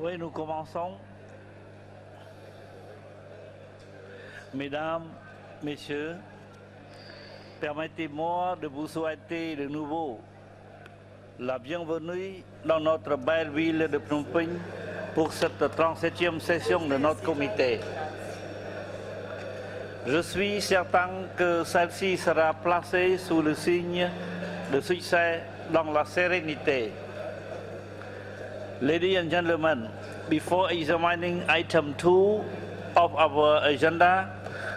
Oui, nous commençons. Mesdames, Messieurs, permettez-moi de vous souhaiter de nouveau la bienvenue dans notre belle ville de Phnom Penh pour cette 37e session de notre comité. Je suis certain que celle-ci sera placée sous le signe de succès dans la sérénité. Ladies and gentlemen, before examining item 2 of our agenda,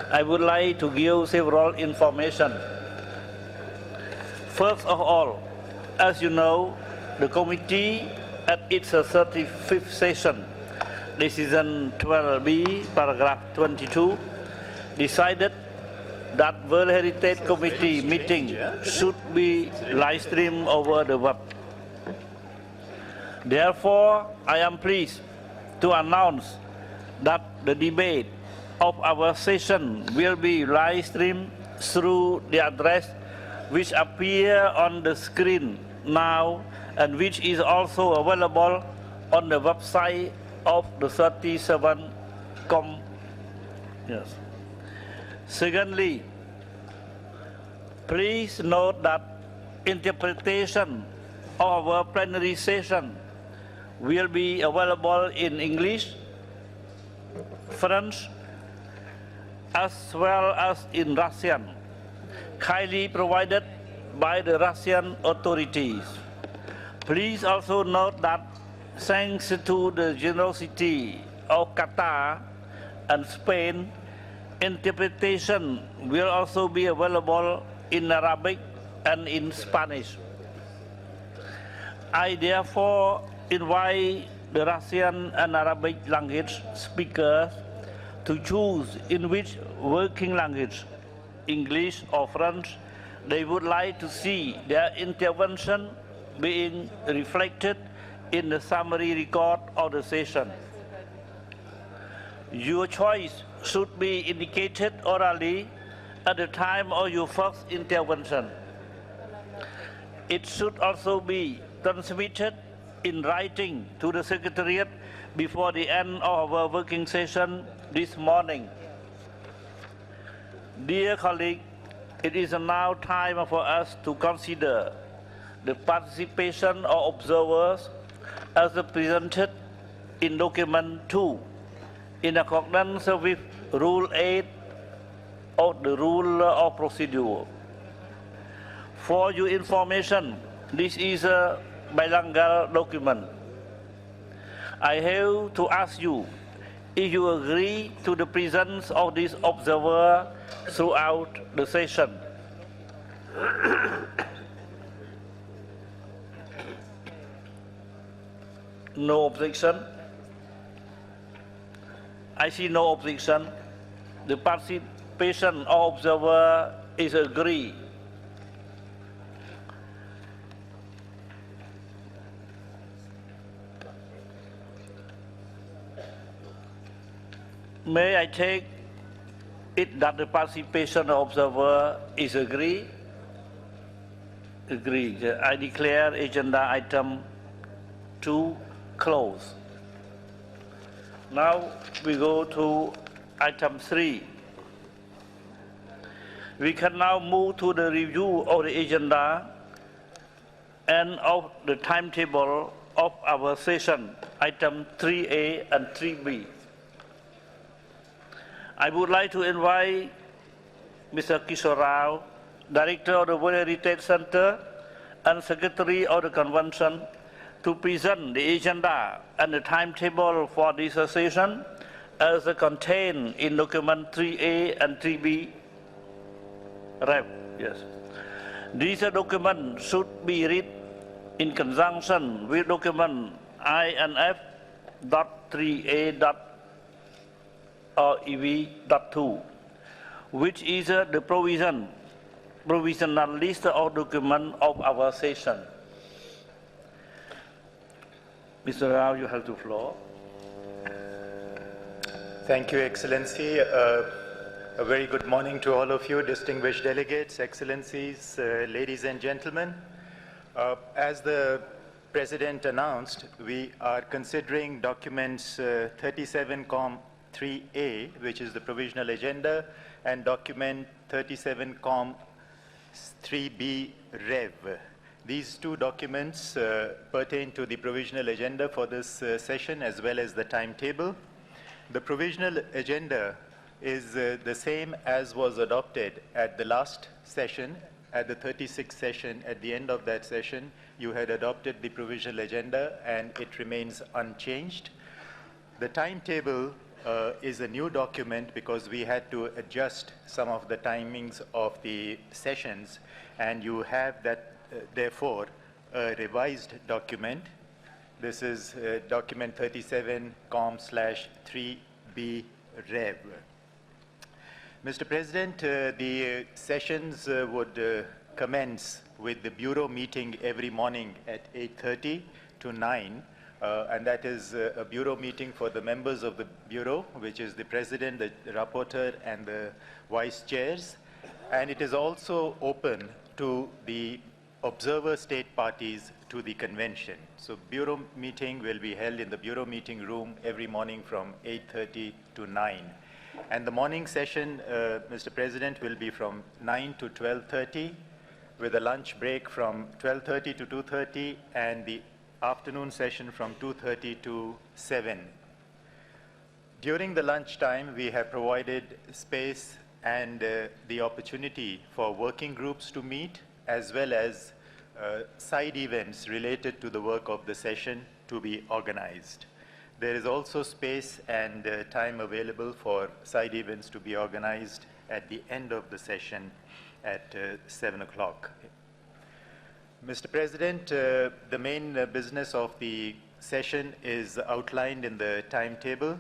I would like to give several information. First of all, as you know, the committee at its 35th session, decision 12B, paragraph 22, decided that World Heritage Committee meeting should be live streamed over the web. Therefore, I am pleased to announce that the debate of our session will be live streamed through the address which appear on the screen now and which is also available on the website of the 37 Yes. Secondly, please note that interpretation of our plenary session will be available in English, French, as well as in Russian, kindly provided by the Russian authorities. Please also note that thanks to the generosity of Qatar and Spain, interpretation will also be available in Arabic and in Spanish. I therefore invite the Russian and Arabic language speakers to choose in which working language, English or French, they would like to see their intervention being reflected in the summary record of the session. Your choice should be indicated orally at the time of your first intervention. It should also be transmitted in writing to the Secretariat before the end of our working session this morning. Dear colleagues, it is now time for us to consider the participation of observers as presented in document 2 in accordance with Rule 8 of the Rule of Procedure. For your information, this is a bilingual document. I have to ask you if you agree to the presence of this observer throughout the session. No objection? I see no objection. The participation of observer is agreed. May I take it that the participation of observer is agreed? Agreed. I declare agenda item 2 closed. Now we go to item 3. We can now move to the review of the agenda and of the timetable of our session, item 3A and 3B. I would like to invite Mr. Kishore Rao, Director of the World Heritage Center and Secretary of the Convention, to present the agenda and the timetable for this session as contained in document 3A and 3B. Yes. These documents should be read in conjunction with document INF.3A.EV.2, which is the provisional list of documents of our session. Mr. Rao, you have the floor. Thank you, Excellency. A very good morning to all of you, distinguished delegates, Excellencies, ladies and gentlemen. As the President announced, we are considering documents 37-3A, which is the provisional agenda, and document 37-3B Rev. These two documents pertain to the provisional agenda for this session as well as the timetable. The provisional agenda is the same as was adopted at the last session, at the 36th session. At the end of that session, you had adopted the provisional agenda and it remains unchanged. The timetable is a new document because we had to adjust some of the timings of the sessions, and you have that, therefore, a revised document. This is document 37-3B Rev. Mr. President, the sessions would commence with the Bureau meeting every morning at 8:30 to 9, and that is a Bureau meeting for the members of the Bureau, which is the President, the Rapporteur, and the Vice Chairs. And it is also open to the observer state parties to the convention. So Bureau meeting will be held in the Bureau meeting room every morning from 8:30 to 9. And the morning session, Mr. President, will be from 9 to 12:30, with a lunch break from 12:30 to 2:30, and the afternoon session from 2:30 to 7. During the lunch time, we have provided space and the opportunity for working groups to meet, as well as side events related to the work of the session to be organized. There is also space and time available for side events to be organized at the end of the session at 7 o'clock. Mr. President, the main business of the session is outlined in the timetable.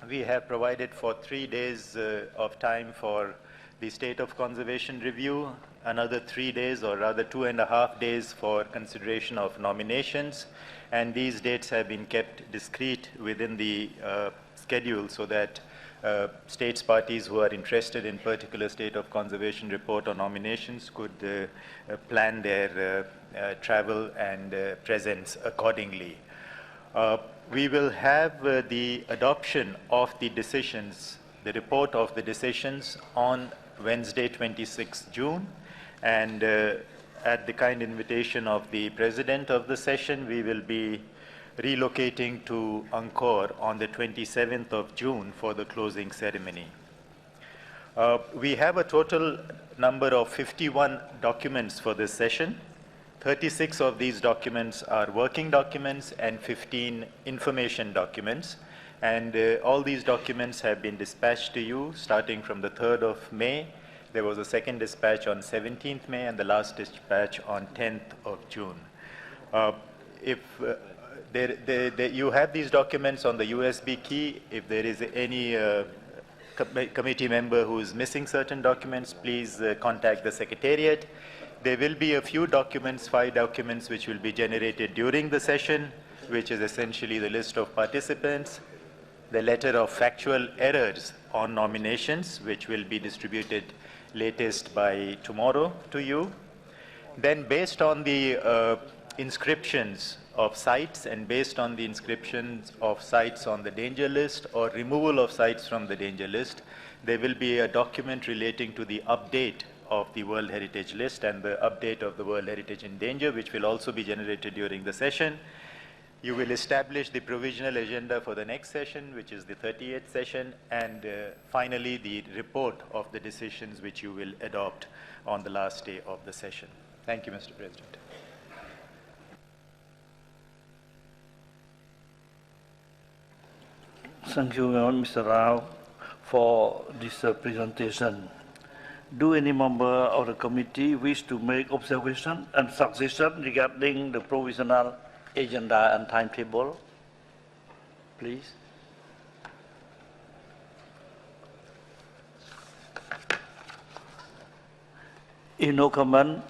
We have provided for 3 days of time for the State of Conservation review, another 3 days, or rather 2.5 days, for consideration of nominations. And these dates have been kept discrete within the schedule so that states parties who are interested in particular State of Conservation report or nominations could plan their travel and presence accordingly. We will have the adoption of the decisions, the report of the decisions, on Wednesday, 26 June. And at the kind invitation of the President of the session, we will be relocating to Angkor on the 27th of June for the closing ceremony. We have a total number of 51 documents for this session. 36 of these documents are working documents and 15 information documents. And all these documents have been dispatched to you starting from the 3rd of May. There was a second dispatch on 17th May and the last dispatch on 10th of June. You have these documents on the USB key. If there is any committee member who is missing certain documents, please contact the Secretariat. There will be a few documents, 5 documents, which will be generated during the session, which is essentially the list of participants, the letter of factual errors on nominations, which will be distributed latest by tomorrow to you. Then, based on the inscriptions of sites and based on the inscriptions of sites on the danger list or removal of sites from the danger list, there will be a document relating to the update of the World Heritage List and the update of the World Heritage in Danger, which will also be generated during the session. You will establish the provisional agenda for the next session, which is the 38th session, and finally the report of the decisions which you will adopt on the last day of the session. Thank you, Mr. President. Thank you very much, Mr. Rao, for this presentation. Do any member of the committee wish to make observation and suggestion regarding the provisional agenda and timetable? Please. If no comment,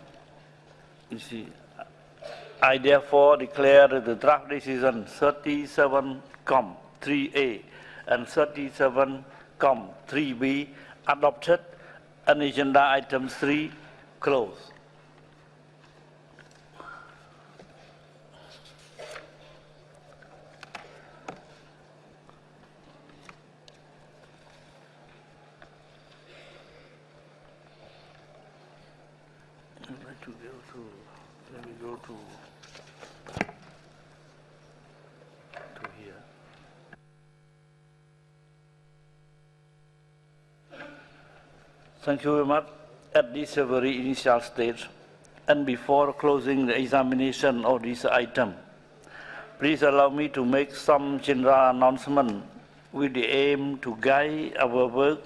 I therefore declare that the draft decision 37-3A and 37-3B adopted and agenda item 3 closed. I'd like to go to, let me go to here. Thank you very much. At this very initial stage, and before closing the examination of this item, please allow me to make some general announcement with the aim to guide our work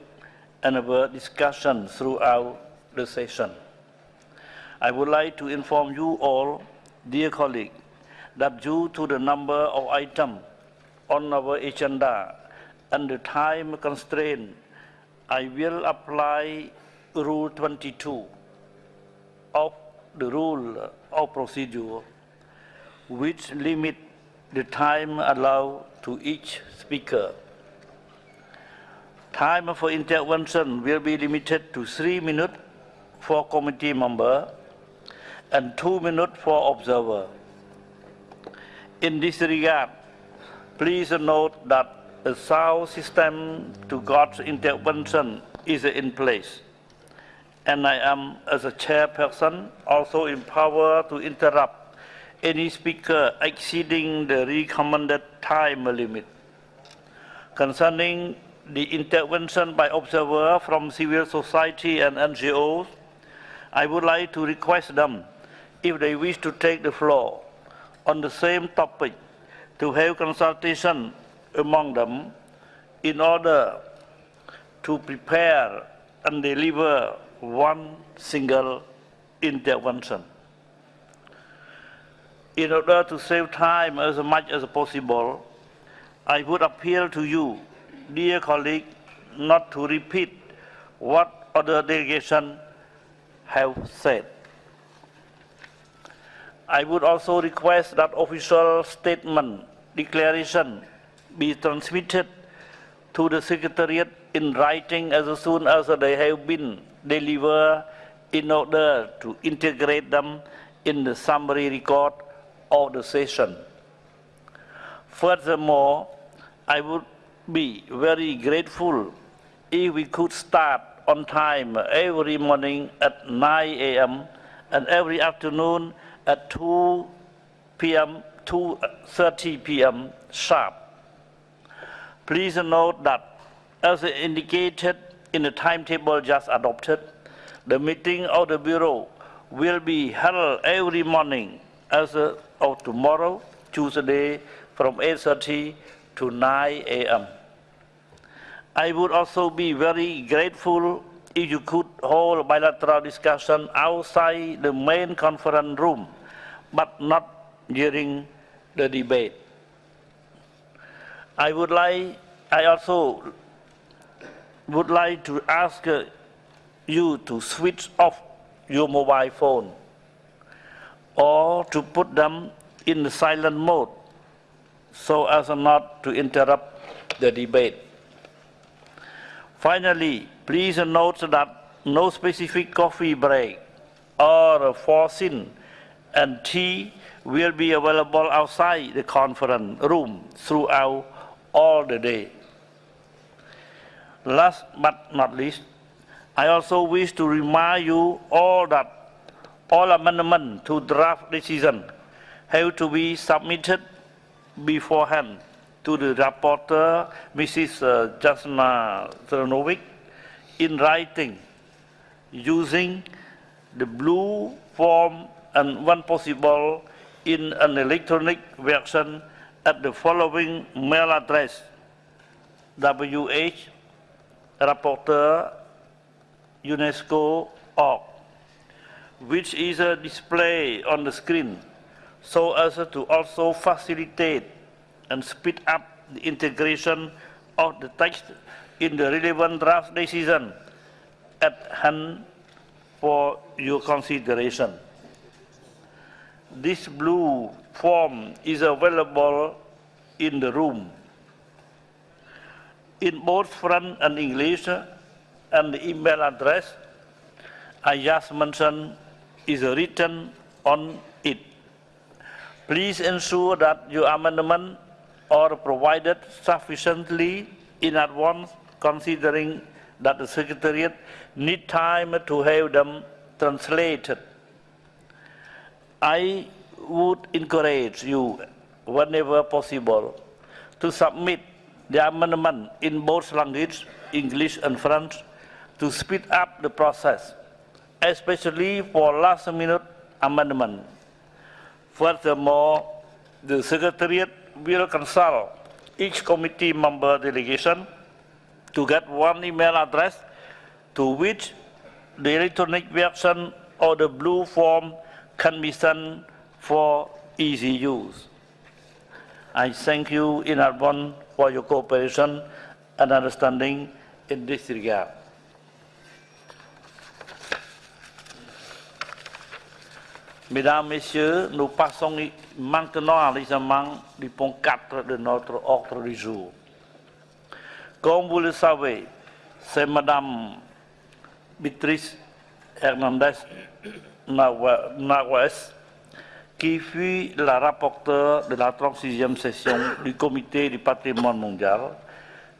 and our discussion throughout the session. I would like to inform you all, dear colleagues, that due to the number of items on our agenda and the time constraint, I will apply Rule 22 of the Rule of Procedure, which limit the time allowed to each speaker. Time for intervention will be limited to 3 minutes for committee member and 2 minutes for observer. In this regard, please note that a sound system to God's intervention is in place, and I am, as a chairperson, also empowered to interrupt any speaker exceeding the recommended time limit. Concerning the intervention by observers from civil society and NGOs, I would like to request them, if they wish to take the floor on the same topic, to have consultation among them in order to prepare and deliver one single intervention. In order to save time as much as possible, I would appeal to you, dear colleagues, not to repeat what other delegations have said. I would also request that official statement, declaration, be transmitted to the Secretariat in writing as soon as they have been delivered in order to integrate them in the summary record of the session. Furthermore, I would be very grateful if we could start on time every morning at 9 a.m. and every afternoon at 2 p.m., 2:30 p.m. sharp. Please note that, as indicated in the timetable just adopted, the meeting of the Bureau will be held every morning as of tomorrow, Tuesday, from 8:30 to 9 a.m. I would also be very grateful if you could hold bilateral discussion outside the main conference room, but not during the debate. I also would like to ask you to switch off your mobile phone or to put them in the silent mode so as not to interrupt the debate. Finally, please note that no specific coffee break or forcing and tea will be available outside the conference room throughout all the day. Last but not least, I also wish to remind you all that all amendments to draft decision have to be submitted beforehand to the rapporteur, Mrs. Jasna Zranovic, in writing, using the blue form and when possible in an electronic version at the following mail address: WH Rapporteur UNESCO.org, which is displayed on the screen, so as to also facilitate and speed up the integration of the text in the relevant draft decision at hand for your consideration. This blue form is available in the room in both French and English, and the email address I just mentioned is written on it. Please ensure that your amendment are provided sufficiently in advance, considering that the Secretariat need time to have them translated I would encourage you, whenever possible, to submit the amendment in both languages, English and French, to speed up the process, especially for last-minute amendment. Furthermore, the Secretariat will consult each committee member delegation to get one email address to which the electronic version or the blue form can be sent for easy use. I thank you in advance for your cooperation and understanding in this regard. Mesdames, Messieurs, nous passons maintenant à l'examen du point 4 de notre ordre du jour. Comme vous le savez, c'est Madame Beatrice Hernandez Nahues qui fut la rapporteure de la 36e session du Comité du patrimoine mondial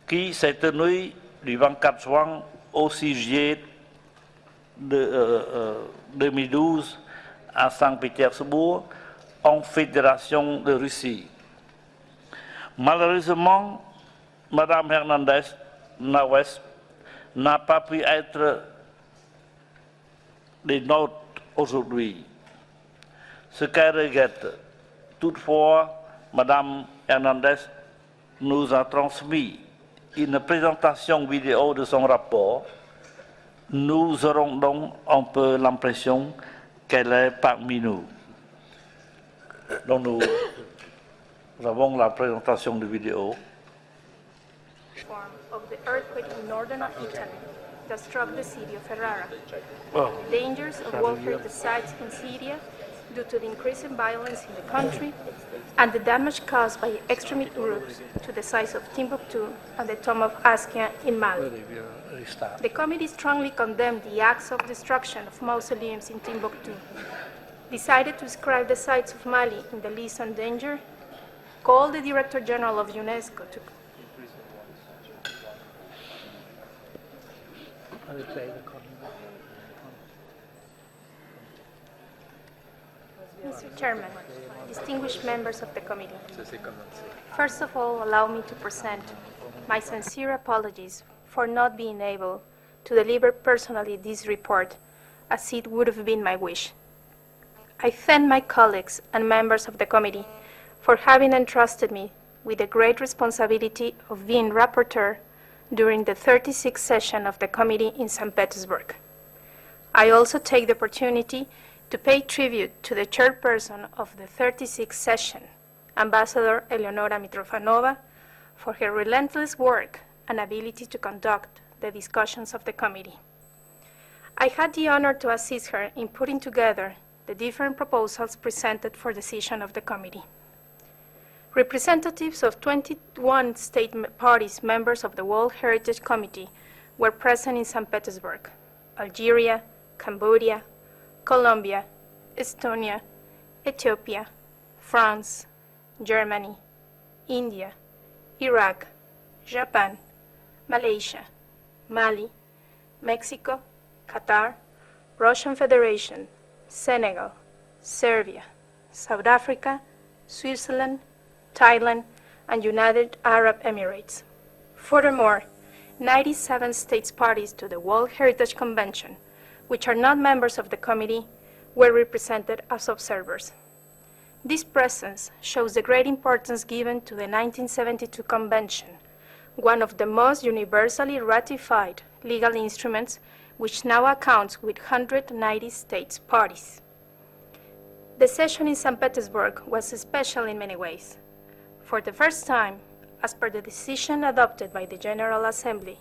qui s'est tenue du 24 juin au 6 juillet 2012 à Saint-Pétersbourg, en Fédération de Russie. Malheureusement, Madame Hernandez Nahues n'a pas pu être des nôtres aujourd'hui, ce qu'elle regrette. Toutefois, Madame Hernandez nous a transmis une présentation vidéo de son rapport. Nous aurons donc un peu l'impression qu'elle est parmi nous. Donc nous avons la présentation de vidéo. Of the earthquake in northern Italy that struck the city of Ferrara. Oh. Dangers of World Heritage sites in Syria due to the increasing violence in the country and the damage caused by extremist groups to the sites of Timbuktu and the tomb of Askia in Mali. The committee strongly condemned the acts of destruction of mausoleums in Timbuktu, decided to inscribe the sites of Mali in the list on danger, called the Director General of UNESCO to Mr. Chairman, distinguished members of the committee. First of all, allow me to present my sincere apologies for not being able to deliver personally this report, as it would have been my wish. I thank my colleagues and members of the committee for having entrusted me with the great responsibility of being rapporteur during the 36th session of the committee in St. Petersburg. I also take the opportunity to pay tribute to the chairperson of the 36th session, Ambassador Eleonora Mitrofanova, for her relentless work and ability to conduct the discussions of the committee. I had the honor to assist her in putting together the different proposals presented for decision of the committee. Representatives of 21 state parties members of the World Heritage Committee were present in St. Petersburg: Algeria, Cambodia, Colombia, Estonia, Ethiopia, France, Germany, India, Iraq, Japan, Malaysia, Mali, Mexico, Qatar, Russian Federation, Senegal, Serbia, South Africa, Switzerland, Thailand, and United Arab Emirates. Furthermore, 97 states parties to the World Heritage Convention, which are not members of the committee, were represented as observers. This presence shows the great importance given to the 1972 Convention, one of the most universally ratified legal instruments, which now accounts with 190 states parties. The session in St. Petersburg was special in many ways. For the first time, as per the decision adopted by the General Assembly,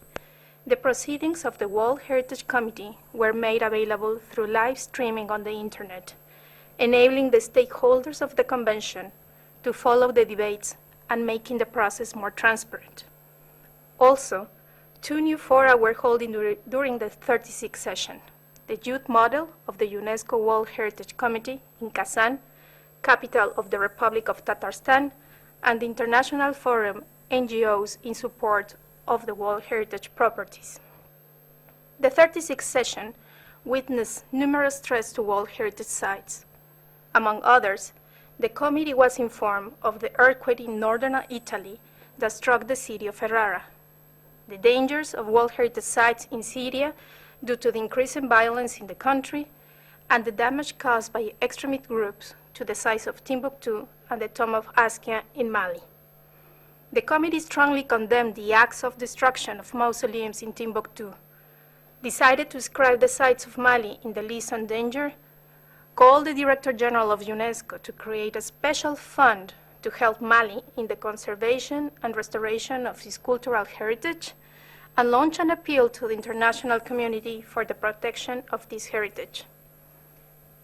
the proceedings of the World Heritage Committee were made available through live streaming on the Internet, enabling the stakeholders of the Convention to follow the debates and making the process more transparent. Also, 2 new fora were held during the 36th session: the Youth Model of the UNESCO World Heritage Committee in Kazan, capital of the Republic of Tatarstan, and the International Forum NGOs in support of the World Heritage Properties. The 36th session witnessed numerous threats to World Heritage sites. Among others, the committee was informed of the earthquake in northern Italy that struck the city of Ferrara, the dangers of World Heritage Sites in Syria due to the increasing violence in the country, and the damage caused by extremist groups to the sites of Timbuktu and the Tomb of Askia in Mali. The committee strongly condemned the acts of destruction of mausoleums in Timbuktu, decided to inscribe the sites of Mali in the list on danger, called the Director General of UNESCO to create a special fund to help Mali in the conservation and restoration of its cultural heritage, and launched an appeal to the international community for the protection of this heritage.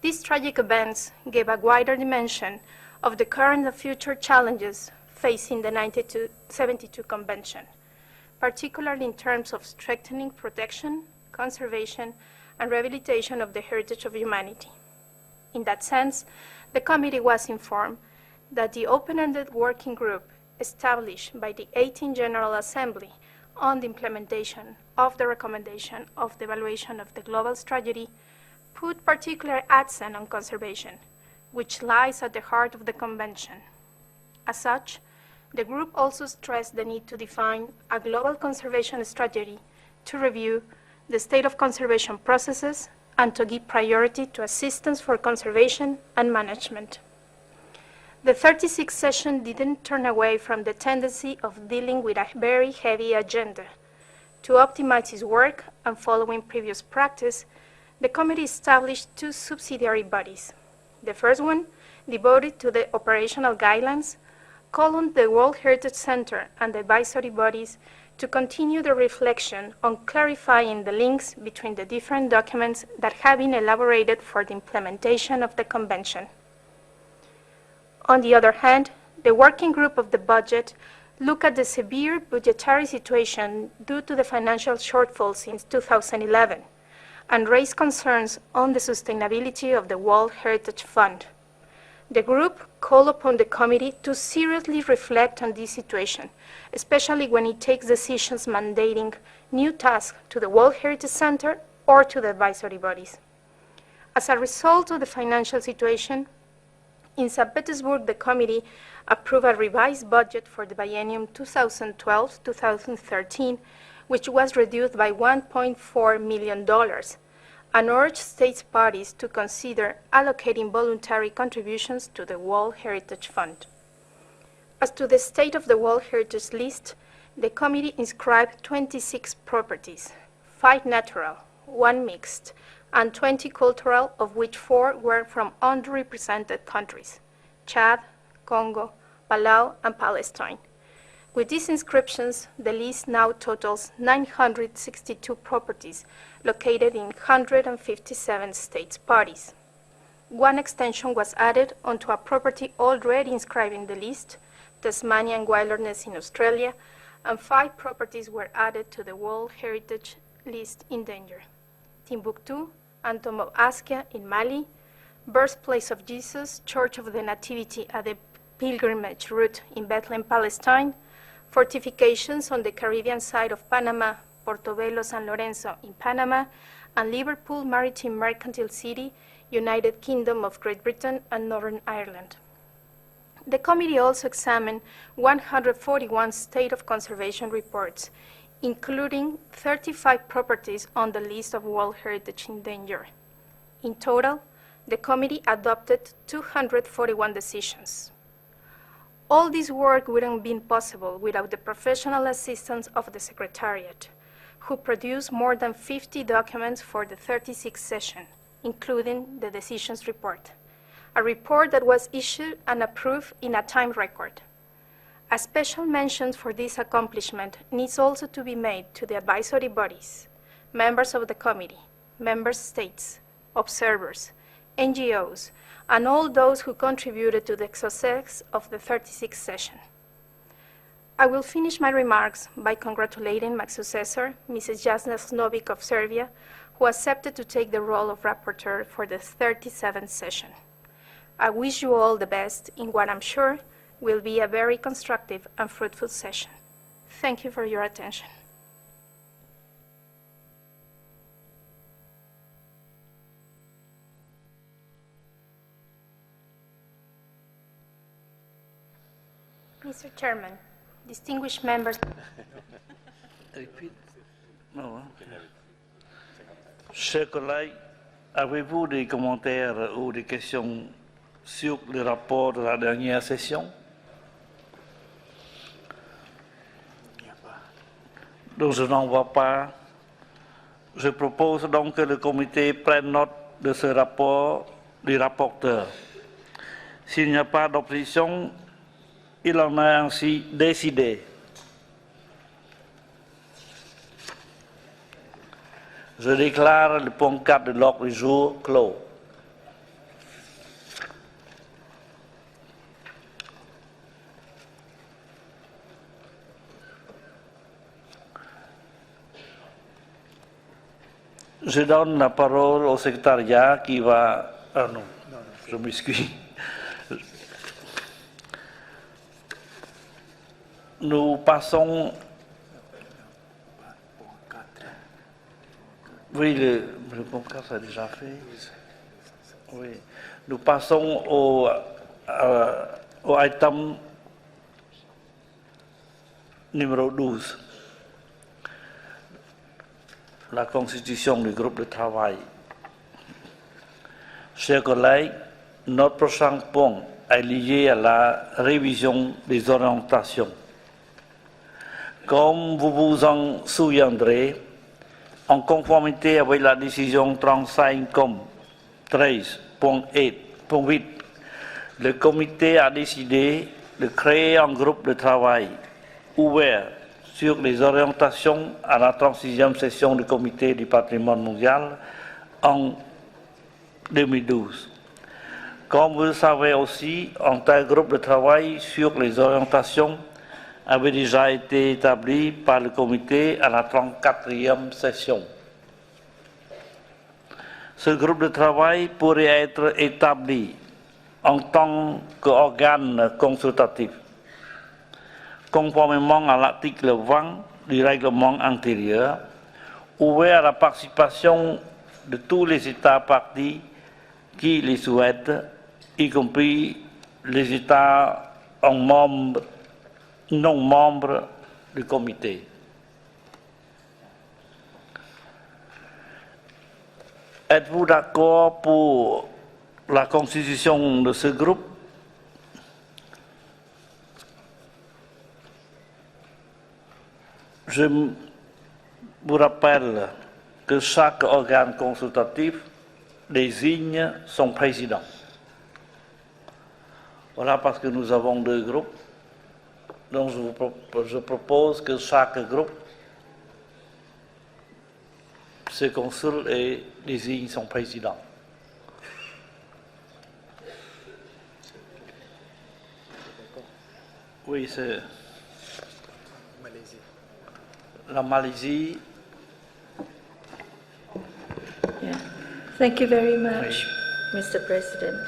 These tragic events gave a wider dimension of the current and future challenges facing the 1972 Convention, particularly in terms of strengthening protection, conservation, and rehabilitation of the heritage of humanity. In that sense, the committee was informed that the open-ended working group established by the 18th General Assembly on the implementation of the recommendation of the evaluation of the global strategy put particular accent on conservation, which lies at the heart of the Convention. As such, the group also stressed the need to define a global conservation strategy to review the state of conservation processes and to give priority to assistance for conservation and management. The 36th session didn't turn away from the tendency of dealing with a very heavy agenda. To optimize its work and following previous practice, the committee established two subsidiary bodies. The first one, devoted to the operational guidelines, called on the World Heritage Center and the advisory bodies to continue the reflection on clarifying the links between the different documents that have been elaborated for the implementation of the Convention. On the other hand, the working group of the budget looked at the severe budgetary situation due to the financial shortfall since 2011 and raised concerns on the sustainability of the World Heritage Fund. The group called upon the committee to seriously reflect on this situation, especially when it takes decisions mandating new tasks to the World Heritage Center or to the advisory bodies. As a result of the financial situation, in St. Petersburg, the committee approved a revised budget for the biennium 2012-2013, which was reduced by $1.4 million, and urged states parties to consider allocating voluntary contributions to the World Heritage Fund. As to the state of the World Heritage List, the committee inscribed 26 properties, 5 natural, 1 mixed, and 20 cultural, of which 4 were from underrepresented countries, Chad, Congo, Palau, and Palestine. With these inscriptions, the list now totals 962 properties located in 157 states parties. 1 extension was added onto a property already inscribed in the list, Tasmanian wilderness in Australia, and 5 properties were added to the World Heritage List in danger: Timbuktu and Tomb of Askia in Mali, Birthplace of Jesus, Church of the Nativity at the pilgrimage route in Bethlehem, Palestine, fortifications on the Caribbean side of Panama, Portobelo, San Lorenzo in Panama, and Liverpool Maritime Mercantile City, United Kingdom of Great Britain and Northern Ireland. The committee also examined 141 state of conservation reports, including 35 properties on the list of World Heritage in danger. In total, the committee adopted 241 decisions. All this work wouldn't have been possible without the professional assistance of the Secretariat, who produced more than 50 documents for the 36th session, including the decisions report, a report that was issued and approved in a time record. A special mention for this accomplishment needs also to be made to the advisory bodies, members of the committee, member states, observers, NGOs, and all those who contributed to the success of the 36th session. I will finish my remarks by congratulating my successor, Mrs. Jasna Snovic of Serbia, who accepted to take the role of rapporteur for the 37th session. I wish you all the best in what I'm sure will be a very constructive and fruitful session. Thank you for your attention. Mr. Chairman, distinguished members, Repeat. No. Chers collègues, avez-vous des commentaires ou des questions sur le rapport de la dernière session? Donc je n'en vois pas. Je propose donc que le comité prenne note de ce rapport du rapporteur. S'il n'y a pas d'opposition, il en est ainsi décidé. Je déclare le point 4 de l'ordre du jour clos. Je donne la parole au secrétariat qui va... Ah non, je m'excuse. Nous passons... Oui, le point 4 a déjà fait. Oui. Nous passons au item numéro 12. La constitution du groupe de travail. Chers collègues, notre prochain point est lié à la révision des orientations. Comme vous vous en souviendrez, en conformité avec la décision 35.13.8, le comité a décidé de créer un groupe de travail ouvert sur les orientations à la 36e session du comité du patrimoine mondial en 2012. Comme vous le savez aussi, un tel groupe de travail sur les orientations avait déjà été établi par le comité à la 34e session. Ce groupe de travail pourrait être établi en tant qu'organe consultatif, conformément à l'article 20 du règlement intérieur, ouvert à la participation de tous les États partis qui les souhaitent, y compris les États non membres du comité. Êtes-vous d'accord pour la constitution de ce groupe? Je vous rappelle que chaque organe consultatif désigne son président. Voilà, parce que nous avons deux groupes. Donc je propose que chaque groupe se consulte et désigne son président. Oui, c'est la Malaisie. Yeah. Thank you very much, Mr. President.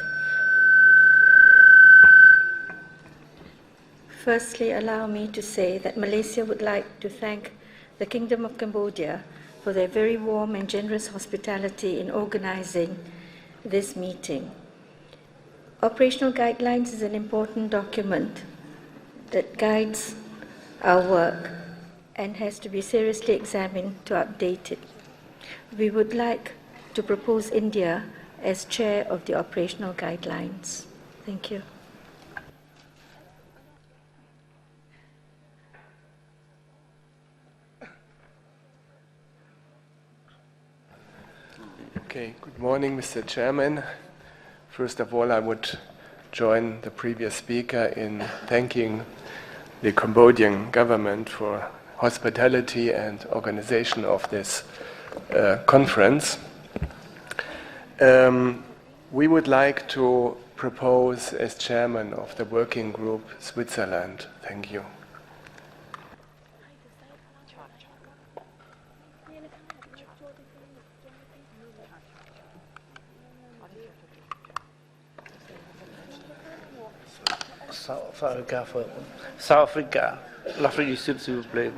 Firstly, allow me to say that Malaysia would like to thank the Kingdom of Cambodia for their very warm and generous hospitality in organizing this meeting. Operational Guidelines is an important document that guides our work and has to be seriously examined to update it. We would like to propose India as chair of the Operational Guidelines. Thank you. Okay, good morning, Mr. Chairman. First of all, I would join the previous speaker in thanking the Cambodian government for hospitality and organization of this conference. We would like to propose as chairman of the working group Switzerland. Thank you. South Africa, l'Afrique du Sud, s'il vous plaît.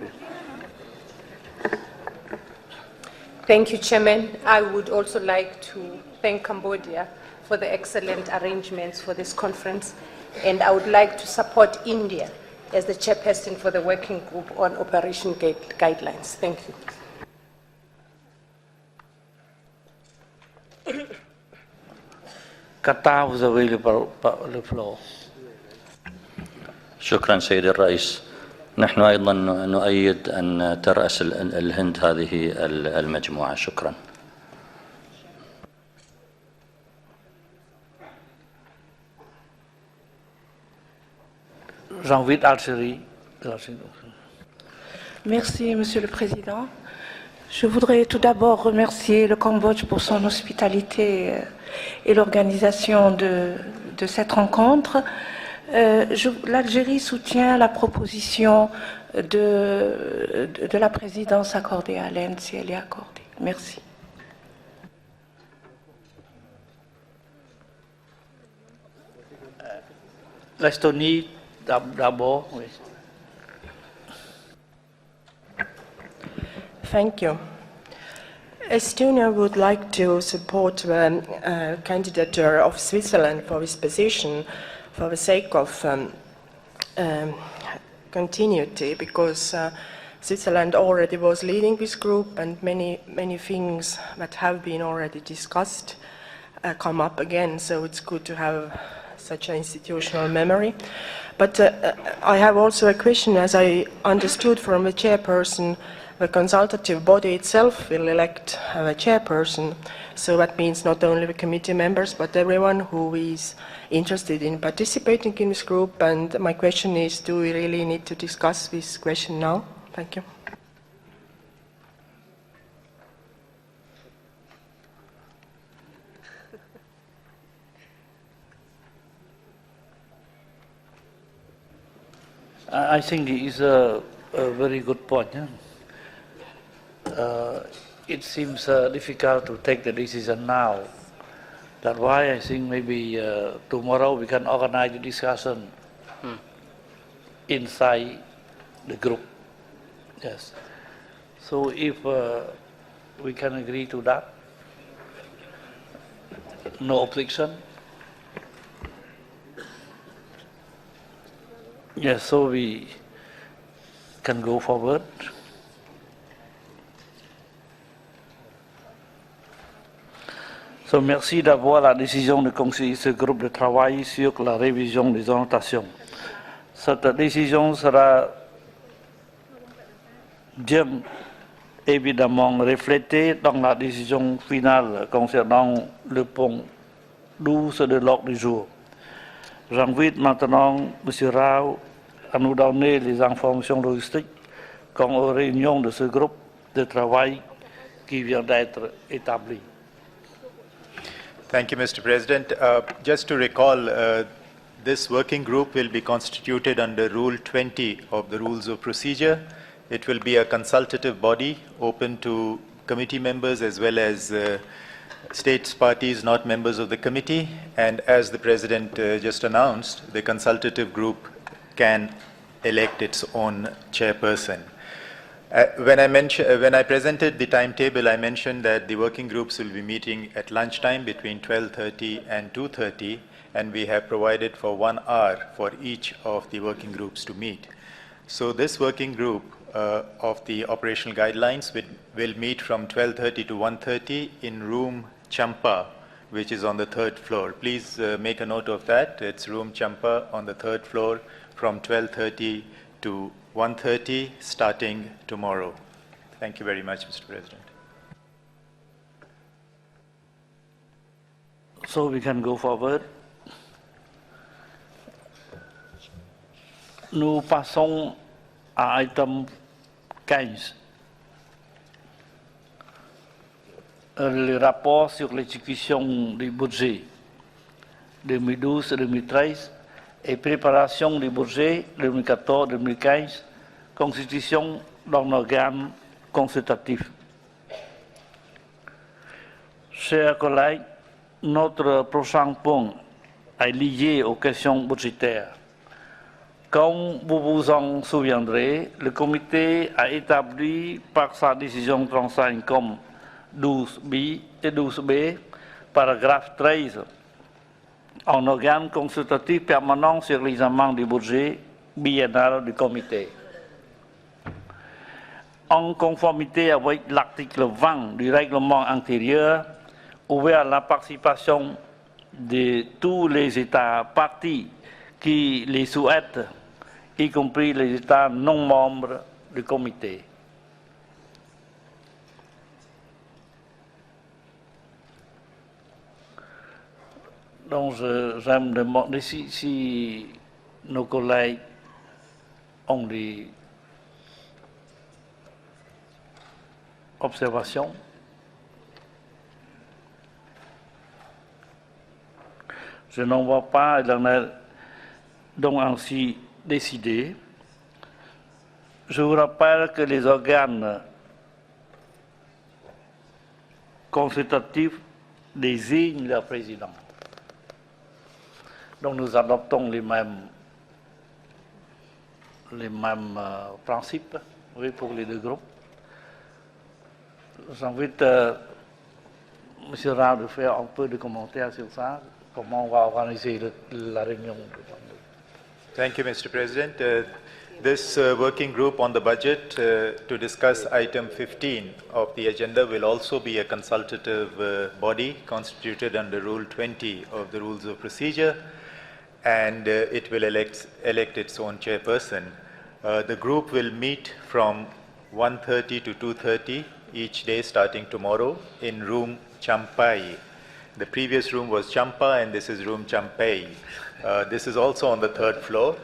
Thank you, Chairman. I would also like to thank Cambodia for the excellent arrangements for this conference, and I would like to support India as the chairperson for the working group on operation guidelines. Thank you. Qatar was available for the floor. شكرا سيدي الرئيس. نحن أيضا نؤيد أن ترأس الهند هذه المجموعة. شكرا. Jean-Vite Algérie. Merci, Monsieur le Président. Je voudrais tout d'abord remercier le Cambodge pour son hospitalité et l'organisation de cette rencontre. L'Algérie soutient la proposition de la présidence accordée à l'Inde, si elle est accordée. Merci. L'Estonie, d'abord. Oui. Thank you. Estonia would like to support the candidature of Switzerland for this position for the sake of continuity, because Switzerland already was leading this group, and many things that have been already discussed come up again, so it's good to have such an institutional memory. But I have also a question. As I understood from the chairperson, the consultative body itself will elect a chairperson, so that means not only the committee members, but everyone who is interested in participating in this group. And my question is, do we really need to discuss this question now? Thank you. I think it is a very good point. Yeah? It seems difficult to take the decision now. That's why I think maybe tomorrow we can organize the discussion inside the group. Yes. So if we can agree to that, no objection. Yes, so we can go forward. So, merci d'avoir la décision de constituer ce groupe de travail sur la révision des orientations. Cette décision sera bien évidemment reflétée dans la décision finale concernant le point 12 de l'ordre du jour. J'invite maintenant M. Rao à nous donner les informations logistiques quant aux réunions de ce groupe de travail qui vient d'être établi. Thank you, Mr. President. Just to recall, this working group will be constituted under Rule 20 of the Rules of Procedure. It will be a consultative body open to committee members as well as states parties not members of the committee. And as the President just announced, the consultative group can elect its own chairperson. When I presented the timetable, I mentioned that the working groups will be meeting at lunchtime between 12:30 and 2:30, and we have provided for 1 hour for each of the working groups to meet. So this working group of the operational guidelines will meet from 12:30 to 1:30 in room Champa, which is on the 3rd floor. Please make a note of that. It's room Champa on the 3rd floor from 12:30 to 1:30 starting tomorrow. Thank you very much, Mr. President. So we can go forward. Nous passons à item 15. Le rapport sur l'exécution du budget 2012-2013 et préparation du budget 2014-2015, constitution d'un organe consultatif. Chers collègues, notre prochain point est lié aux questions budgétaires. Comme vous vous en souviendrez, le comité a établi par sa décision 35 comme 12B et 12B, paragraphe 13, un organe consultatif permanent sur l'examen du budget biennale du comité. En conformité avec l'article 20 du règlement intérieur, ouvert à la participation de tous les États partis qui les souhaitent, y compris les États non membres du comité. Donc, j'aime demander si nos collègues ont des observations. Je n'en vois pas, il en est donc ainsi décidé. Je vous rappelle que les organes consultatifs désignent leur président. Donc nous adoptons les mêmes principes, oui, pour les deux groupes. J'invite M. Rao de faire un peu de commentaires sur ça, comment on va organiser la réunion. Thank you, Mr. President. This working group on the budget to discuss item 15 of the agenda will also be a consultative body constituted under Rule 20 of the Rules of Procedure, and it will elect its own chairperson. The group will meet from 1:30 to 2:30 each day starting tomorrow in room Champai. The previous room was Champa and this is room Champai. This is also on the third floor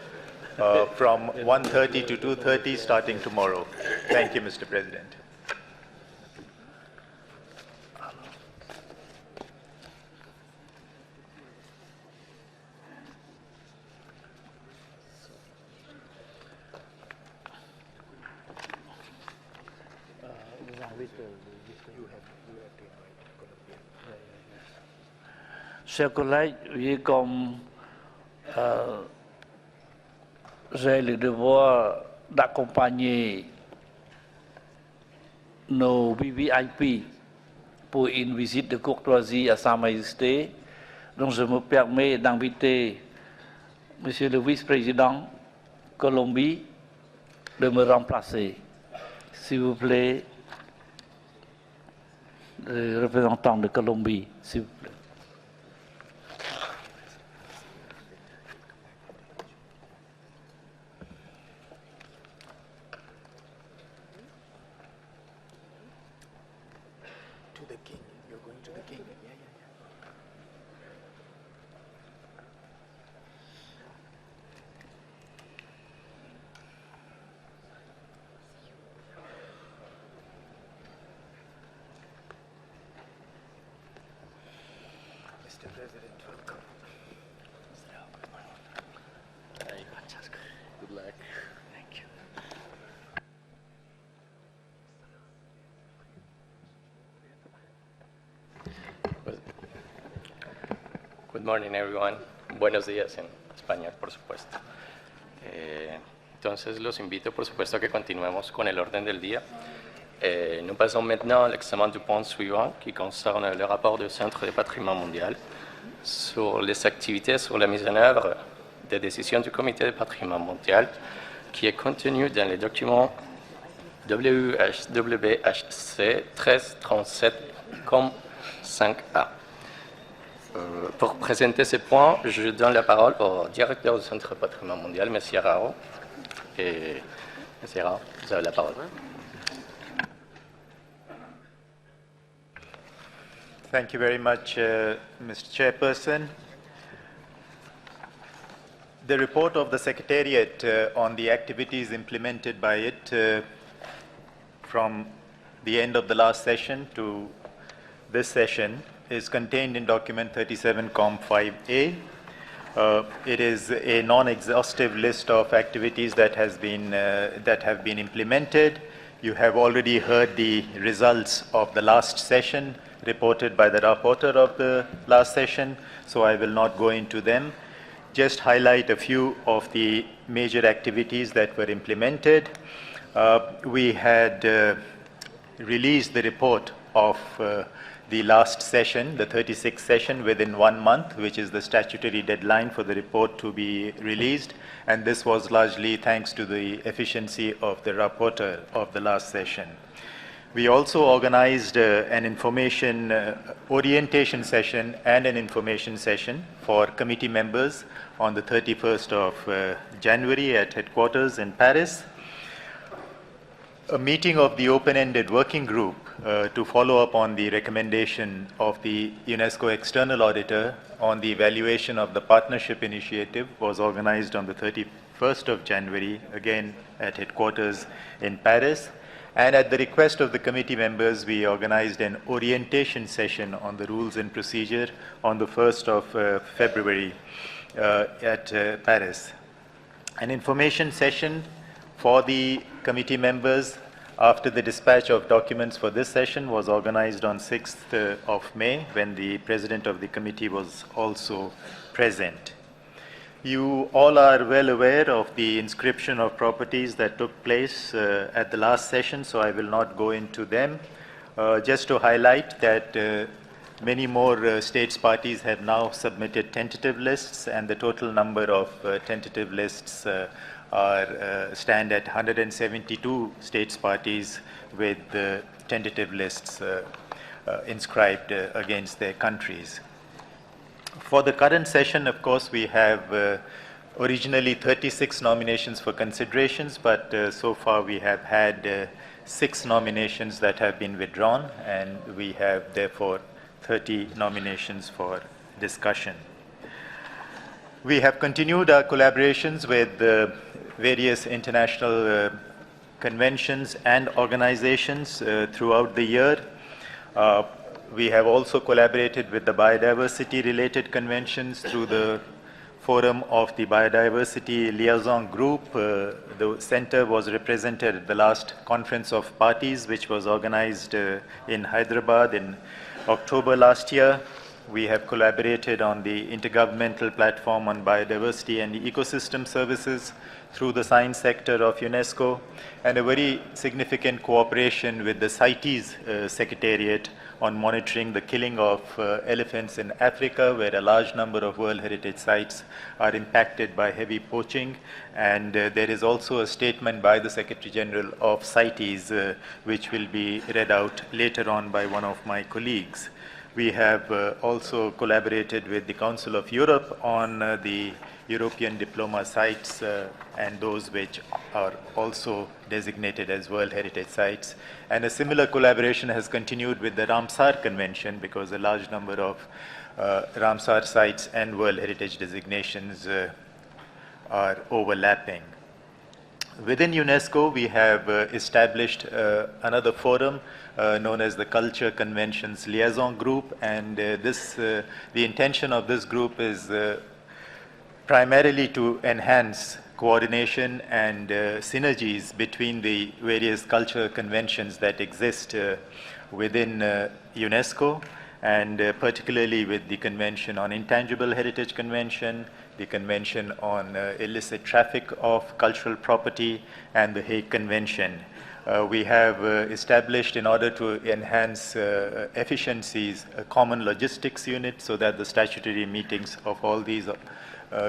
from 1:30 to 2:30 starting tomorrow. Thank you, Mr. President. Chers collègues, veuillez comme j'ai le devoir d'accompagner nos VVIP pour une visite de courtoisie à Sa Majesté, donc je me permets d'inviter Monsieur le Vice-président Colombie de me remplacer. S'il vous plaît, le représentant de Colombie, s'il vous plaît. Mr. President, welcome. Hey, Francesco. Good luck. Thank you. Good morning, everyone. Buenos días en español, por supuesto. Entonces, los invito, por supuesto, a que continuemos con el orden del día. Nous passons maintenant à l'examen du point suivant, qui concerne le rapport du Centre du patrimoine mondial sur les activités sur la mise en œuvre des décisions du Comité du patrimoine mondial, qui est contenu dans le document WHC 1337-5A. Pour présenter ce point, je donne la parole au directeur du Centre patrimoine mondial, M. Rao. Et M. Rao, vous avez la parole. Thank you very much, Mr. Chairperson. The report of the Secretariat on the activities implemented by it from the end of the last session to this session is contained in document 37-5A. It is a non-exhaustive list of activities that have been implemented. You have already heard the results of the last session reported by the rapporteur of the last session, so I will not go into them. Just highlight a few of the major activities that were implemented. We had released the report of the last session, the 36th session, within 1 month, which is the statutory deadline for the report to be released. And this was largely thanks to the efficiency of the rapporteur of the last session. We also organized an information orientation session and an information session for committee members on the 31st of January at headquarters in Paris. A meeting of the open-ended working group to follow up on the recommendation of the UNESCO external auditor on the evaluation of the partnership initiative was organized on the 31st of January, again at headquarters in Paris. And at the request of the committee members, we organized an orientation session on the rules and procedure on the 1st of February at Paris. An information session for the committee members after the dispatch of documents for this session was organized on 6th of May, when the president of the committee was also present. You all are well aware of the inscription of properties that took place at the last session, so I will not go into them. Just to highlight that many more states parties have now submitted tentative lists, and the total number of tentative lists stand at 172 states parties with tentative lists inscribed against their countries. For the current session, of course, we have originally 36 nominations for considerations, but so far we have had 6 nominations that have been withdrawn, and we have therefore 30 nominations for discussion. We have continued our collaborations with various international conventions and organizations throughout the year. We have also collaborated with the biodiversity-related conventions through the forum of the Biodiversity Liaison Group. The center was represented at the last Conference of Parties, which was organized in Hyderabad in October last year. We have collaborated on the Intergovernmental Platform on Biodiversity and Ecosystem Services through the science sector of UNESCO, and a very significant cooperation with the CITES Secretariat on monitoring the killing of elephants in Africa, where a large number of World Heritage Sites are impacted by heavy poaching. And there is also a statement by the Secretary General of CITES, which will be read out later on by one of my colleagues. We have also collaborated with the Council of Europe on the European diploma sites and those which are also designated as World Heritage Sites. And a similar collaboration has continued with the Ramsar Convention, because a large number of Ramsar sites and World Heritage designations are overlapping. Within UNESCO, we have established another forum known as the Culture Conventions Liaison Group, and the intention of this group is primarily to enhance coordination and synergies between the various culture conventions that exist within UNESCO, and particularly with the Convention on Intangible Heritage Convention, the Convention on Illicit Traffic of Cultural Property, and the Hague Convention. We have established, in order to enhance efficiencies, a common logistics unit so that the statutory meetings of all these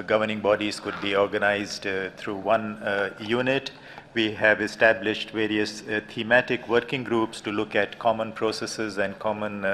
governing bodies could be organized through one unit. We have established various thematic working groups to look at common processes and common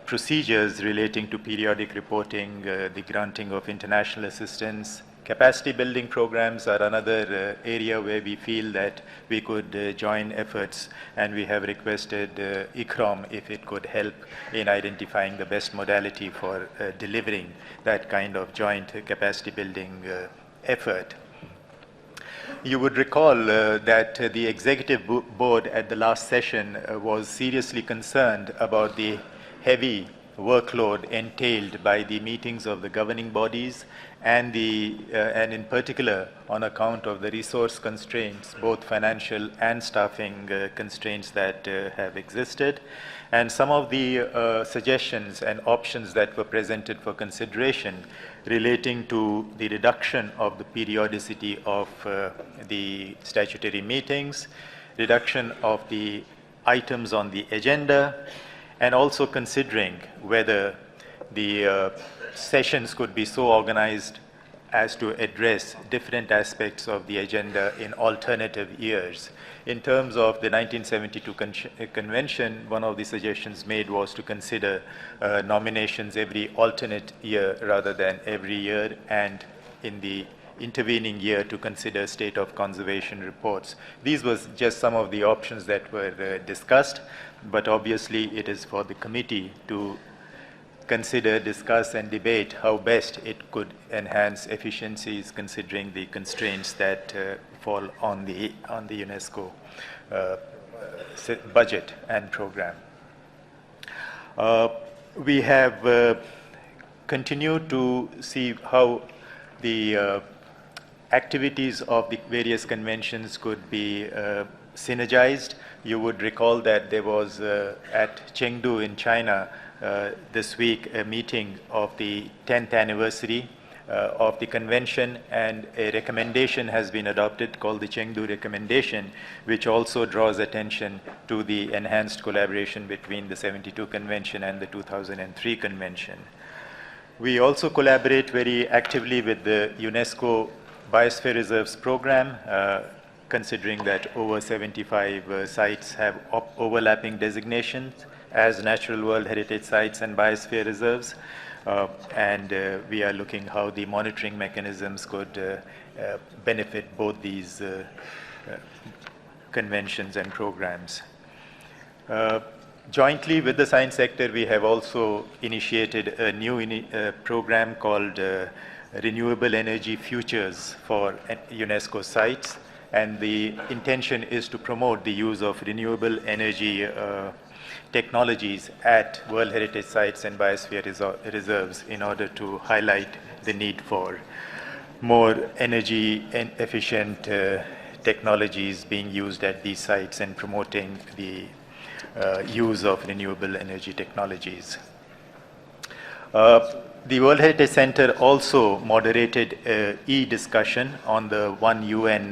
procedures relating to periodic reporting, the granting of international assistance. Capacity building programs are another area where we feel that we could join efforts, and we have requested ICROM if it could help in identifying the best modality for delivering that kind of joint capacity building effort. You would recall that the executive board at the last session was seriously concerned about the heavy workload entailed by the meetings of the governing bodies, and in particular on account of the resource constraints, both financial and staffing constraints that have existed. And some of the suggestions and options that were presented for consideration relating to the reduction of the periodicity of the statutory meetings, reduction of the items on the agenda, and also considering whether the sessions could be so organized as to address different aspects of the agenda in alternative years. In terms of the 1972 convention, one of the suggestions made was to consider nominations every alternate year rather than every year, and in the intervening year to consider state of conservation reports. These was just some of the options that were discussed, but obviously it is for the committee to consider, discuss, and debate how best it could enhance efficiencies considering the constraints that fall on the UNESCO budget and program. We have continued to see how the activities of the various conventions could be synergized. You would recall that there was at Chengdu in China this week a meeting of the 10th anniversary of the convention, and a recommendation has been adopted called the Chengdu Recommendation, which also draws attention to the enhanced collaboration between the 72 convention and the 2003 convention. We also collaborate very actively with the UNESCO Biosphere Reserves program, considering that over 75 sites have overlapping designations as Natural World Heritage Sites and Biosphere Reserves. And we are looking how the monitoring mechanisms could benefit both these conventions and programs. Jointly with the science sector, we have also initiated a new program called Renewable Energy Futures for UNESCO sites, and the intention is to promote the use of renewable energy technologies at World Heritage Sites and Biosphere Reserves in order to highlight the need for more energy and efficient technologies being used at these sites and promoting the use of renewable energy technologies. The World Heritage Center also moderated an e-discussion on the One UN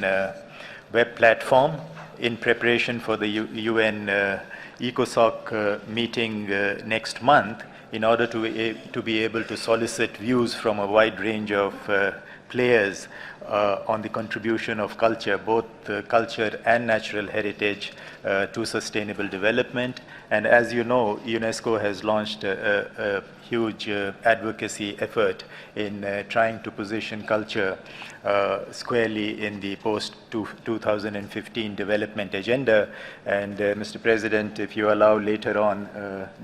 web platform in preparation for the UN ECOSOC meeting next month, in order to be able to solicit views from a wide range of players on the contribution of culture, both culture and natural heritage, to sustainable development. And as you know, UNESCO has launched a huge advocacy effort in trying to position culture squarely in the post-2015 development agenda. And Mr. President, if you allow later on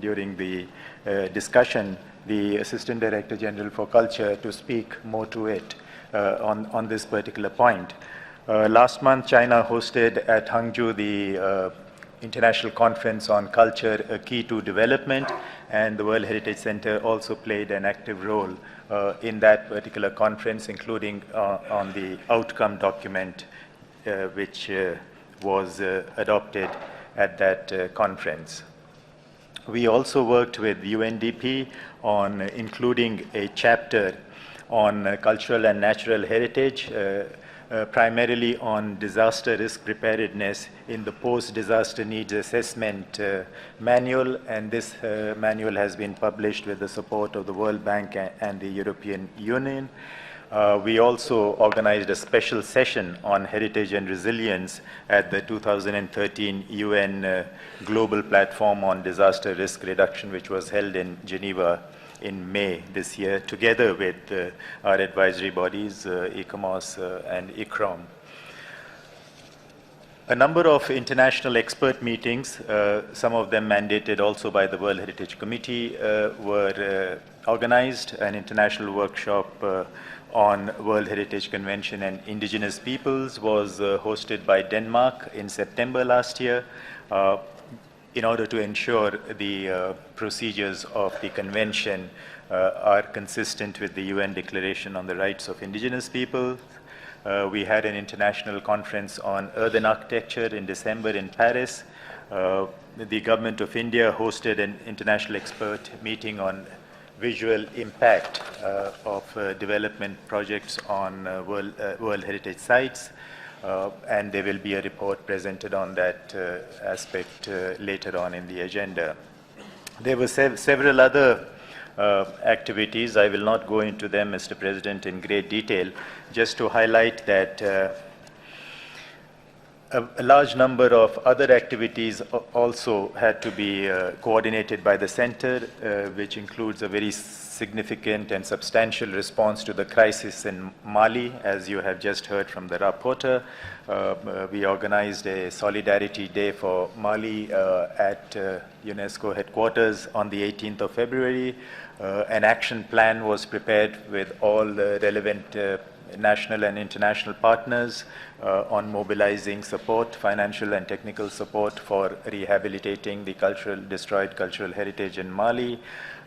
during the discussion, the Assistant Director General for Culture to speak more to it on this particular point. Last month, China hosted at Hangzhou the International Conference on Culture, a Key to Development, and the World Heritage Center also played an active role in that particular conference, including on the outcome document which was adopted at that conference. We also worked with UNDP on including a chapter on cultural and natural heritage, primarily on disaster risk preparedness in the post-disaster needs assessment manual, and this manual has been published with the support of the World Bank and the European Union. We also organized a special session on heritage and resilience at the 2013 UN Global Platform on Disaster Risk Reduction, which was held in Geneva in May this year, together with our advisory bodies, ICOMOS and ICROM. A number of international expert meetings, some of them mandated also by the World Heritage Committee, were organized. An international workshop on World Heritage Convention and Indigenous Peoples was hosted by Denmark in September last year, in order to ensure the procedures of the convention are consistent with the UN Declaration on the Rights of Indigenous People. We had an international conference on earthen architecture in December in Paris. The government of India hosted an international expert meeting on visual impact of development projects on World Heritage sites. And there will be a report presented on that aspect later on in the agenda. There were several other activities. I will not go into them, Mr. President, in great detail, just to highlight that a large number of other activities also had to be coordinated by the center, which includes a very significant and substantial response to the crisis in Mali, as you have just heard from the rapporteur. We organized a Solidarity Day for Mali at UNESCO headquarters on the 18th of February. An action plan was prepared with all the relevant national and international partners on mobilizing support, financial and technical support for rehabilitating the destroyed cultural heritage in Mali.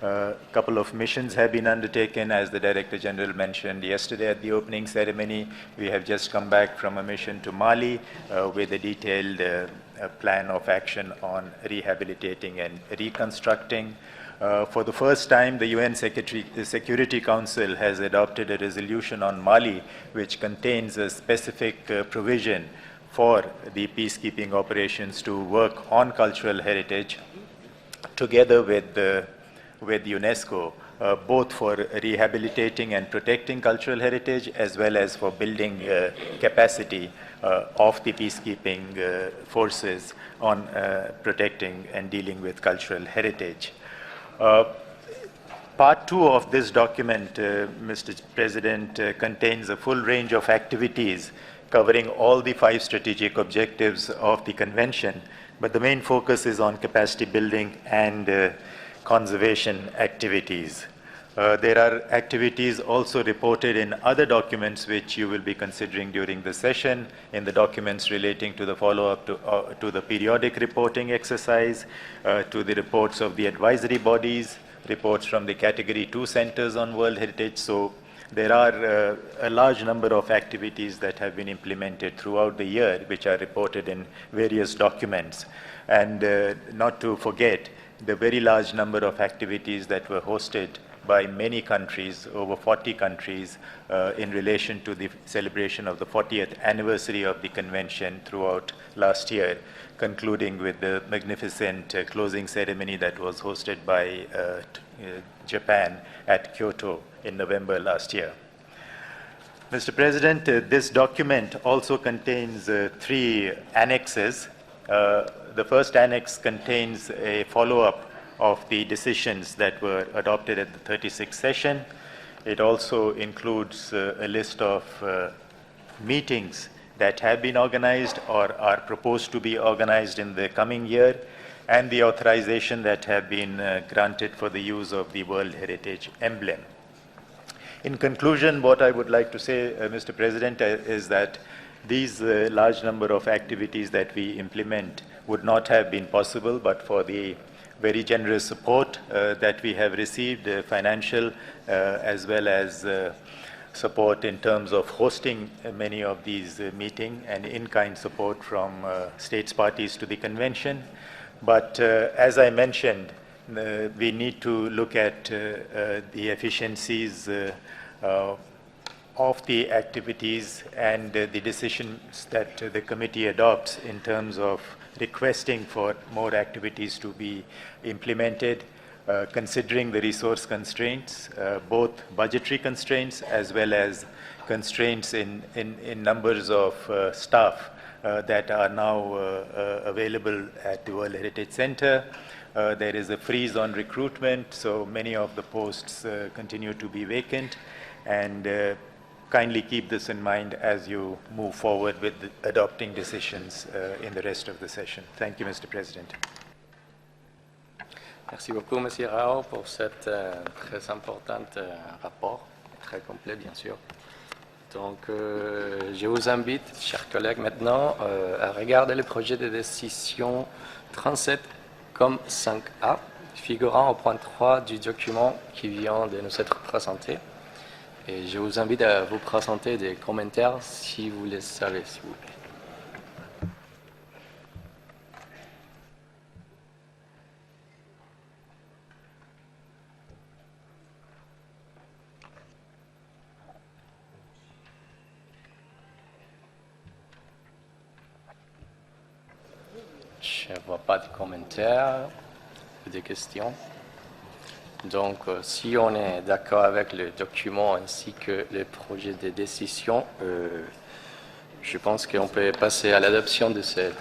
A couple of missions have been undertaken, as the Director General mentioned yesterday at the opening ceremony. We have just come back from a mission to Mali with a detailed plan of action on rehabilitating and reconstructing. For the first time, the UN Security Council has adopted a resolution on Mali, which contains a specific provision for the peacekeeping operations to work on cultural heritage together with UNESCO, both for rehabilitating and protecting cultural heritage, as well as for building capacity of the peacekeeping forces on protecting and dealing with cultural heritage. Part 2 of this document, Mr. President, contains a full range of activities covering all the 5 strategic objectives of the convention, but the main focus is on capacity building and conservation activities. There are activities also reported in other documents which you will be considering during the session, in the documents relating to the follow-up to the periodic reporting exercise, to the reports of the advisory bodies, reports from the Category 2 centers on World Heritage. So there are a large number of activities that have been implemented throughout the year, which are reported in various documents. And not to forget the very large number of activities that were hosted by many countries, over 40 countries, in relation to the celebration of the 40th anniversary of the convention throughout last year, concluding with the magnificent closing ceremony that was hosted by Japan at Kyoto in November last year. Mr. President, this document also contains 3 annexes. The first annex contains a follow-up of the decisions that were adopted at the 36th session. It also includes a list of meetings that have been organized or are proposed to be organized in the coming year, and the authorization that have been granted for the use of the World Heritage emblem. In conclusion, what I would like to say, Mr. President, is that these large number of activities that we implement would not have been possible but for the very generous support that we have received, financial as well as support in terms of hosting many of these meetings, and in-kind support from states parties to the convention. But as I mentioned, we need to look at the efficiencies of the activities and the decisions that the committee adopts in terms of requesting for more activities to be implemented, considering the resource constraints, both budgetary constraints as well as constraints in numbers of staff that are now available at the World Heritage Center. There is a freeze on recruitment, so many of the posts continue to be vacant, and kindly keep this in mind as you move forward with adopting decisions in the rest of the session. Thank you, Mr. President. Merci beaucoup, Monsieur Rao, pour cet très important rapport, très complet, bien sûr. Donc, je vous invite, chers collègues, maintenant à regarder le projet de décision 37 comme 5A, figurant au point 3 du document qui vient de nous être présenté. Et je vous invite à vous présenter des commentaires si vous les savez, s'il vous plaît. Je ne vois pas de commentaires. des questions. Donc, si on est d'accord avec le document ainsi que le projet de décision, je pense qu'on peut passer à l'adoption de ce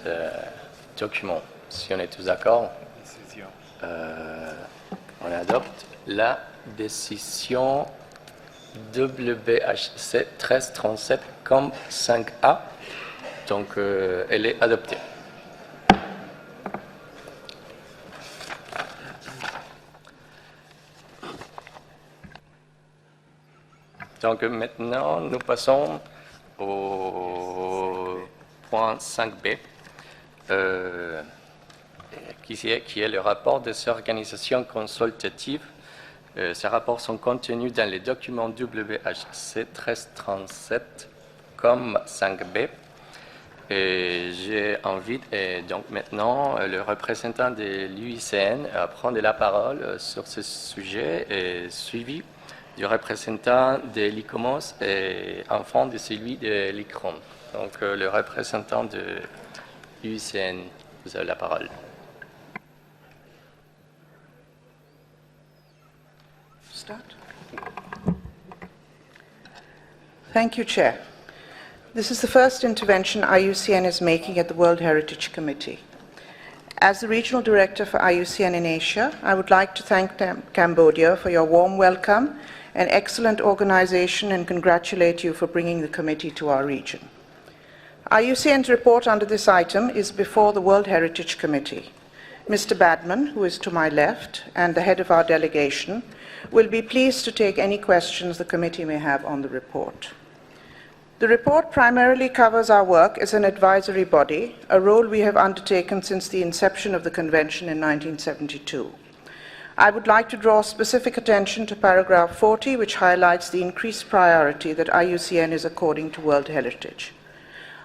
document. Si on est tous d'accord, on adopte la décision WBHC 1337 comme 5A. Donc, elle est adoptée. Donc maintenant, nous passons au point 5B, qui est le rapport des organisations consultatives. Ces rapports sont contenus dans les documents WHC 1337 comme 5B. Et j'ai envie, donc maintenant, le représentant de l'UICN à prendre la parole sur ce sujet, suivi du représentant de l'ICOMOS et enfin de celui de l'ICROM. Donc, le représentant de l'UICN, vous avez la parole. Start. Thank you, Chair. This is the first intervention IUCN is making at the World Heritage Committee. As the Regional Director for IUCN in Asia, I would like to thank Cambodia for your warm welcome and excellent organization and congratulate you for bringing the committee to our region. IUCN's report under this item is before the World Heritage Committee. Mr. Badman, who is to my left, and the head of our delegation, will be pleased to take any questions the committee may have on the report. The report primarily covers our work as an advisory body, a role we have undertaken since the inception of the Convention in 1972. I would like to draw specific attention to paragraph 40, which highlights the increased priority that IUCN is according to World Heritage.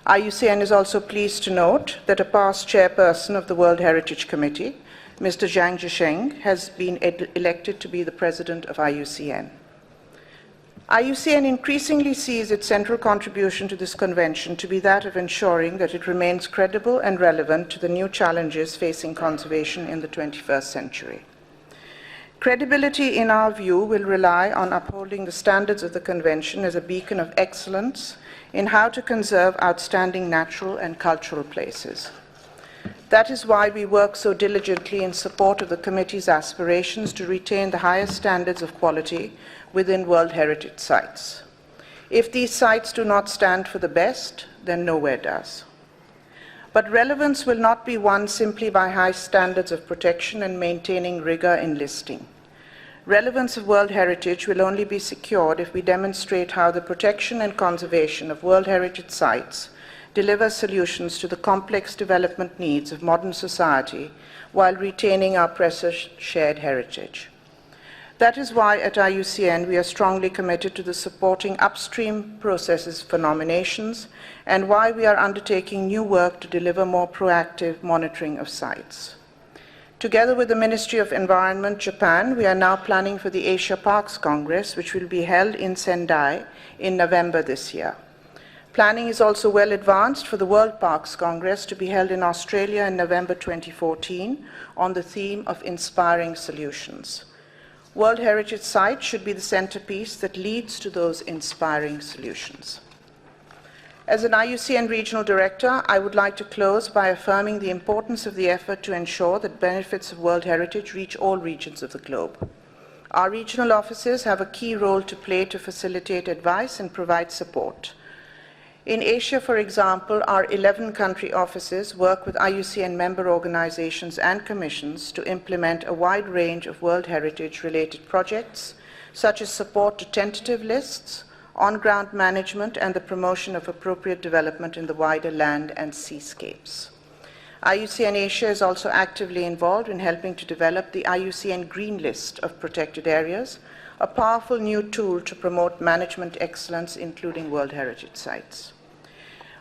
IUCN is also pleased to note that a past chairperson of the World Heritage Committee, Mr. Zhang Zhisheng, has been elected to be the president of IUCN. IUCN increasingly sees its central contribution to this convention to be that of ensuring that it remains credible and relevant to the new challenges facing conservation in the 21st century. Credibility, in our view, will rely on upholding the standards of the Convention as a beacon of excellence in how to conserve outstanding natural and cultural places. That is why we work so diligently in support of the Committee's aspirations to retain the highest standards of quality within World Heritage sites. If these sites do not stand for the best, then nowhere does. But relevance will not be won simply by high standards of protection and maintaining rigor in listing. Relevance of World Heritage will only be secured if we demonstrate how the protection and conservation of World Heritage sites deliver solutions to the complex development needs of modern society while retaining our precious shared heritage. That is why at IUCN we are strongly committed to the supporting upstream processes for nominations and why we are undertaking new work to deliver more proactive monitoring of sites. Together with the Ministry of Environment, Japan, we are now planning for the Asia Parks Congress, which will be held in Sendai in November this year. Planning is also well advanced for the World Parks Congress to be held in Australia in November 2014 on the theme of inspiring solutions. World Heritage Sites should be the centerpiece that leads to those inspiring solutions. As an IUCN Regional Director, I would like to close by affirming the importance of the effort to ensure that benefits of World Heritage reach all regions of the globe. Our regional offices have a key role to play to facilitate advice and provide support. In Asia, for example, our 11 country offices work with IUCN member organizations and commissions to implement a wide range of World Heritage-related projects, such as support to tentative lists, on-ground management, and the promotion of appropriate development in the wider land and seascapes. IUCN Asia is also actively involved in helping to develop the IUCN Green List of protected areas, a powerful new tool to promote management excellence, including World Heritage sites.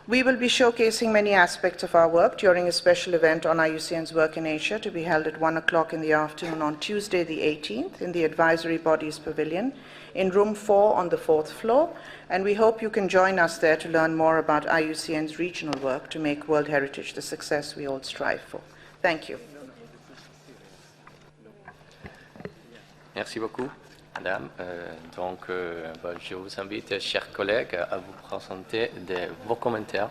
We will be showcasing many aspects of our work during a special event on IUCN's work in Asia to be held at 1 o'clock in the afternoon on Tuesday the 18th in the Advisory Bodies Pavilion in room 4 on the 4th floor, and we hope you can join us there to learn more about IUCN's regional work to make World Heritage the success we all strive for. Thank you. Merci beaucoup, Madame. Je vous invite, chers collègues, à vous présenter vos commentaires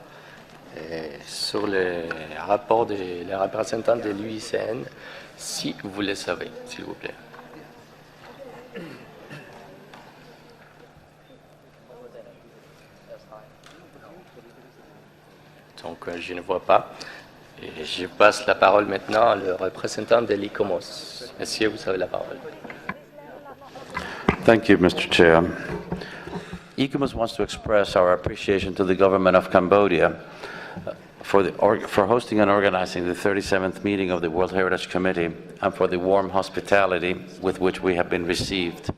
sur le rapport des représentants de l'UICN, si vous le savez, s'il vous plaît. Je ne vois pas. Et je passe la parole maintenant au représentant de l'ICOMOS. Monsieur, vous avez la parole. Thank you, Mr. Chair. ECOMOS wants to express our appreciation to the government of Cambodia for hosting and organizing the 37th meeting of the World Heritage Committee and for the warm hospitality with which we have been received.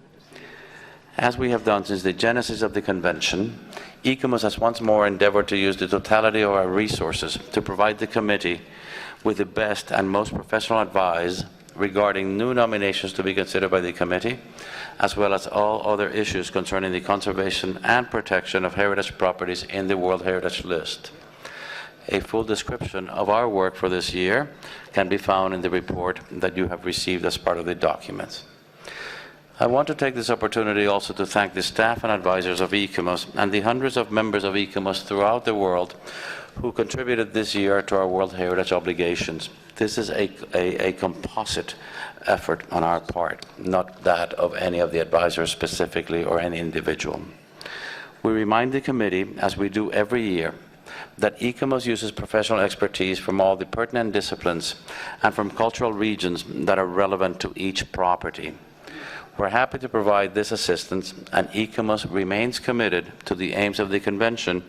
As we have done since the genesis of the convention, ECOMOS has once more endeavored to use the totality of our resources to provide the committee with the best and most professional advice regarding new nominations to be considered by the committee, as well as all other issues concerning the conservation and protection of heritage properties in the World Heritage List. A full description of our work for this year can be found in the report that you have received as part of the documents. I want to take this opportunity also to thank the staff and advisors of ECOMOS and the hundreds of members of ECOMOS throughout the world who contributed this year to our World Heritage obligations. This is a composite effort on our part, not that of any of the advisors specifically or any individual. We remind the committee, as we do every year, that ECOMOS uses professional expertise from all the pertinent disciplines and from cultural regions that are relevant to each property. We're happy to provide this assistance, and ECOMOS remains committed to the aims of the convention,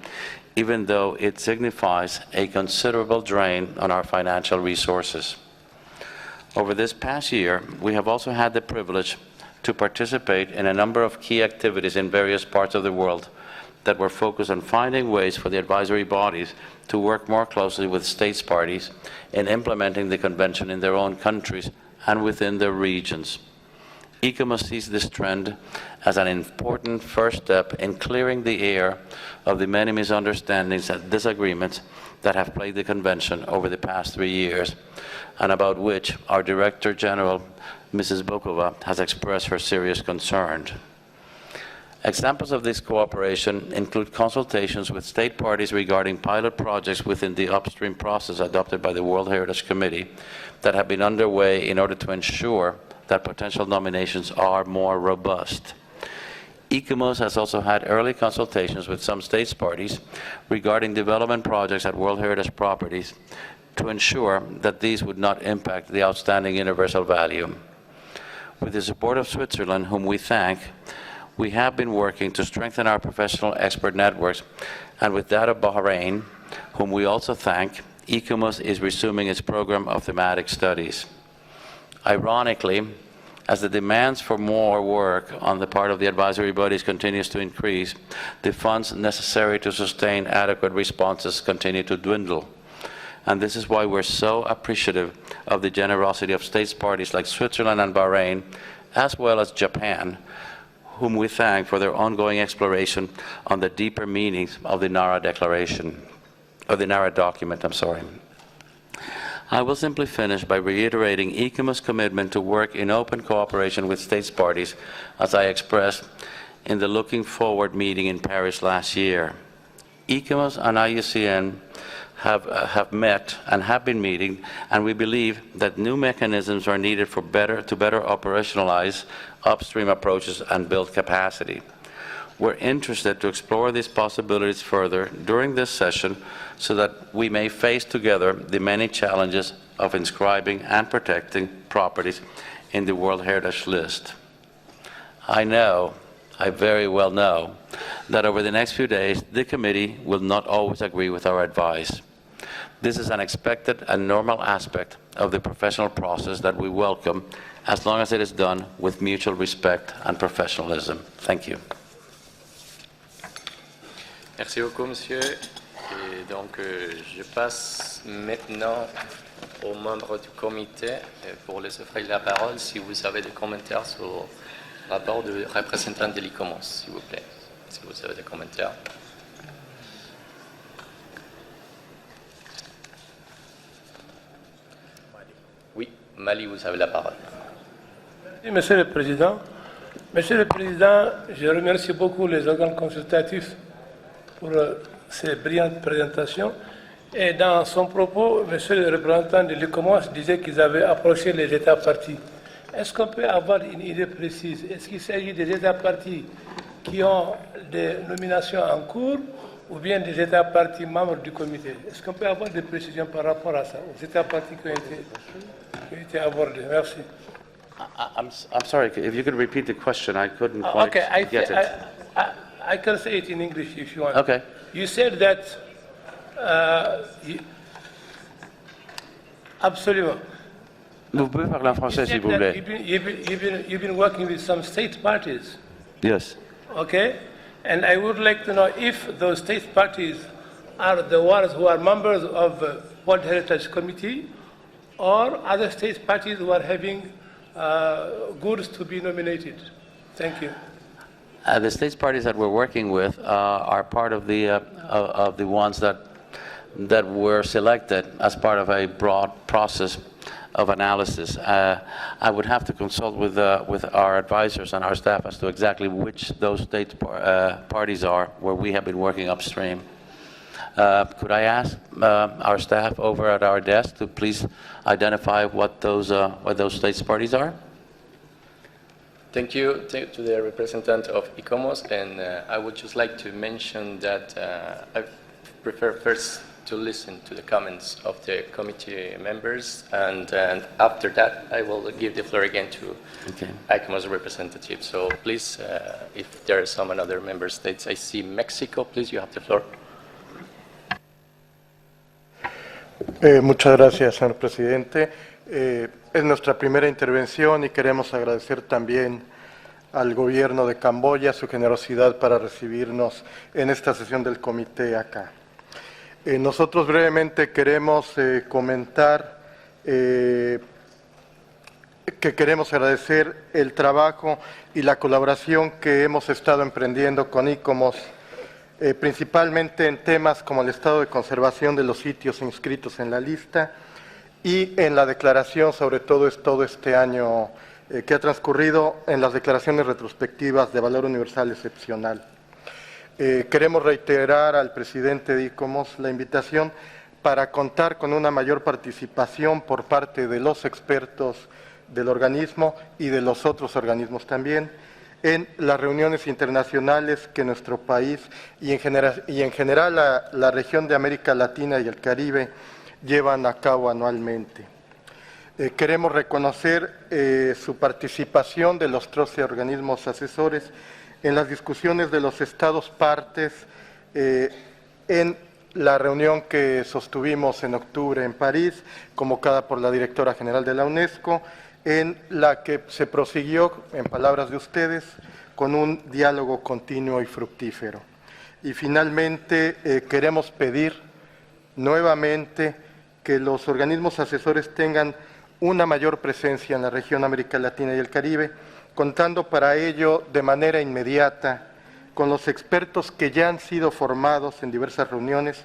even though it signifies a considerable drain on our financial resources. Over this past year, we have also had the privilege to participate in a number of key activities in various parts of the world that were focused on finding ways for the advisory bodies to work more closely with states parties in implementing the convention in their own countries and within their regions. ECOMOS sees this trend as an important first step in clearing the air of the many misunderstandings and disagreements that have plagued the convention over the past 3 years, and about which our Director General, Mrs. Bokova, has expressed her serious concern. Examples of this cooperation include consultations with state parties regarding pilot projects within the upstream process adopted by the World Heritage Committee that have been underway in order to ensure that potential nominations are more robust. ECOMOS has also had early consultations with some states parties regarding development projects at World Heritage properties to ensure that these would not impact the outstanding universal value. With the support of Switzerland, whom we thank, we have been working to strengthen our professional expert networks, and with that of Bahrain, whom we also thank, ECOMOS is resuming its program of thematic studies. Ironically, as the demands for more work on the part of the advisory bodies continues to increase, the funds necessary to sustain adequate responses continue to dwindle. And this is why we're so appreciative of the generosity of states parties like Switzerland and Bahrain, as well as Japan, whom we thank for their ongoing exploration on the deeper meanings of the Nara Declaration, of the Nara document, I will simply finish by reiterating ECOMOS' commitment to work in open cooperation with states parties, as I expressed in the Looking Forward meeting in Paris last year. ECOMOS and IUCN have met and have been meeting, and we believe that new mechanisms are needed to better operationalize upstream approaches and build capacity. We're interested to explore these possibilities further during this session so that we may face together the many challenges of inscribing and protecting properties in the World Heritage List. I very well know, that over the next few days, the committee will not always agree with our advice. This is an expected and normal aspect of the professional process that we welcome, as long as it is done with mutual respect and professionalism. Thank you. Merci beaucoup, monsieur. Et donc, je passe maintenant aux membres du comité pour les offrir la parole si vous avez des commentaires sur le rapport du représentant de l'ICOMOS, s'il vous plaît. Si vous avez des commentaires. Oui, Mali, vous avez la parole. Oui, Monsieur le Président. Monsieur le Président, je remercie beaucoup les organes consultatifs pour ces brillantes présentations. Et dans son propos, Monsieur le représentant de l'ICOMOS disait qu'ils avaient approché les États partis. Est-ce qu'on peut avoir une idée précise? Est-ce qu'il s'agit des États partis qui ont des nominations en cours ou bien des États partis membres du comité? Est-ce qu'on peut avoir des précisions par rapport à ça, aux États partis qui ont été abordés? Merci. I'm sorry, if you could repeat the question, I couldn't quite get it. I can say it in English if you want. Okay. You said that, absolument. Vous pouvez parler en français, s'il vous That plaît. you've been working with some state parties, Yes. okay? And I would like to know if those state parties are the ones who are members of the World Heritage Committee or other state parties who are having goods to be nominated. Thank you. The states parties that we're working with are part of the ones that were selected as part of a broad process of analysis. I would have to consult with our advisors and our staff as to exactly which those state parties are where we have been working upstream. Could I ask our staff over at our desk to please identify what those states parties are? Thank you to the representative of ICOMOS, and I would just like to mention that I prefer first to listen to the comments of the committee members, and after that I will give the floor again to ICOMOS representative. So please, if there are some other member states, I see Mexico, please, you have the floor. Muchas gracias, señor presidente. Es nuestra primera intervención y queremos agradecer también al gobierno de Camboya su generosidad para recibirnos en esta sesión del comité acá. Nosotros brevemente queremos comentar que queremos agradecer el trabajo y la colaboración que hemos estado emprendiendo con ICOMOS, principalmente en temas como el estado de conservación de los sitios inscritos en la lista y en la declaración, sobre todo este año que ha transcurrido en las declaraciones retrospectivas de valor universal excepcional. Queremos reiterar al presidente de ICOMOS la invitación para contar con una mayor participación por parte de los expertos del organismo y de los otros organismos también en las reuniones internacionales que nuestro país y en general la región de América Latina y el Caribe llevan a cabo anualmente. Queremos reconocer su participación de los 13 organismos asesores en las discusiones de los estados partes en la reunión que sostuvimos en octubre en París, convocada por la directora general de la UNESCO, en la que se prosiguió, en palabras de ustedes, con un diálogo continuo y fructífero. Y finalmente queremos pedir nuevamente que los organismos asesores tengan una mayor presencia en la región América Latina y el Caribe, contando para ello de manera inmediata con los expertos que ya han sido formados en diversas reuniones,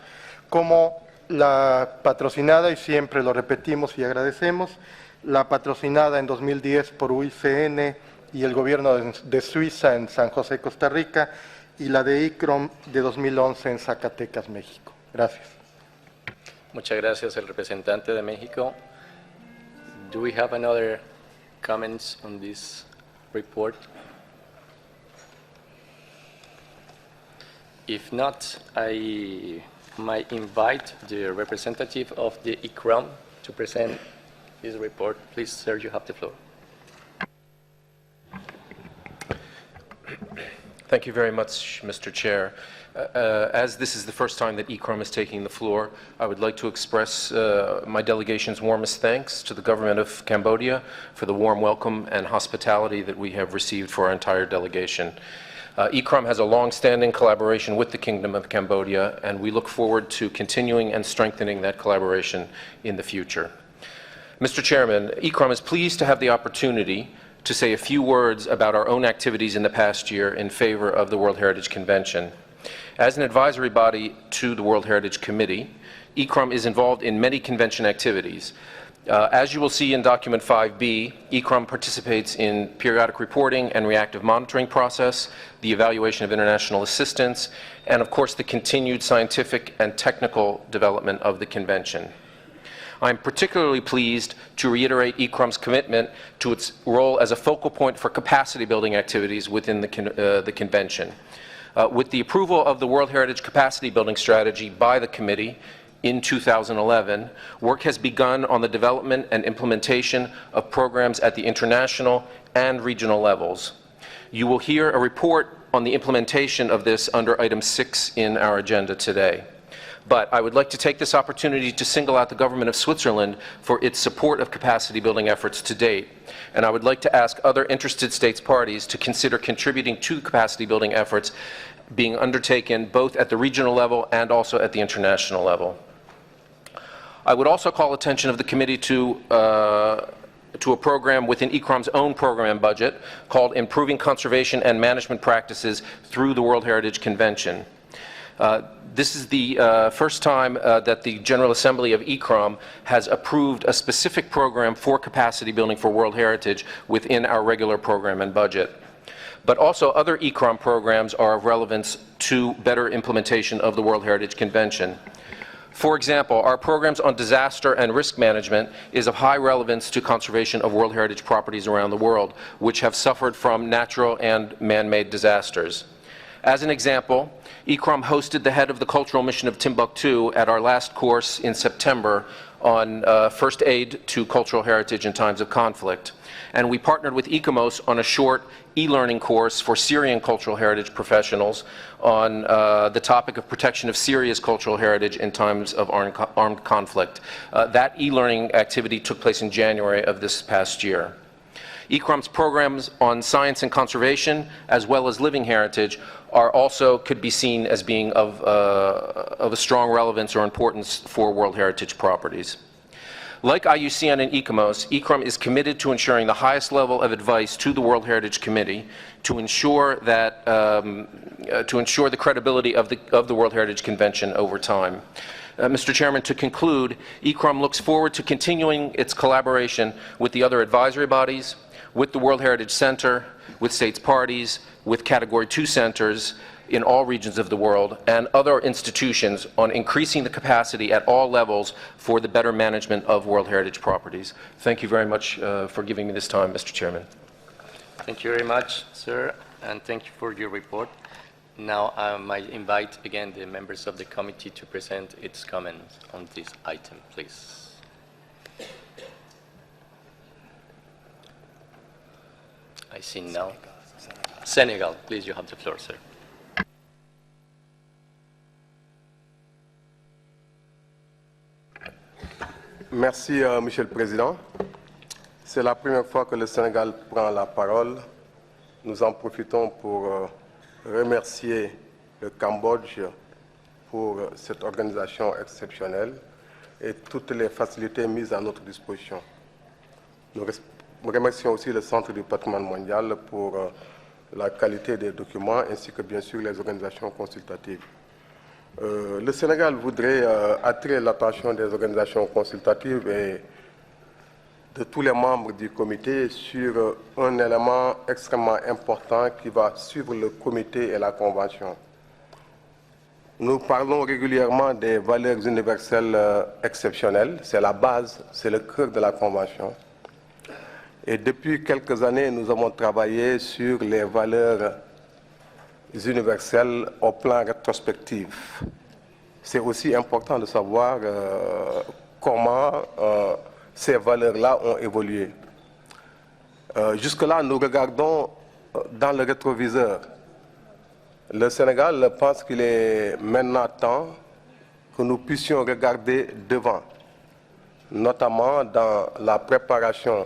como la patrocinada, y siempre lo repetimos y agradecemos, la patrocinada en 2010 por UICN y el gobierno de Suiza en San José, Costa Rica, y la de ICROM de 2011 en Zacatecas, México. Gracias. Muchas gracias, el representante de México. Do we have another comments on this report? If not, I might invite the representative of the ICROM to present his report. Please, sir, you have the floor. Thank you very much, Mr. Chair. As this is the first time that ICROM is taking the floor, I would like to express my delegation's warmest thanks to the government of Cambodia for the warm welcome and hospitality that we have received for our entire delegation. ICROM has a long-standing collaboration with the Kingdom of Cambodia, and we look forward to continuing and strengthening that collaboration in the future. Mr. Chairman, ICROM is pleased to have the opportunity to say a few words about our own activities in the past year in favor of the World Heritage Convention. As an advisory body to the World Heritage Committee, ICROM is involved in many convention activities. As you will see in document 5B, ECROM participates in periodic reporting and reactive monitoring process, the evaluation of international assistance, and of course the continued scientific and technical development of the convention. I'm particularly pleased to reiterate ECROM's commitment to its role as a focal point for capacity building activities within the convention. With the approval of the World Heritage Capacity Building Strategy by the committee in 2011, work has begun on the development and implementation of programs at the international and regional levels. You will hear a report on the implementation of this under item 6 in our agenda today. But I would like to take this opportunity to single out the government of Switzerland for its support of capacity building efforts to date. And I would like to ask other interested states parties to consider contributing to capacity building efforts being undertaken both at the regional level and also at the international level. I would also call attention of the committee to a program within ECROM's own program budget called Improving Conservation and Management Practices through the World Heritage Convention. This is the first time that the General Assembly of ECROM has approved a specific program for capacity building for World Heritage within our regular program and budget. But also other ECROM programs are of relevance to better implementation of the World Heritage Convention. For example, our programs on disaster and risk management is of high relevance to conservation of World Heritage properties around the world, which have suffered from natural and man-made disasters. As an example, ECROM hosted the head of the cultural mission of Timbuktu at our last course in September on first aid to cultural heritage in times of conflict. And we partnered with ICOMOS on a short e-learning course for Syrian cultural heritage professionals on the topic of protection of Syria's cultural heritage in times of armed conflict. That e-learning activity took place in January of this past year. ECROM's programs on science and conservation, as well as living heritage, could be seen as being of a strong relevance or importance for World Heritage properties. Like IUCN and ICOMOS, ECROM is committed to ensuring the highest level of advice to the World Heritage Committee to ensure that the credibility of the World Heritage Convention over time. Mr. Chairman, to conclude, ECROM looks forward to continuing its collaboration with the other advisory bodies, with the World Heritage Center, with states parties, with Category 2 centers in all regions of the world, and other institutions on increasing the capacity at all levels for the better management of World Heritage properties. Thank you very much for giving me this time, Mr. Chairman. Thank you very much, sir, and thank you for your report. Now I might invite again the members of the committee to present its comments on this item, please. I see now. Senegal, please, you have the floor, sir. Merci, Monsieur le Président. C'est la première fois que le Sénégal prend la parole. Nous en profitons pour remercier le Cambodge pour cette organisation exceptionnelle et toutes les facilités mises à notre disposition. Nous remercions aussi le Centre du patrimoine mondial pour la qualité des documents ainsi que bien sûr les organisations consultatives. Le Sénégal voudrait attirer l'attention des organisations consultatives et de tous les membres du comité sur un élément extrêmement important qui va suivre le comité et la convention. Nous parlons régulièrement des valeurs universelles exceptionnelles, c'est la base, c'est le cœur de la convention. Et depuis quelques années, nous avons travaillé sur les valeurs universelles au plan rétrospectif. C'est aussi important de savoir comment ces valeurs-là ont évolué. Jusque-là, nous regardons dans le rétroviseur. Le Sénégal pense qu'il est maintenant temps que nous puissions regarder devant, notamment dans la préparation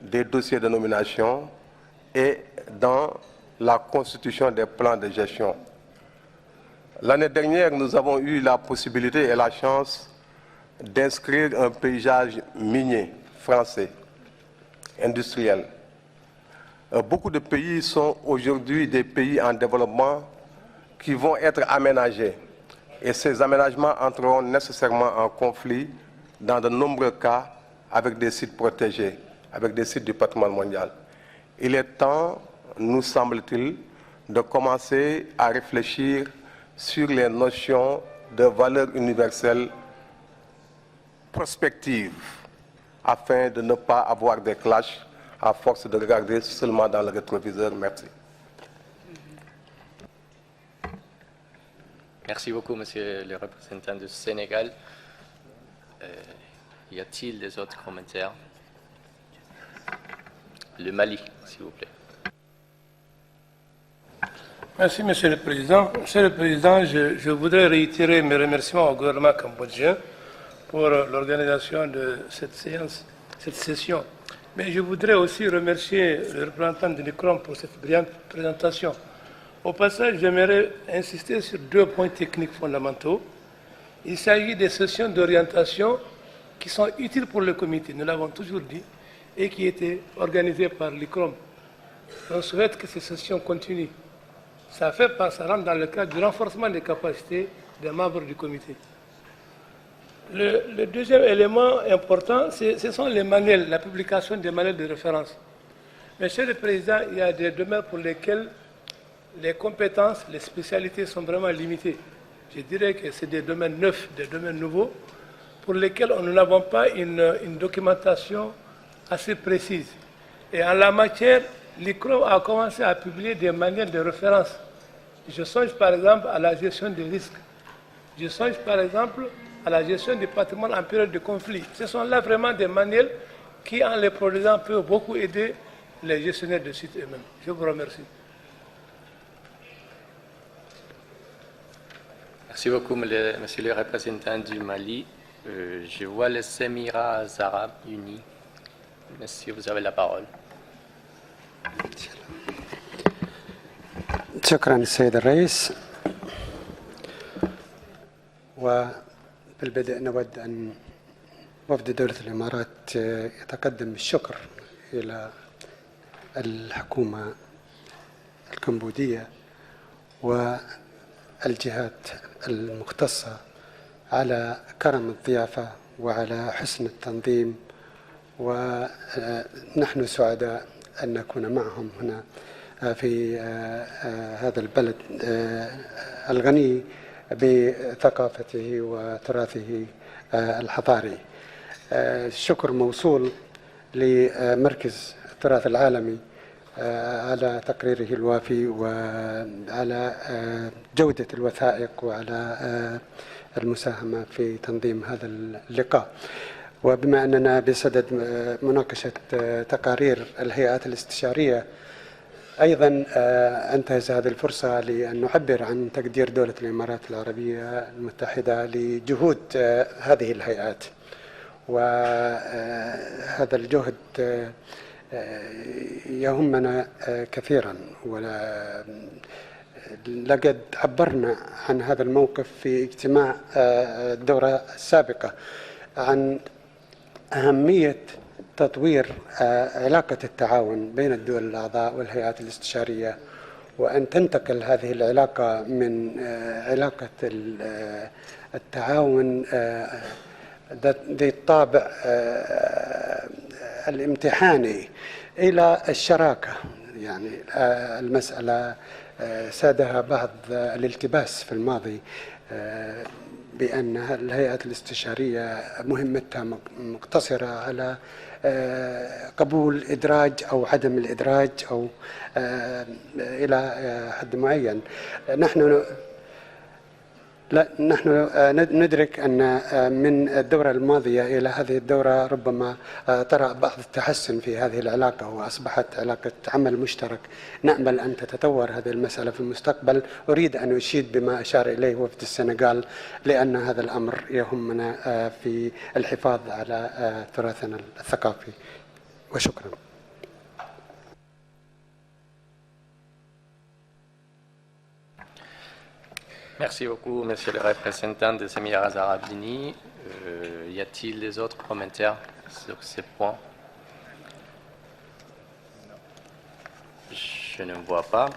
des dossiers de nomination et dans la constitution des plans de gestion. L'année dernière, nous avons eu la possibilité et la chance d'inscrire un paysage minier français, industriel. Beaucoup de pays sont aujourd'hui des pays en développement qui vont être aménagés. Et ces aménagements entreront nécessairement en conflit, dans de nombreux cas, avec des sites protégés, avec des sites du patrimoine mondial. Il est temps, nous semble-t-il, de commencer à réfléchir sur les notions de valeurs universelles prospectives afin de ne pas avoir des clashs à force de regarder seulement dans le rétroviseur. Merci. Merci beaucoup, Monsieur le représentant du Sénégal. Y a-t-il des autres commentaires? Le Mali, s'il vous plaît. Merci, Monsieur le Président. Monsieur le Président, je voudrais réitérer mes remerciements au gouvernement cambodgien pour l'organisation de cette séance, cette session. Mais je voudrais aussi remercier le représentant de l'ICROM pour cette brillante présentation. Au passage, j'aimerais insister sur 2 points techniques fondamentaux. Il s'agit des sessions d'orientation qui sont utiles pour le comité, nous l'avons toujours dit, et qui étaient organisées par l'ICROM. On souhaite que ces sessions continuent. Ça rentre dans le cadre du renforcement des capacités des membres du comité. Le deuxième élément important, ce sont les manuels, la publication des manuels de référence. Monsieur le Président, il y a des domaines pour lesquels les compétences, les spécialités sont vraiment limitées. Je dirais que c'est des domaines neufs, des domaines nouveaux, pour lesquels nous n'avons pas une documentation assez précise. Et en la matière, l'ICRO a commencé à publier des manuels de référence. Je songe par exemple à la gestion des risques. Je songe par exemple à la gestion du patrimoine en période de conflit. Ce sont là vraiment des manuels qui, en les produisant, peuvent beaucoup aider les gestionnaires de sites eux-mêmes. Je vous remercie. Merci beaucoup, Monsieur le représentant du Mali. Je vois les Émirats arabes unis. Monsieur, vous avez la parole. شكرا السيد الرئيس. وبالبدء نود أن وفد دولة الإمارات يتقدم بالشكر إلى الحكومة الكمبودية والجهات المختصة على كرم الضيافة وعلى حسن التنظيم، ونحن سعداء أن نكون معهم هنا في هذا البلد الغني بثقافته وتراثه الحضاري. الشكر موصول لمركز التراث العالمي على تقريره الوافي وعلى جودة الوثائق وعلى المساهمة في تنظيم هذا اللقاء. وبما أننا بصدد مناقشة تقارير الهيئات الاستشارية، أيضا أنتهز هذه الفرصة لأن نعبر عن تقدير دولة الإمارات العربية المتحدة لجهود هذه الهيئات. وهذا الجهد يهمنا كثيرا، ولقد عبرنا عن هذا الموقف في اجتماع الدورة السابقة عن أهمية تطوير علاقة التعاون بين الدول الأعضاء والهيئات الاستشارية، وأن تنتقل هذه العلاقة من علاقة التعاون ذي الطابع الامتحاني إلى الشراكة. يعني المسألة سادها بعض الالتباس في الماضي بأن الهيئات الاستشارية مهمتها مقتصرة على قبول إدراج أو عدم الإدراج أو إلى حد معين. نحن ندرك أن من الدورة الماضية إلى هذه الدورة ربما طرأ بعض التحسن في هذه العلاقة وأصبحت علاقة عمل مشترك. نأمل أن تتطور هذه المسألة في المستقبل. أريد أن أشيد بما أشار إليه وفد السنغال، لأن هذا الأمر يهمنا في الحفاظ على تراثنا الثقافي. وشكرا. Merci beaucoup, Monsieur le représentant des Émirats arabes unis. Y a-t-il des autres commentaires sur ces points? Je ne vois pas.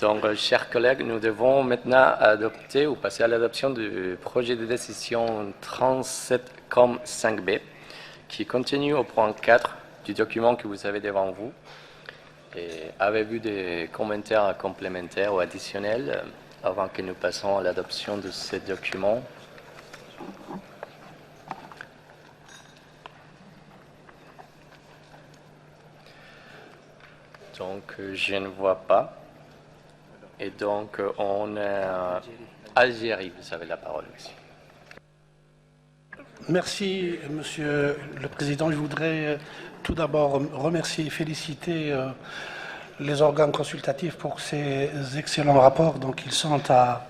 Donc, chers collègues, nous devons maintenant adopter ou passer à l'adoption du projet de décision 37.5b qui continue au point 4 du document que vous avez devant vous. Et avez-vous des commentaires complémentaires ou additionnels avant que nous passions à l'adoption de ce document? Donc, je ne vois pas. Et donc, on a Algérie, vous avez la parole aussi. Merci, Monsieur le Président. Je voudrais tout d'abord remercier et féliciter les organes consultatifs pour ces excellents rapports. Donc, ils sont à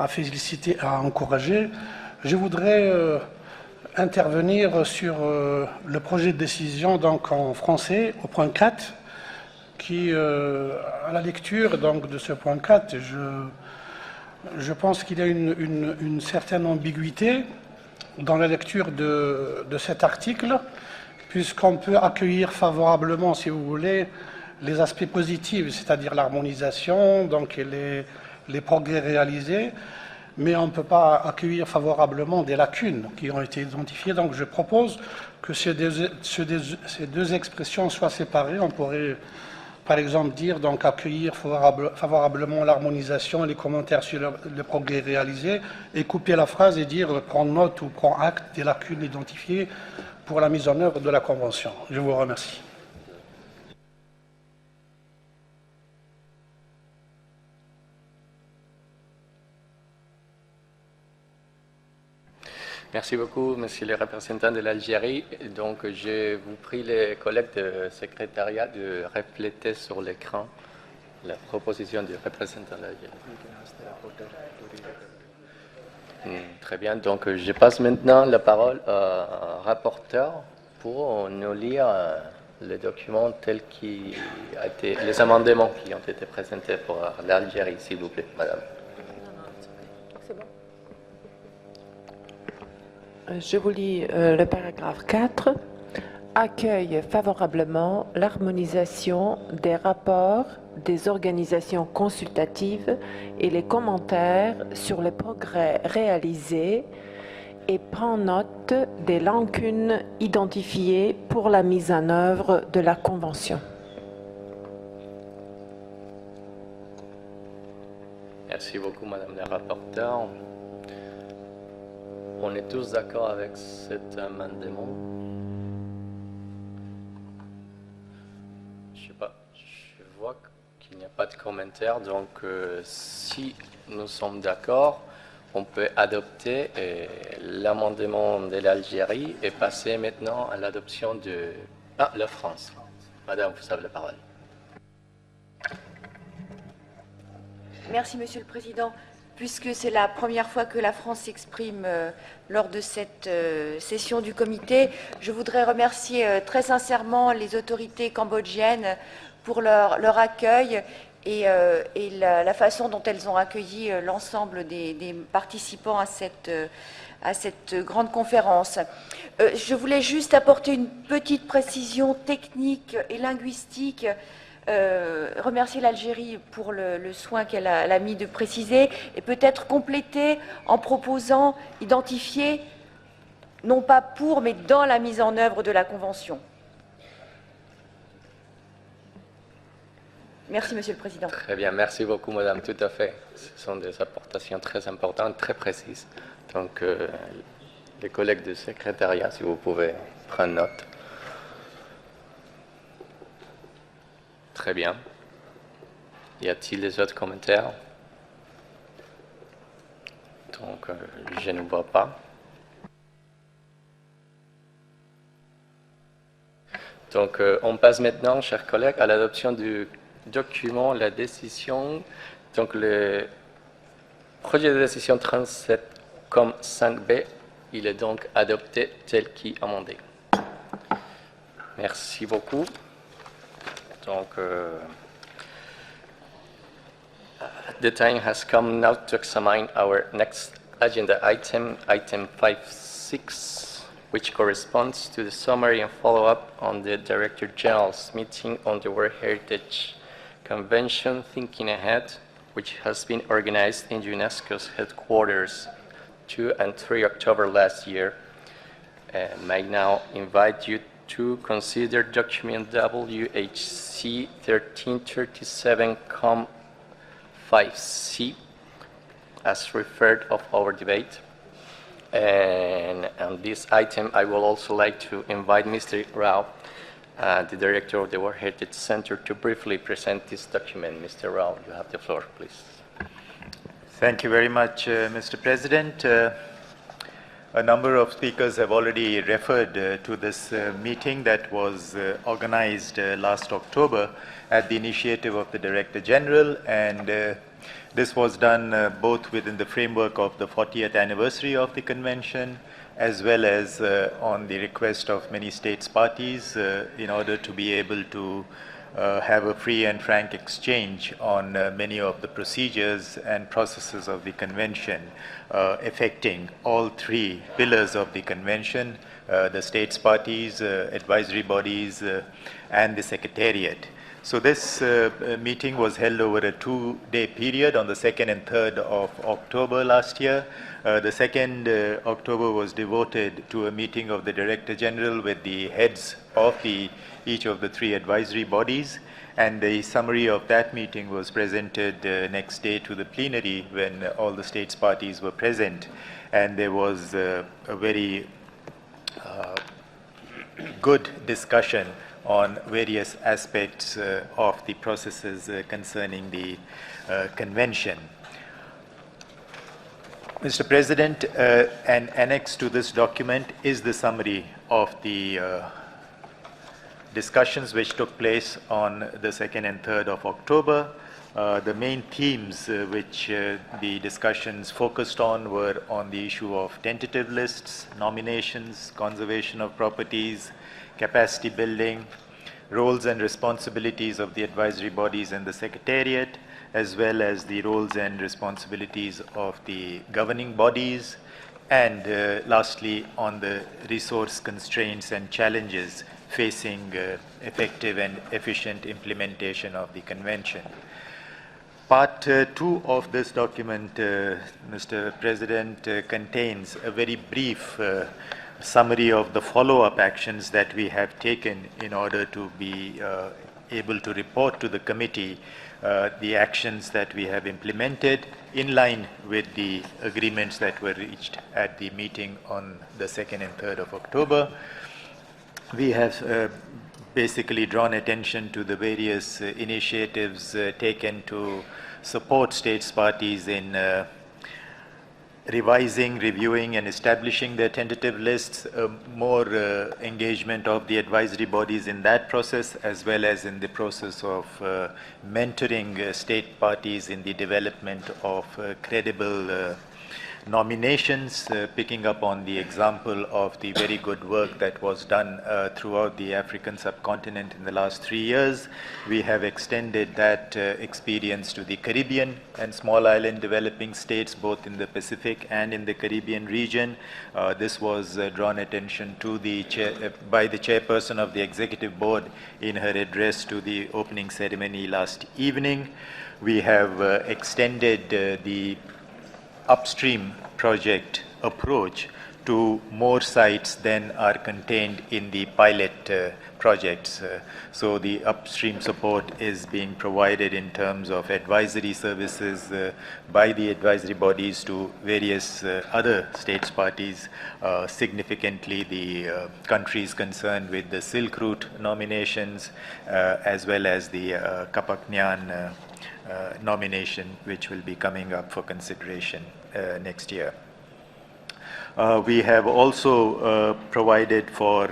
féliciter, à encourager. Je voudrais intervenir sur le projet de décision donc, en français, au point 4, qui, à la lecture donc, de ce point 4, je pense qu'il y a une certaine ambiguïté dans la lecture de cet article, puisqu'on peut accueillir favorablement, si vous voulez, les aspects positifs, c'est-à-dire l'harmonisation, donc et les progrès réalisés, mais on ne peut pas accueillir favorablement des lacunes qui ont été identifiées. Donc je propose que ces deux expressions soient séparées. On pourrait, par exemple, dire donc accueillir favorablement l'harmonisation et les commentaires sur le progrès réalisé, et couper la phrase et dire prendre note ou prendre acte des lacunes identifiées pour la mise en œuvre de la Convention. Je vous remercie. Merci beaucoup, monsieur le représentant de l'Algérie. Donc, je vous prie, les collègues de secrétariat, de refléter sur l'écran la proposition du représentant de l'Algérie. Très bien. Donc, je passe maintenant la parole au rapporteur pour nous lire les documents tels qu'ils ont été, les amendements qui ont été présentés pour l'Algérie, s'il vous plaît, madame. Je vous lis le paragraphe 4. Accueille favorablement l'harmonisation des rapports des organisations consultatives et les commentaires sur les progrès réalisés et prend note des lacunes identifiées pour la mise en œuvre de la Convention. Merci beaucoup, madame la rapporteure. On est tous d'accord avec cet amendement? Je sais pas, je vois qu'il n'y a pas de commentaire, donc si nous sommes d'accord, on peut adopter l'amendement de l'Algérie et passer maintenant à l'adoption de la France. Madame, vous avez la parole. Merci, Monsieur le Président. Puisque c'est la première fois que la France s'exprime lors de cette session du comité, je voudrais remercier très sincèrement les autorités cambodgiennes pour leur accueil et la façon dont elles ont accueilli l'ensemble des participants à cette grande conférence. Je voulais juste apporter une petite précision technique et linguistique. Remercier l'Algérie pour le soin qu'elle a mis de préciser et peut-être compléter en proposant identifier, non pas pour, mais dans la mise en œuvre de la Convention. Merci, Monsieur le Président. Très bien, merci beaucoup, madame, tout à fait. Ce sont des apportations très importantes, très précises. Donc, les collègues du secrétariat, si vous pouvez prendre note. Très bien. Y a-t-il des autres commentaires? Donc, je ne vois pas. Donc, on passe maintenant, chers collègues, à l'adoption du document, la décision. Donc, le projet de décision 37 comme 5B, il est donc adopté tel qu'amendé. Merci beaucoup. Donc, the time has come now to examine our next agenda item, item 5.6, which corresponds to the summary and follow-up on the Director General's meeting on the World Heritage Convention Thinking Ahead, which has been organized in UNESCO's headquarters 2 and 3 October last year. May I now invite you to consider document WHC 1337-5C as referred of our debate. And on this item, I would also like to invite Mr. Rao, the director of the World Heritage Center, to briefly present this document. Mr. Rao, you have the floor, please. Thank you very much, Mr. President. A number of speakers have already referred to this meeting that was organized last October at the initiative of the Director General, and this was done both within the framework of the 40th anniversary of the convention, as well as on the request of many states parties in order to be able to have a free and frank exchange on many of the procedures and processes of the convention affecting all three pillars of the convention, the states parties, advisory bodies, and the secretariat. So this meeting was held over a 2-day period on the 2nd and 3rd of October last year. The 2nd October was devoted to a meeting of the Director General with the heads of each of the three advisory bodies, and the summary of that meeting was presented next day to the plenary when all the states parties were present, and there was a very good discussion on various aspects of the processes concerning the convention. Mr. President, an annex to this document is the summary of the discussions which took place on the 2nd and 3rd of October. The main themes which the discussions focused on were on the issue of tentative lists, nominations, conservation of properties, capacity building, roles and responsibilities of the advisory bodies and the secretariat, as well as the roles and responsibilities of the governing bodies, and lastly on the resource constraints and challenges facing effective and efficient implementation of the convention. Part 2 of this document, Mr. President, contains a very brief summary of the follow-up actions that we have taken in order to be able to report to the committee the actions that we have implemented in line with the agreements that were reached at the meeting on the 2nd and 3rd of October. We have basically drawn attention to the various initiatives taken to support states parties in revising, reviewing, and establishing their tentative lists, more engagement of the advisory bodies in that process, as well as in the process of mentoring state parties in the development of credible nominations, picking up on the example of the very good work that was done throughout the African subcontinent in the last 3 years. We have extended that experience to the Caribbean and small island developing states, both in the Pacific and in the Caribbean region. This was drawn attention to by the chairperson of the executive board in her address to the opening ceremony last evening. We have extended the upstream project approach to more sites than are contained in the pilot projects. So the upstream support is being provided in terms of advisory services by the advisory bodies to various other states parties. Significantly, the countries concerned with the Silk Route nominations, as well as the Kapak Nyan nomination, which will be coming up for consideration next year. We have also provided for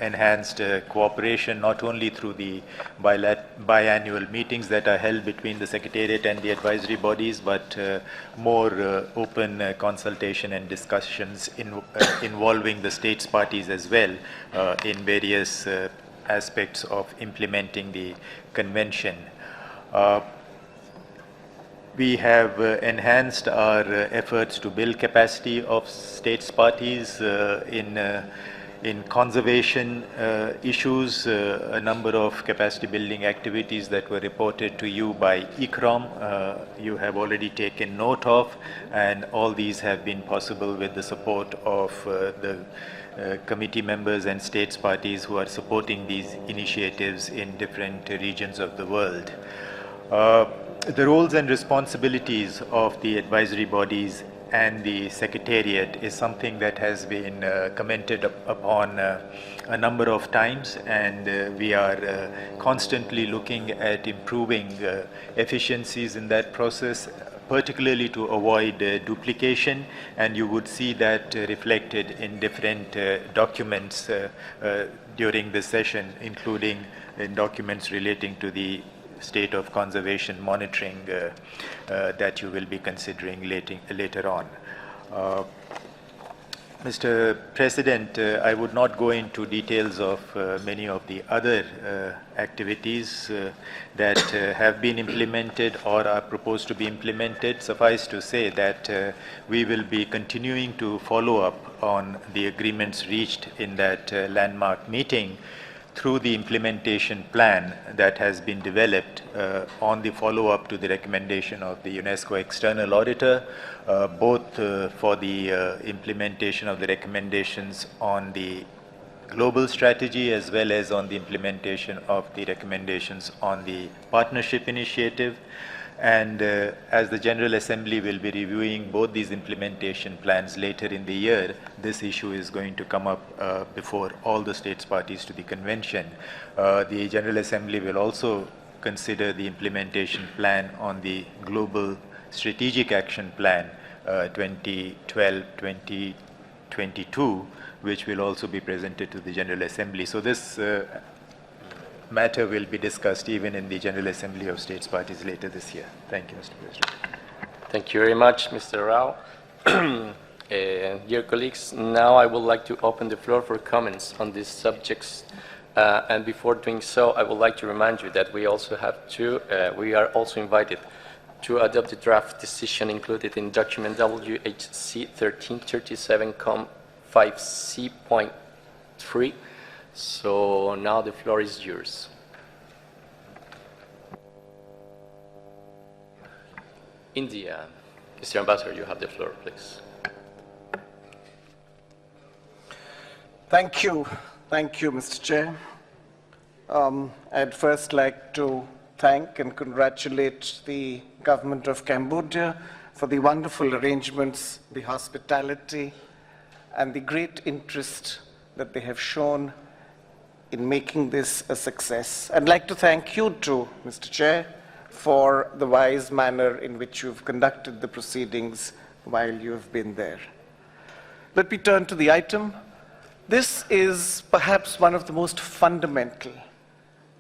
enhanced cooperation, not only through the biannual meetings that are held between the Secretariat and the advisory bodies, but more open consultation and discussions involving the states parties as well in various aspects of implementing the convention. We have enhanced our efforts to build capacity of states parties in conservation issues. A number of capacity building activities that were reported to you by ICROM, you have already taken note of, and all these have been possible with the support of the committee members and states parties who are supporting these initiatives in different regions of the world. The roles and responsibilities of the advisory bodies and the Secretariat is something that has been commented upon a number of times, and we are constantly looking at improving efficiencies in that process, particularly to avoid duplication, and you would see that reflected in different documents during the session, including in documents relating to the state of conservation monitoring that you will be considering later on. Mr. President, I would not go into details of many of the other activities that have been implemented or are proposed to be implemented. Suffice to say that we will be continuing to follow up on the agreements reached in that landmark meeting through the implementation plan that has been developed on the follow-up to the recommendation of the UNESCO external auditor, both for the implementation of the recommendations on the global strategy as well as on the implementation of the recommendations on the partnership initiative. And as the General Assembly will be reviewing both these implementation plans later in the year, this issue is going to come up before all the states parties to the convention. The General Assembly will also consider the implementation plan on the Global Strategic Action Plan 2012-2022, which will also be presented to the General Assembly. So this matter will be discussed even in the General Assembly of States Parties later this year. Thank you, Mr. President. Thank you very much, Mr. Rao. Dear colleagues, now I would like to open the floor for comments on these subjects. And before doing so, I would like to remind you that we also have we are also invited to adopt the draft decision included in document WHC 1337.5C.3. So now the floor is yours. India. Mr. Ambassador, you have the floor, please. Thank you. Thank you, Mr. Chair. I'd first like to thank and congratulate the government of Cambodia for the wonderful arrangements, the hospitality, and the great interest that they have shown in making this a success. I'd like to thank you too, Mr. Chair, for the wise manner in which you've conducted the proceedings while you have been there. Let me turn to the item. This is perhaps one of the most fundamental.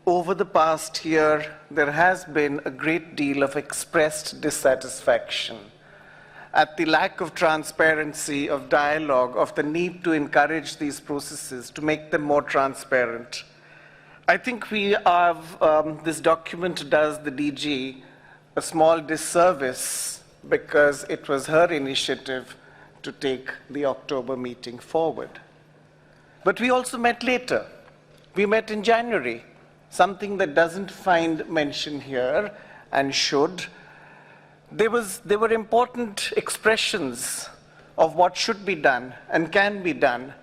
Over the past year, there has been a great deal of expressed dissatisfaction at the lack of transparency, of dialogue, of the need to encourage these processes, to make them more transparent. I think we have, this document does the DG a small disservice because it was her initiative to take the October meeting forward. But we also met later. We met in January, something that doesn't find mention here and should. There were important expressions of what should be done and can be done.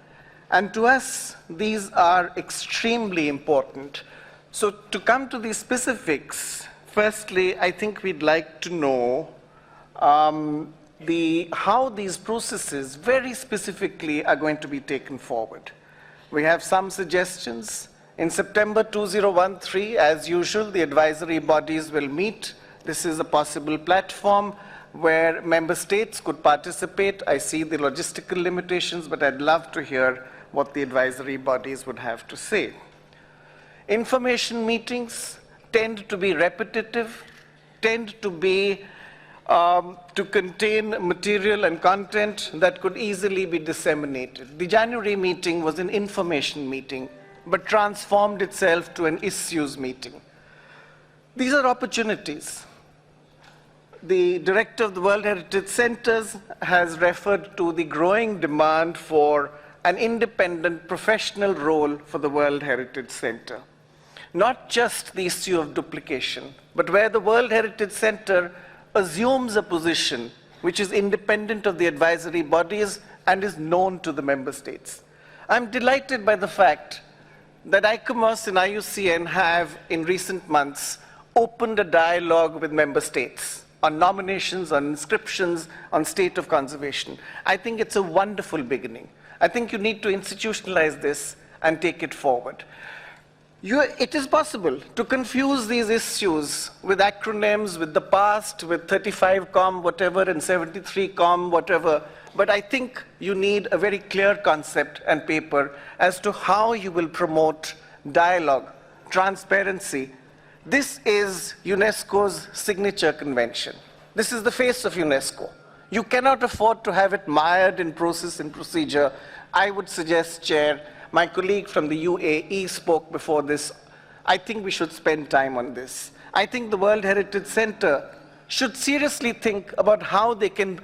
And to us, these are extremely important. So to come to the specifics, firstly, I think we'd like to know how these processes very specifically are going to be taken forward. We have some suggestions. In September 2013, as usual, the advisory bodies will meet. This is a possible platform where member states could participate. I see the logistical limitations, but I'd love to hear what the advisory bodies would have to say. Information meetings tend to be repetitive, tend to be to contain material and content that could easily be disseminated. The January meeting was an information meeting, but transformed itself to an issues meeting. These are opportunities. The director of the World Heritage Centers has referred to the growing demand for an independent professional role for the World Heritage Center. Not just the issue of duplication, but where the World Heritage Center assumes a position which is independent of the advisory bodies and is known to the member states. I'm delighted by the fact that ICOMOS and IUCN have, in recent months, opened a dialogue with member states on nominations, on inscriptions, on state of conservation. I think it's a wonderful beginning. I think you need to institutionalize this and take it forward. It is possible to confuse these issues with acronyms, with the past, with 35COM, whatever, and 73COM, whatever. But I think you need a very clear concept and paper as to how you will promote dialogue, transparency. This is UNESCO's signature convention. This is the face of UNESCO. You cannot afford to have it mired in process and procedure. I would suggest, Chair, my colleague from the UAE spoke before this. I think we should spend time on this. I think the World Heritage Center should seriously think about how they can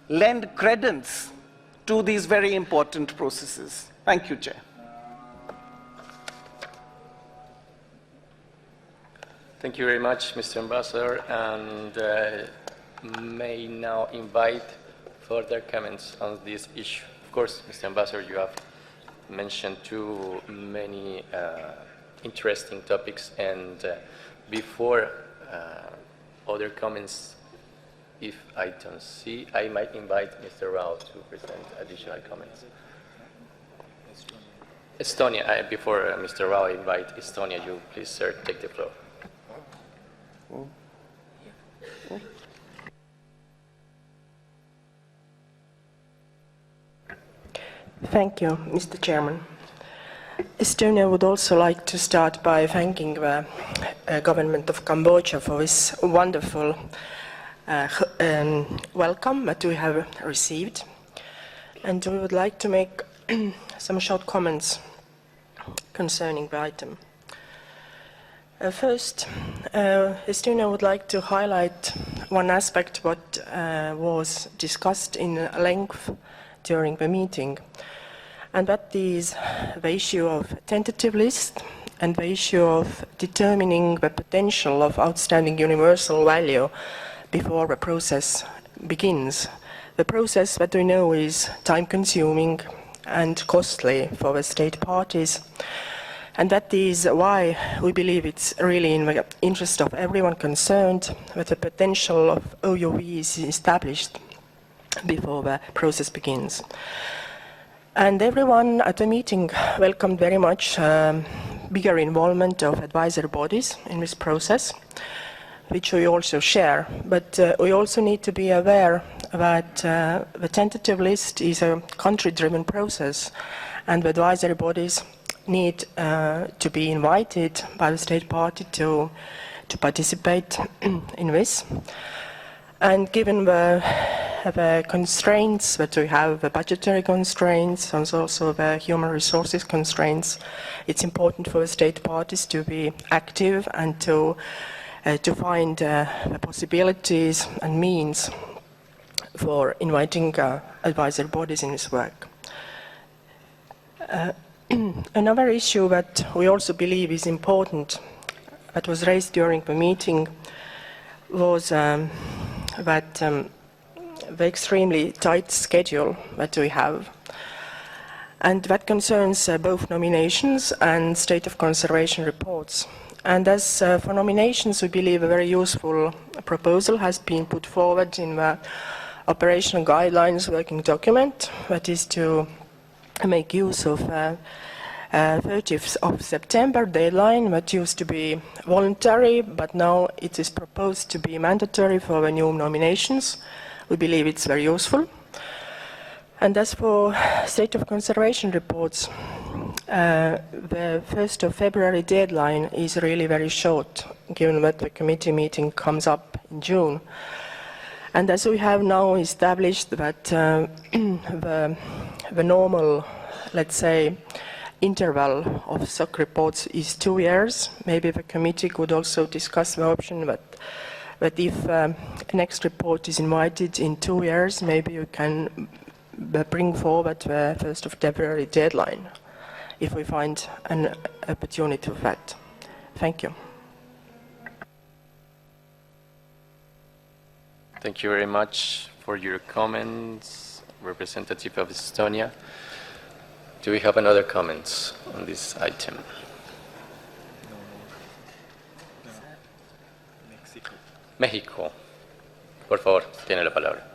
lend credence to these very important processes. Thank you, Chair. Thank you very much, Mr. Ambassador, and may now invite further comments on this issue. Of course, Mr. Ambassador, you have mentioned too many interesting topics, and before other comments, if I don't see, I might invite Mr. Rao to present additional comments. Estonia, before Mr. Rao invite Estonia, you please, sir, take the floor. Thank you, Mr. Chairman. Estonia would also like to start by thanking the government of Cambodia for this wonderful welcome that we have received. And we would like to make some short comments concerning the item. First, Estonia would like to highlight one aspect what was discussed in length during the meeting, and that is the issue of tentative list and the issue of determining the potential of outstanding universal value before the process begins. The process that we know is time-consuming and costly for the state parties, and that is why we believe it's really in the interest of everyone concerned that the potential of OUV is established before the process begins. And everyone at the meeting welcomed very much bigger involvement of advisory bodies in this process, which we also share. But we also need to be aware that the tentative list is a country-driven process, and the advisory bodies need to be invited by the state party to participate in this. And given the constraints that we have, the budgetary constraints and also the human resources constraints, it's important for the state parties to be active and to find the possibilities and means for inviting advisory bodies in this work. Another issue that we also believe is important that was raised during the meeting was that the extremely tight schedule that we have, and that concerns both nominations and state of conservation reports. And as for nominations, we believe a very useful proposal has been put forward in the operational guidelines working document, that is to make use of 30th of September deadline that used to be voluntary, but now it is proposed to be mandatory for the new nominations. We believe it's very useful. And as for state of conservation reports, the 1st of February deadline is really very short, given that the committee meeting comes up in June. And as we have now established that the normal, let's say, interval of SOC reports is 2 years, maybe the committee could also discuss the option that if next report is invited in 2 years, maybe you can bring forward the 1st of February deadline, if we find an opportunity for that. Thank you. Thank you very much for your comments, representative of Estonia. Do we have another comments on this item? México. Por favor, tiene la palabra.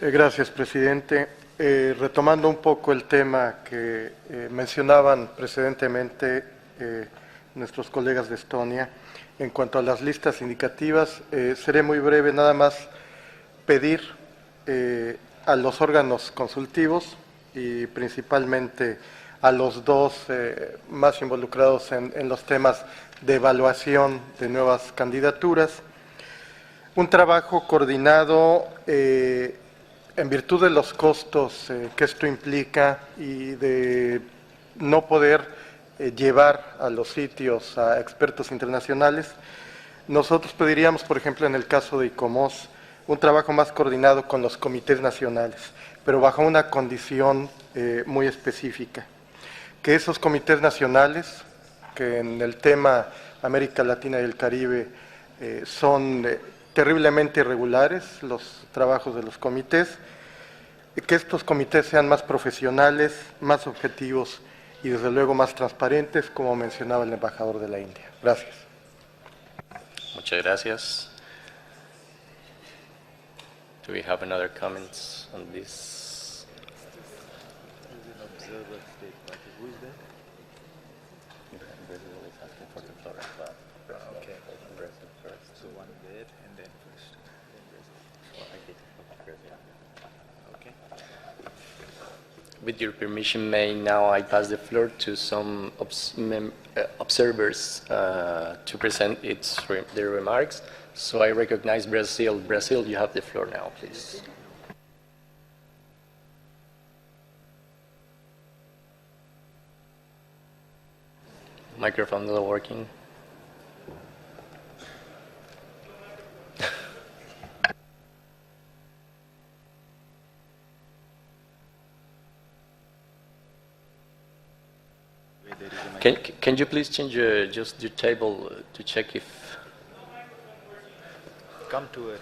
Gracias, presidente. Retomando un poco el tema que mencionaban precedentemente nuestros colegas de Estonia, en cuanto a las listas indicativas, seré muy breve, nada más pedir a los órganos consultivos y principalmente a los dos más involucrados en los temas de evaluación de nuevas candidaturas, un trabajo coordinado en virtud de los costos que esto implica y de no poder llevar a los sitios a expertos internacionales. Nosotros pediríamos, por ejemplo, en el caso de ICOMOS, un trabajo más coordinado con los comités nacionales, pero bajo una condición muy específica, que esos comités nacionales, que en el tema América Latina y el Caribe son terriblemente irregulares los trabajos de los comités, que estos comités sean más profesionales, más objetivos y desde luego más transparentes, como mencionaba el embajador de la India. Gracias. Muchas gracias. Do we have another comments on this? With your permission, may now I pass the floor to some observers to present their remarks. So I recognize Brazil. Brazil, you have the floor now, please. Microphone not working. Can you please change just your table to check if... Come to it.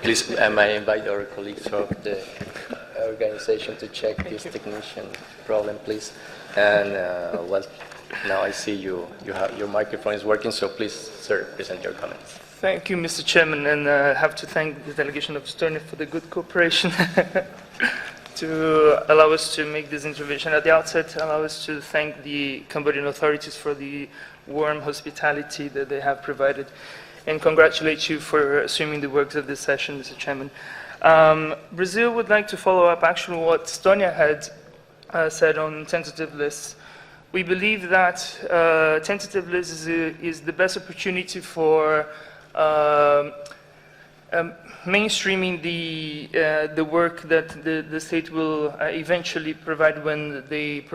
Please, I invite our colleagues of the organization to check this technician problem, please. And well, now I see you have your microphone is working, so please, sir, present your comments. Thank you, Mr. Chairman, and I have to thank the delegation of Estonia for the good cooperation to allow us to make this intervention. At the outset, allow us to thank the Cambodian authorities for the warm hospitality that they have provided, and congratulate you for assuming the works of this session, Mr. Chairman. Brazil would like to follow up actually what Estonia had said on tentative lists. We believe that tentative lists is the best opportunity for mainstreaming the work that the state will eventually provide when they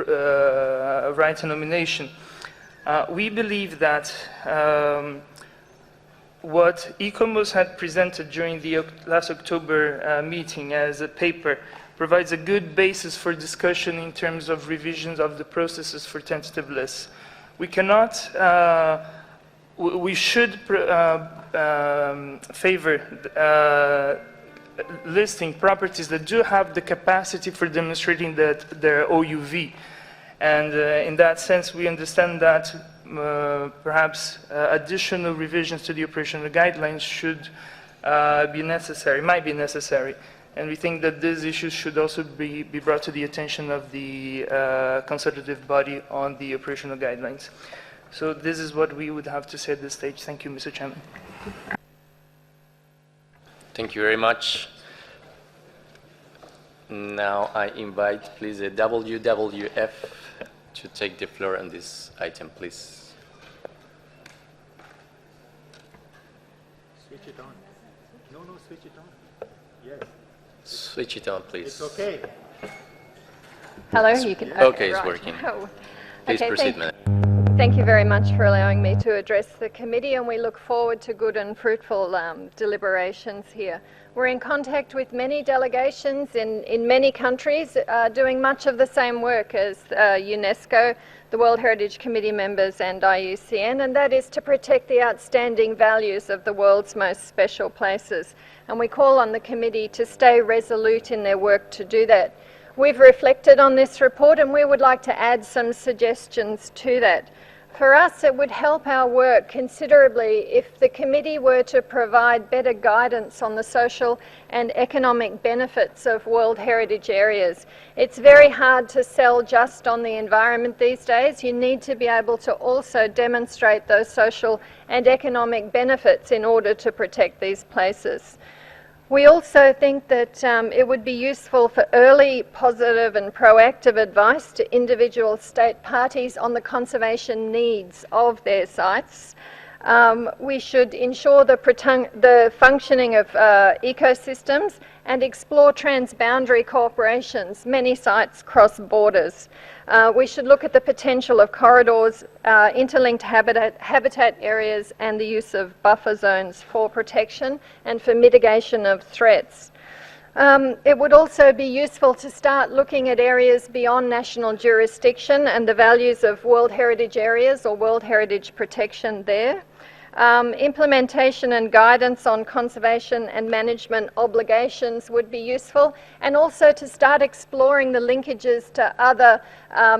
write a nomination. We believe that what ICOMOS had presented during the last October meeting as a paper provides a good basis for discussion in terms of revisions of the processes for tentative lists. We cannot, we should favor listing properties that do have the capacity for demonstrating that they're OUV. And in that sense, we understand that perhaps additional revisions to the operational guidelines should be necessary, might be necessary. And we think that these issues should also be brought to the attention of the consultative body on the operational guidelines. So this is what we would have to say at this stage. Thank you, Mr. Chairman. Thank you very much. Now I invite, please, the WWF to take the floor on this item, please. Switch it on. No, switch it on. Yes. Switch it on, please. It's okay. Hello, you can... Okay, it's right. working. Oh. Please Okay, proceed, madam. Thank you very much for allowing me to address the committee, and we look forward to good and fruitful deliberations here. We're in contact with many delegations in many countries doing much of the same work as UNESCO, the World Heritage Committee members and IUCN, and that is to protect the outstanding values of the world's most special places. And we call on the committee to stay resolute in their work to do that. We've reflected on this report and we would like to add some suggestions to that. For us, it would help our work considerably if the committee were to provide better guidance on the social and economic benefits of World Heritage areas. It's very hard to sell just on the environment these days. You need to be able to also demonstrate those social and economic benefits in order to protect these places. We also think that it would be useful for early, positive and proactive advice to individual state parties on the conservation needs of their sites. We should ensure the functioning of ecosystems and explore transboundary cooperations. Many sites cross borders. We should look at the potential of corridors, interlinked habitat areas and the use of buffer zones for protection and for mitigation of threats. It would also be useful to start looking at areas beyond national jurisdiction and the values of World Heritage areas or World Heritage protection there. Implementation and guidance on conservation and management obligations would be useful, and also to start exploring the linkages to other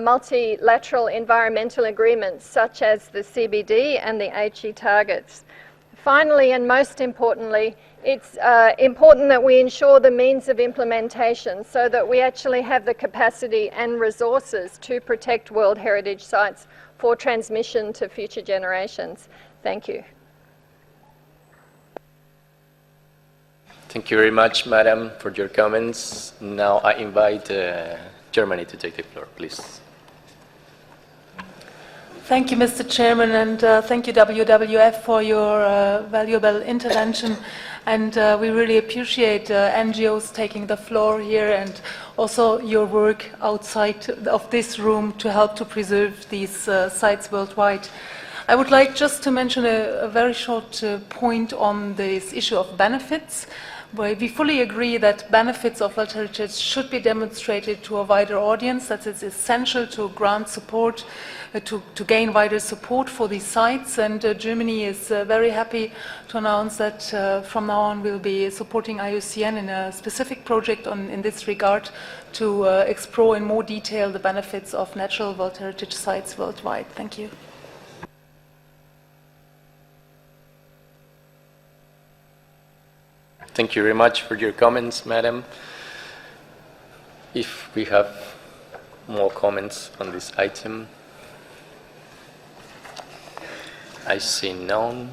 multilateral environmental agreements such as the CBD and the HE targets. Finally, and most importantly, it's important that we ensure the means of implementation so that we actually have the capacity and resources to protect World Heritage sites for transmission to future generations. Thank you. Thank you very much, Madam, for your comments. Now I invite Germany to take the floor, please. Thank you, Mr. Chairman, and thank you, WWF, for your valuable intervention. And we really appreciate NGOs taking the floor here and also your work outside of this room to help to preserve these sites worldwide. I would like just to mention a very short point on this issue of benefits. We fully agree that benefits of World Heritage should be demonstrated to a wider audience, that it's essential to grant support, to gain wider support for these sites. And Germany is very happy to announce that from now on we'll be supporting IUCN in a specific project in this regard to explore in more detail the benefits of natural World Heritage sites worldwide. Thank you. Thank you very much for your comments, Madam. If we have more comments on this item, I see none.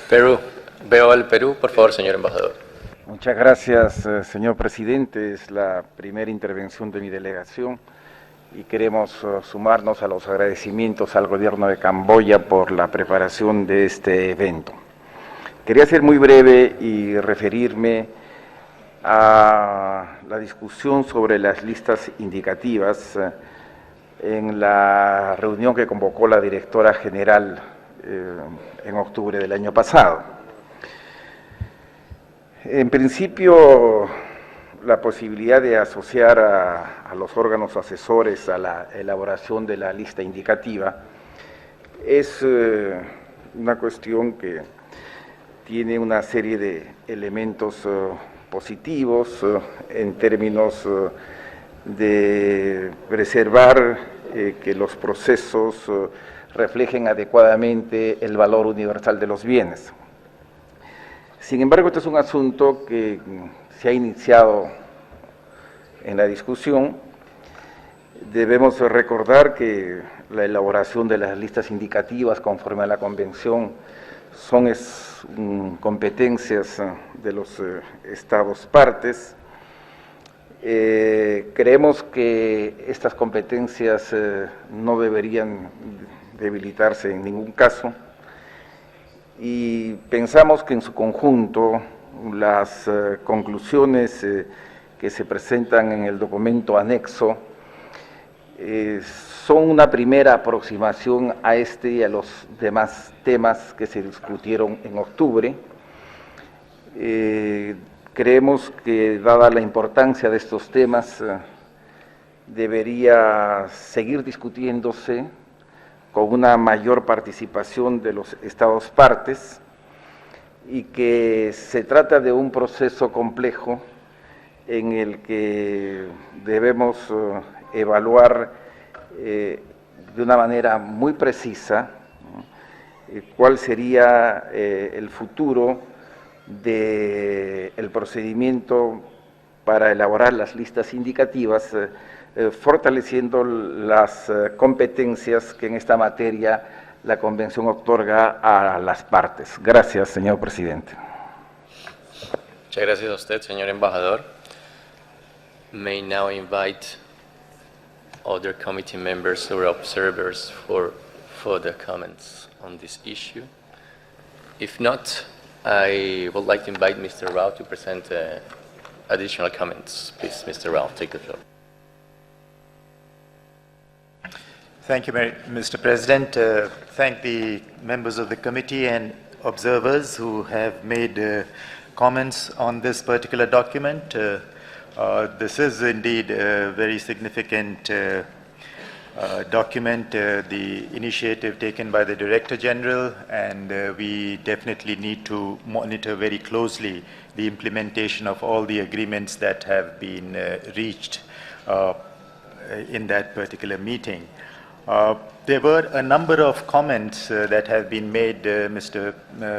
Perú. Veo al Perú, por favor, señor embajador. Muchas gracias, señor presidente. Es la primera intervención de mi delegación y queremos sumarnos a los agradecimientos al gobierno de Camboya por la preparación de este evento. Quería ser muy breve y referirme a la discusión sobre las listas indicativas en la reunión que convocó la directora general en octubre del año pasado. En principio, la posibilidad de asociar a los órganos asesores a la elaboración de la lista indicativa es una cuestión que tiene una serie de elementos positivos en términos de preservar que los procesos reflejen adecuadamente el valor universal de los bienes. Sin embargo, este es un asunto que se ha iniciado en la discusión. Debemos recordar que la elaboración de las listas indicativas conforme a la Convención son competencias de los Estados partes. Creemos que estas competencias no deberían debilitarse en ningún caso y pensamos que en su conjunto las conclusiones que se presentan en el documento anexo son una primera aproximación a este y a los demás temas que se discutieron en octubre. Creemos que, dada la importancia de estos temas, debería seguir discutiéndose con una mayor participación de los Estados partes y que se trata de un proceso complejo en el que debemos evaluar de una manera muy precisa cuál sería el futuro del procedimiento para elaborar las listas indicativas, fortaleciendo las competencias que en esta materia la Convención otorga a las partes. Gracias, señor presidente. Muchas gracias a usted, señor embajador. May now invite other committee members or observers for further comments on this issue. If not, I would like to invite Mr. Rao to present additional comments. Please, Mr. Rao, take the floor. Thank you, Mr. President. Thank the members of the committee and observers who have made comments on this particular document. This is indeed a very significant document, the initiative taken by the Director General, and we definitely need to monitor very closely the implementation of all the agreements that have been reached in that particular meeting. There were a number of comments that have been made, Mr.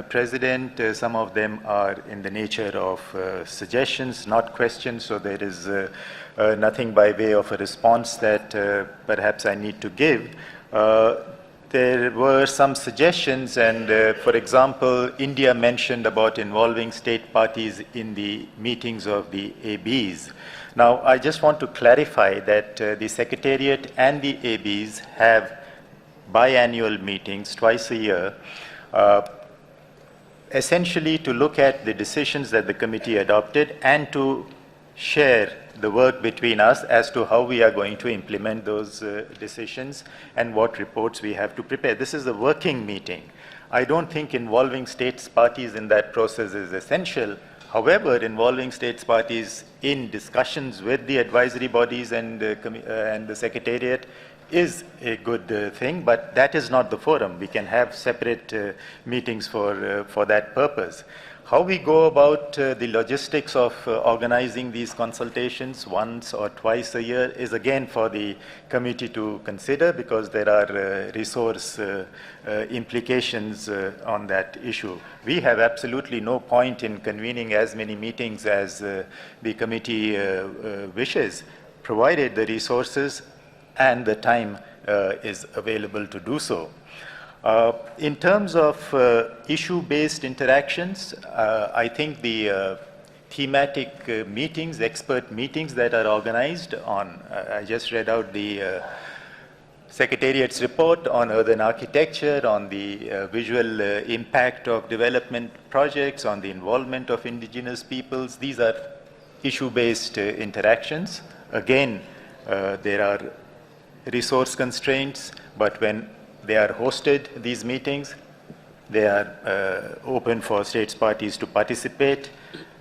President. Some of them are in the nature of suggestions, not questions, so there is nothing by way of a response that perhaps I need to give. There were some suggestions, and for example, India mentioned about involving state parties in the meetings of the ABs. Now, I just want to clarify that the Secretariat and the ABs have biannual meetings twice a year, essentially to look at the decisions that the committee adopted and to share the work between us as to how we are going to implement those decisions and what reports we have to prepare. This is a working meeting. I don't think involving states parties in that process is essential. However, involving states parties in discussions with the advisory bodies and the Secretariat is a good thing, but that is not the forum. We can have separate meetings for that purpose. How we go about the logistics of organizing these consultations once or twice a year is again for the committee to consider, because there are resource implications on that issue. We have absolutely no point in convening as many meetings as the committee wishes, provided the resources and the time is available to do so. In terms of issue-based interactions, I think the thematic meetings, expert meetings that are organized on, I just read out the Secretariat's report on urban architecture, on the visual impact of development projects, on the involvement of indigenous peoples. These are issue-based interactions. Again, there are resource constraints, but when they are hosted, these meetings, they are open for states parties to participate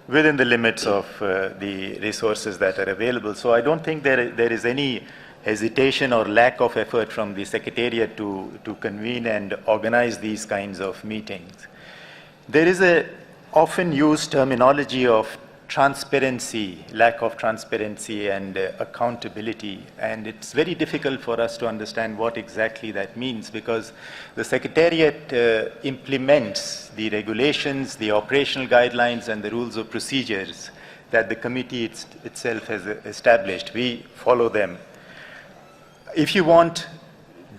within the limits of the resources that are available. So I don't think there is any hesitation or lack of effort from the Secretariat to convene and organize these kinds of meetings. There is a often used terminology of transparency, lack of transparency and accountability, and it's very difficult for us to understand what exactly that means, because the Secretariat implements the regulations, the operational guidelines and the rules of procedures that the committee itself has established. We follow them. If you want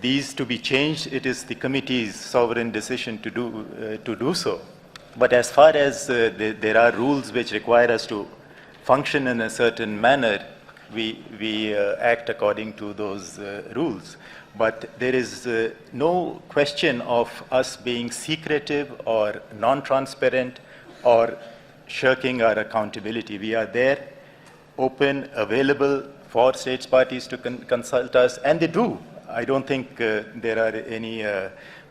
these to be changed, it is the committee's sovereign decision to do so. But as far as there are rules which require us to function in a certain manner, we act according to those rules. But there is no question of us being secretive or non-transparent or shirking our accountability. We are there open, available for states parties to consult us, and they do. I don't think there are any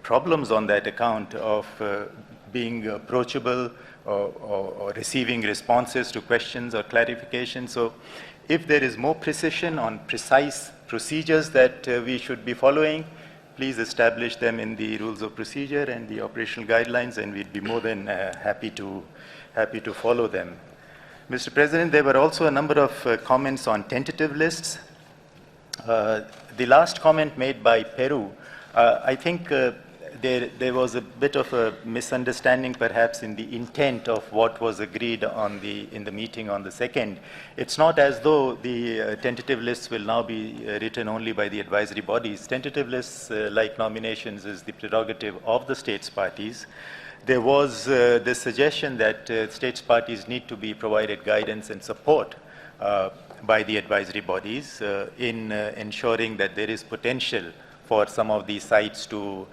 problems on that account of being approachable or receiving responses to questions or clarifications. So if there is more precision on precise procedures that we should be following, please establish them in the rules of procedure and the operational guidelines, and we'd be more than happy to follow them. Mr. President, there were also a number of comments on tentative lists. The last comment made by Peru, I think there was a bit of a misunderstanding perhaps in the intent of what was agreed on in the meeting on the 2nd. It's not as though the tentative lists will now be written only by the advisory bodies. Tentative lists, like nominations, is the prerogative of the states parties. There was the suggestion that states parties need to be provided guidance and support by the advisory bodies in ensuring that there is potential for some of these sites to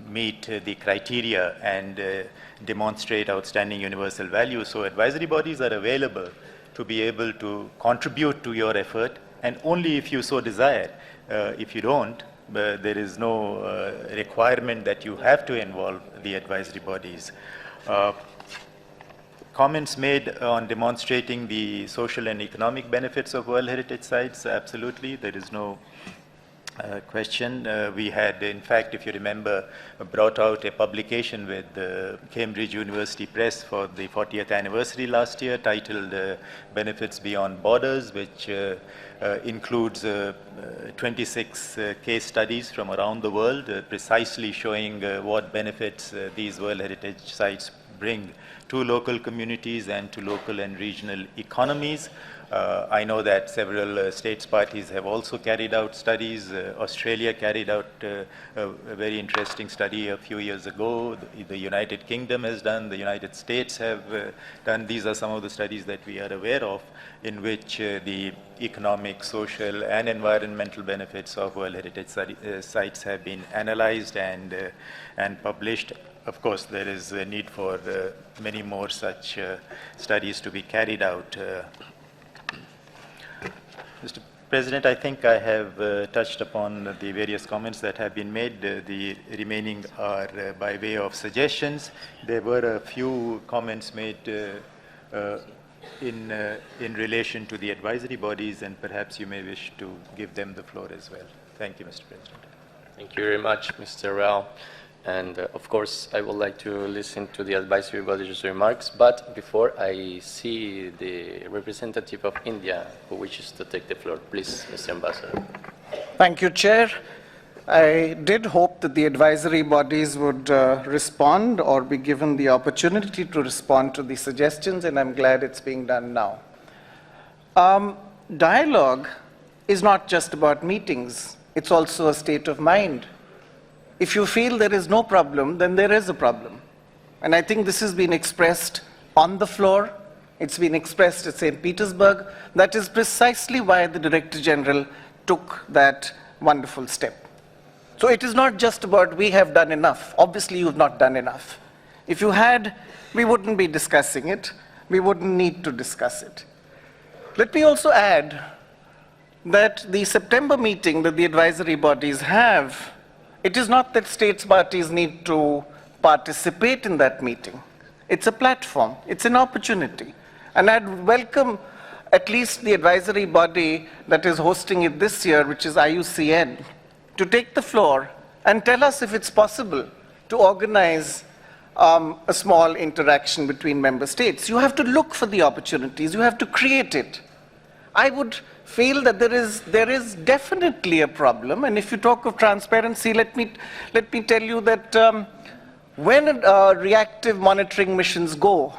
meet the criteria and demonstrate outstanding universal value. So advisory bodies are available to be able to contribute to your effort, and only if you so desire. If you don't, there is no requirement that you have to involve the advisory bodies. Comments made on demonstrating the social and economic benefits of World Heritage Sites, absolutely, there is no question. We had, in fact, if you remember, brought out a publication with Cambridge University Press for the 40th anniversary last year, titled Benefits Beyond Borders, which includes 26 case studies from around the world, precisely showing what benefits these World Heritage Sites bring to local communities and to local and regional economies. I know that several states parties have also carried out studies. Australia carried out a very interesting study a few years ago. The United Kingdom has done, the United States have done. These are some of the studies that we are aware of, in which the economic, social, and environmental benefits of World Heritage Sites have been analyzed and published. Of course, there is a need for many more such studies to be carried out. Mr. President, I think I have touched upon the various comments that have been made. The remaining are by way of suggestions. There were a few comments made in relation to the advisory bodies, and perhaps you may wish to give them the floor as well. Thank you, Mr. President. Thank you very much, Mr. Rao. And of course, I would like to listen to the advisory body's remarks, but before I see the representative of India who wishes to take the floor, please, Mr. Ambassador. Thank you, Chair. I did hope that the advisory bodies would respond or be given the opportunity to respond to the suggestions, and I'm glad it's being done now. Dialogue is not just about meetings, it's also a state of mind. If you feel there is no problem, then there is a problem. And I think this has been expressed on the floor. It's been expressed at St. Petersburg. That is precisely why the Director General took that wonderful step. So it is not just about we have done enough. Obviously, you have not done enough. If you had, we wouldn't be discussing it. We wouldn't need to discuss it. Let me also add that the September meeting that the advisory bodies have, it is not that states parties need to participate in that meeting. It's a platform. It's an opportunity. And I'd welcome at least the advisory body that is hosting it this year, which is IUCN, to take the floor and tell us if it's possible to organize a small interaction between member states. You have to look for the opportunities. You have to create it. I would feel that there is definitely a problem, and if you talk of transparency, let me tell you that when reactive monitoring missions go,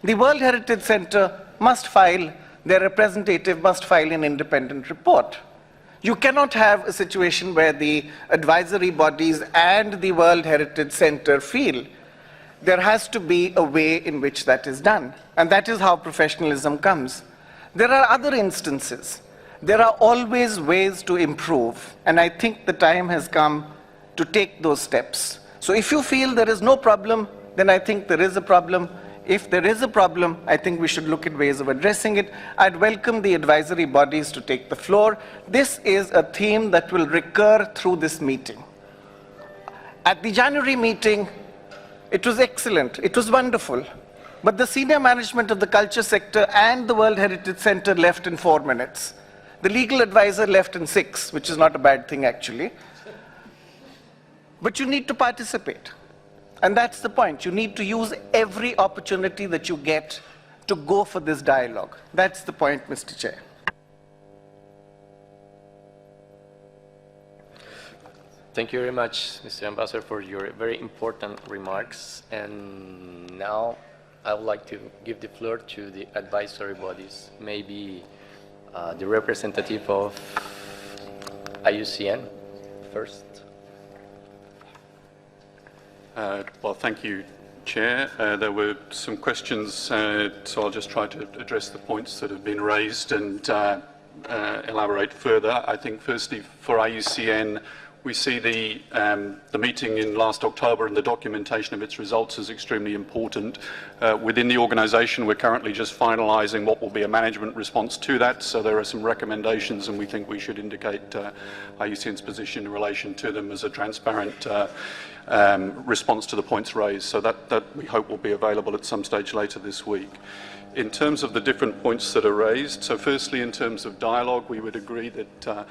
the World Heritage Center must file, their representative must file an independent report. You cannot have a situation where the advisory bodies and the World Heritage Center feel. There has to be a way in which that is done, and that is how professionalism comes. There are other instances. There are always ways to improve, and I think the time has come to take those steps. So if you feel there is no problem, then I think there is a problem. If there is a problem, I think we should look at ways of addressing it. I'd welcome the advisory bodies to take the floor. This is a theme that will recur through this meeting. At the January meeting, it was excellent, it was wonderful, but the senior management of the culture sector and the World Heritage Center left in 4 minutes. The legal advisor left in 6, which is not a bad thing actually. But you need to participate. And that's the point. You need to use every opportunity that you get to go for this dialogue. That's the point, Mr. Chair. Thank you very much, Mr. Ambassador, for your very important remarks. And now I would like to give the floor to the advisory bodies, maybe the representative of IUCN first. Well, thank you, Chair. There were some questions, so I'll just try to address the points that have been raised and elaborate further. I think firstly for IUCN, we see the meeting in last October and the documentation of its results as extremely important. Within the organisation, we're currently just finalising what will be a management response to that, so there are some recommendations and we think we should indicate IUCN's position in relation to them as a transparent response to the points raised. So that we hope will be available at some stage later this week. In terms of the different points that are raised, so firstly in terms of dialogue, we would agree that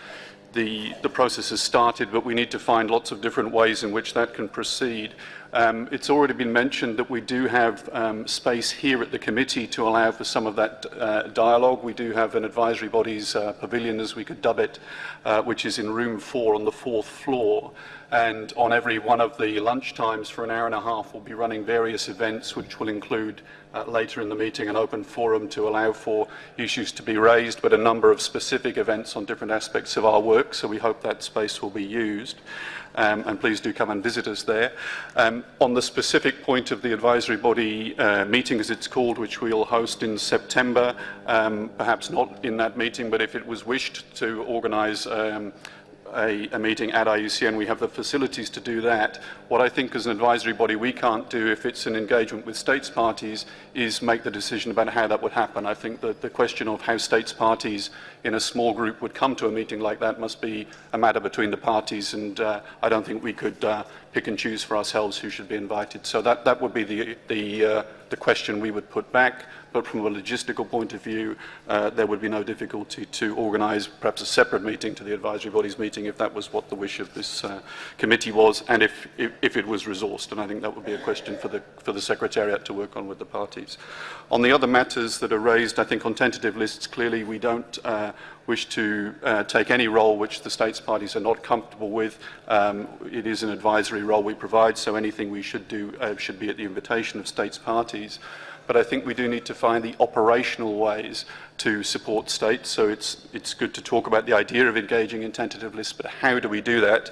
the process has started, but we need to find lots of different ways in which that can proceed. It's already been mentioned that we do have space here at the committee to allow for some of that dialogue. We do have an advisory bodies pavilion, as we could dub it, which is in room 4 on the 4th floor. And on every one of the lunch times for an hour and a half, we'll be running various events, which will include later in the meeting an open forum to allow for issues to be raised, but a number of specific events on different aspects of our work, so we hope that space will be used. And please do come and visit us there. On the specific point of the advisory body meeting, as it's called, which we'll host in September, perhaps not in that meeting, but if it was wished to organise a meeting at IUCN, we have the facilities to do that. What I think as an advisory body we can't do if it's an engagement with states parties is make the decision about how that would happen. I think that the question of how states parties in a small group would come to a meeting like that must be a matter between the parties, and I don't think we could pick and choose for ourselves who should be invited. So that would be the question we would put back. But from a logistical point of view, there would be no difficulty to organise perhaps a separate meeting to the advisory bodies meeting if that was what the wish of this committee was, and if it was resourced. And I think that would be a question for the Secretariat to work on with the parties. On the other matters that are raised, I think on tentative lists, clearly we don't wish to take any role which the states parties are not comfortable with. It is an advisory role we provide, so anything we should do should be at the invitation of states parties. But I think we do need to find the operational ways to support states. So it's good to talk about the idea of engaging in tentative lists, but how do we do that?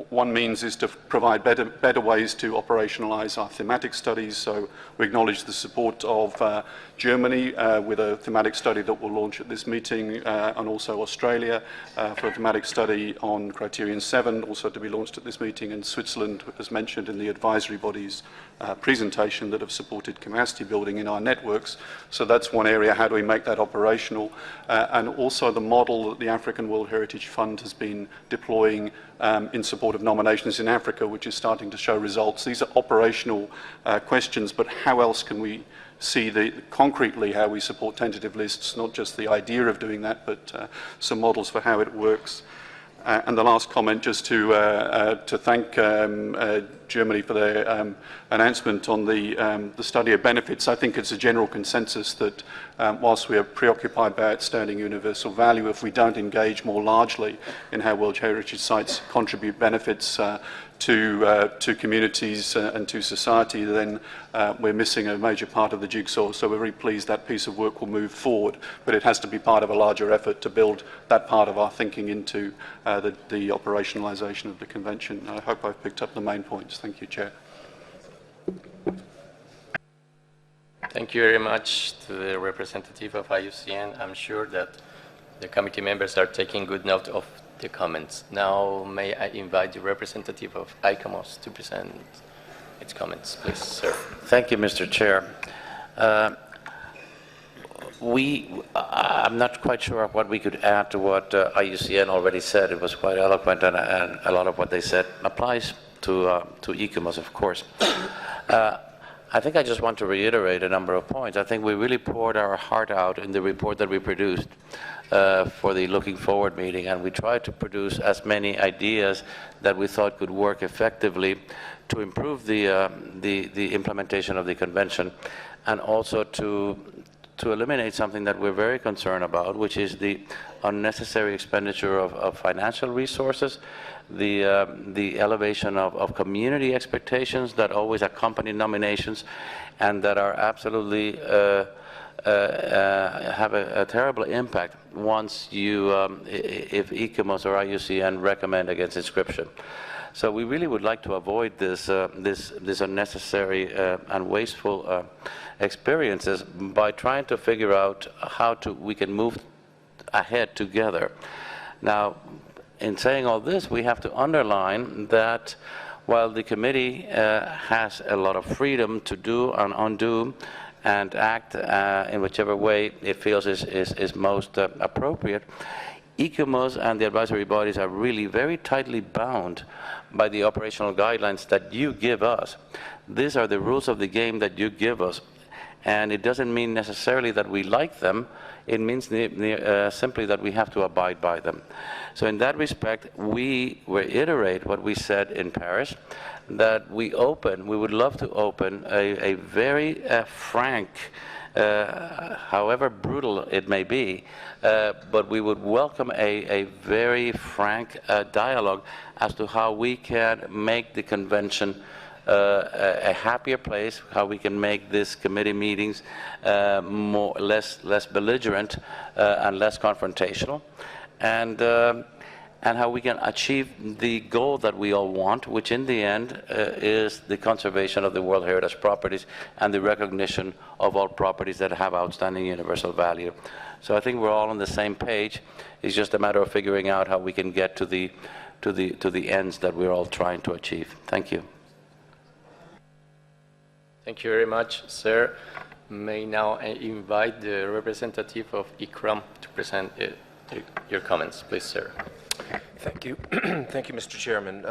One means is to provide better ways to operationalise our thematic studies. So we acknowledge the support of Germany with a thematic study that will launch at this meeting, and also Australia for a thematic study on Criterion 7, also to be launched at this meeting, and Switzerland, as mentioned in the advisory bodies presentation, that have supported capacity building in our networks. So that's one area. How do we make that operational? And also the model that the African World Heritage Fund has been deploying in support of nominations in Africa, which is starting to show results. These are operational questions, but how else can we see concretely how we support tentative lists, not just the idea of doing that, but some models for how it works. And the last comment, just to thank Germany for their announcement on the study of benefits. I think it's a general consensus that whilst we are preoccupied by outstanding universal value, if we don't engage more largely in how World Heritage Sites contribute benefits to communities and to society, then we're missing a major part of the jigsaw. So we're very pleased that piece of work will move forward, but it has to be part of a larger effort to build that part of our thinking into the operationalisation of the convention. I hope I've picked up the main points. Thank you, Chair. Thank you very much to the representative of IUCN. I'm sure that the committee members are taking good note of the comments. Now, may I invite the representative of ICOMOS to present its comments, please, sir. Thank you, Mr. Chair. I'm not quite sure of what we could add to what IUCN already said. It was quite eloquent, and a lot of what they said applies to ECOMOS, of course. I think I just want to reiterate a number of points. I think we really poured our heart out in the report that we produced for the Looking Forward meeting, and we tried to produce as many ideas that we thought could work effectively to improve the implementation of the convention, and also to eliminate something that we're very concerned about, which is the unnecessary expenditure of financial resources, the elevation of community expectations that always accompany nominations, and that are absolutely have a terrible impact once you, if ECOMOS or IUCN recommend against inscription. So we really would like to avoid this unnecessary and wasteful experiences by trying to figure out how we can move ahead together. Now, in saying all this, we have to underline that while the committee has a lot of freedom to do and undo and act in whichever way it feels is most appropriate, ECOMOS and the advisory bodies are really very tightly bound by the operational guidelines that you give us. These are the rules of the game that you give us. And it doesn't mean necessarily that we like them. It means simply that we have to abide by them. So in that respect, we reiterate what we said in Paris, that we would love to open a very frank, however brutal it may be, but we would welcome a very frank dialogue as to how we can make the convention a happier place, how we can make these committee meetings less belligerent and less confrontational, and how we can achieve the goal that we all want, which in the end is the conservation of the World Heritage properties and the recognition of all properties that have outstanding universal value. So I think we're all on the same page. It's just a matter of figuring out how we can get to the ends that we're all trying to achieve. Thank you. Thank you very much, sir. May now invite the representative of ICROM to present your comments. Please, sir. Thank you. Thank you, Mr. Chairman.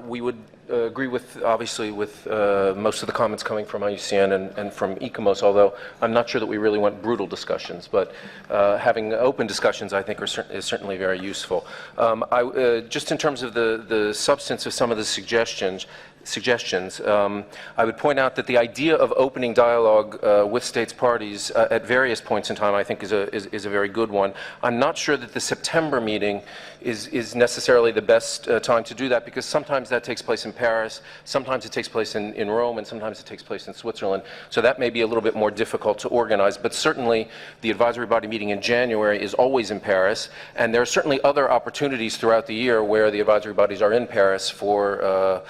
We would agree with, obviously, with most of the comments coming from IUCN and from ECOMOS, although I'm not sure that we really want brutal discussions, but having open discussions, I think, is certainly very useful. Just in terms of the substance of some of the suggestions, I would point out that the idea of opening dialogue with states parties at various points in time, I think, is a very good one. I'm not sure that the September meeting is necessarily the best time to do that, because sometimes that takes place in Paris, sometimes it takes place in Rome, and sometimes it takes place in Switzerland. So that may be a little bit more difficult to organize, but certainly the advisory body meeting in January is always in Paris, and there are certainly other opportunities throughout the year where the advisory bodies are in Paris for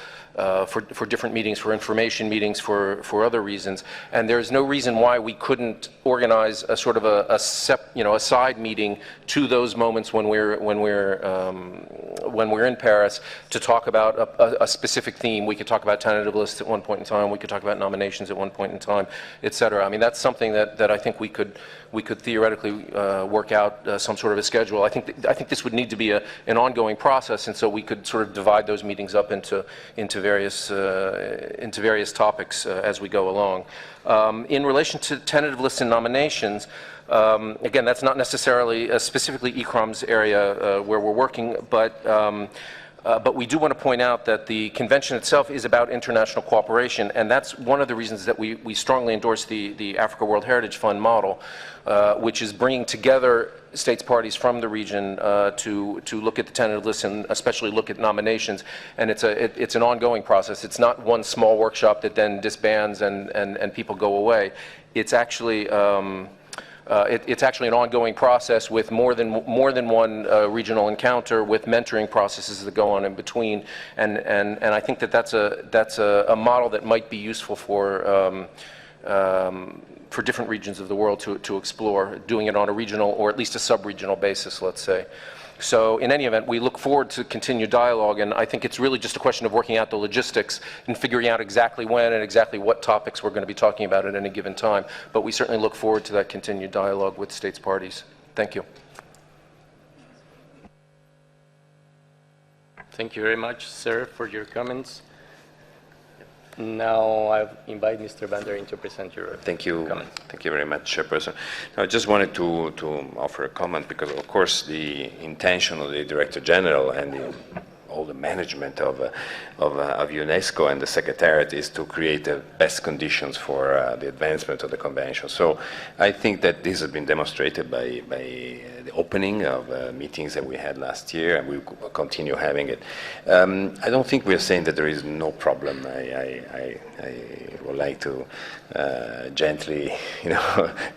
different meetings, for information meetings, for other reasons, and there's no reason why we couldn't organize a sort of a side meeting to those moments when we're in Paris to talk about a specific theme. We could talk about tentative lists at one point in time. We could talk about nominations at one point in time, etc. I mean, that's something that I think we could theoretically work out some sort of a schedule. I think this would need to be an ongoing process, and so we could sort of divide those meetings up into various topics as we go along. In relation to tentative lists and nominations, again, that's not necessarily specifically ECROM's area where we're working, but we do want to point out that the convention itself is about international cooperation, and that's one of the reasons that we strongly endorse the Africa World Heritage Fund model, which is bringing together states parties from the region to look at the tentative list and especially look at nominations. And it's an ongoing process. It's not one small workshop that then disbands and people go away. It's actually it's actually an ongoing process with more than one regional encounter, with mentoring processes that go on in between, and I think that's a model that might be useful for for different regions of the world to explore, doing it on a regional or at least a sub-regional basis, let's say. So in any event, we look forward to continued dialogue, and I think it's really just a question of working out the logistics and figuring out exactly when and exactly what topics we're going to be talking about at any given time. But we certainly look forward to that continued dialogue with states parties. Thank you. Thank you very much, sir, for your comments. Now I invite Mr. Banderin to present your comments. Thank you very much, Chairperson. I just wanted to offer a comment because, of course, the intention of the Director General and all the management of UNESCO and the Secretariat is to create the best conditions for the advancement of the Convention. So I think that this has been demonstrated by the opening of meetings that we had last year, and we will continue having it. I don't think we're saying that there is no problem. I would like to gently,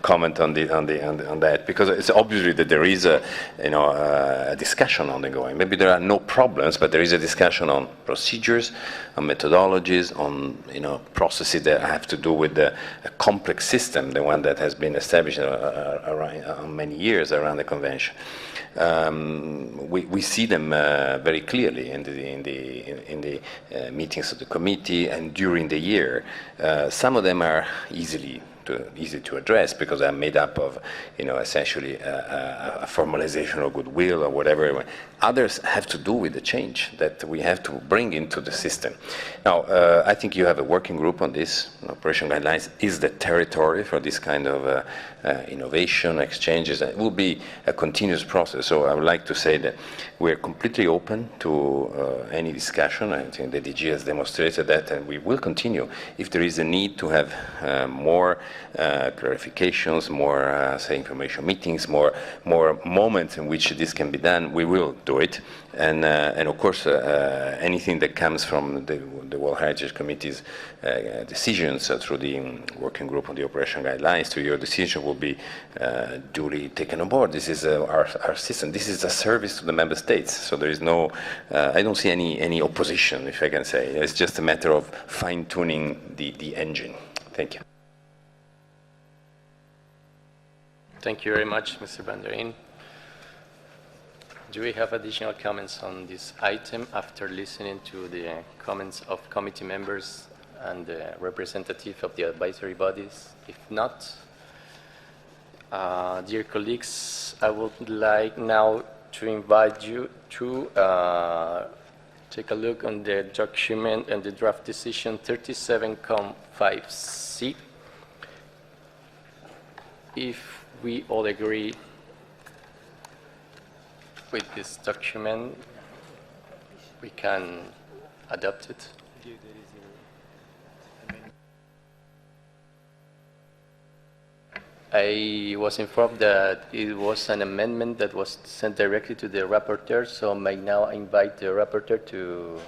comment on that, because it's obviously that there is a discussion ongoing. Maybe there are no problems, but there is a discussion on procedures, on methodologies, on processes that have to do with a complex system, the one that has been established around many years around the convention. We see them very clearly in the meetings of the committee and during the year. Some of them are easy to address because they're made up of, essentially a formalization of goodwill or whatever. Others have to do with the change that we have to bring into the system. Now, I think you have a working group on this. Operation Guidelines is the territory for this kind of innovation, exchanges. It will be a continuous process. So I would like to say that we're completely open to any discussion. I think the DG has demonstrated that, and we will continue. If there is a need to have more clarifications, more, say, information meetings, more moments in which this can be done, we will do it. And of course, anything that comes from the World Heritage Committee's decisions through the working group on the Operation Guidelines to your decision will be duly taken on board. This is our system. This is a service to the member states. So there is no, I don't see any opposition, if I can say. It's just a matter of fine-tuning the engine. Thank you. Thank you very much, Mr. Banderin. Do we have additional comments on this item after listening to the comments of committee members and the representative of the advisory bodies? If not, dear colleagues, I would like now to invite you to take a look on the document and the draft decision 37.5C. If we all agree with this document, we can adopt it. I was informed that it was an amendment that was sent directly to the rapporteur, so I may now invite the rapporteur to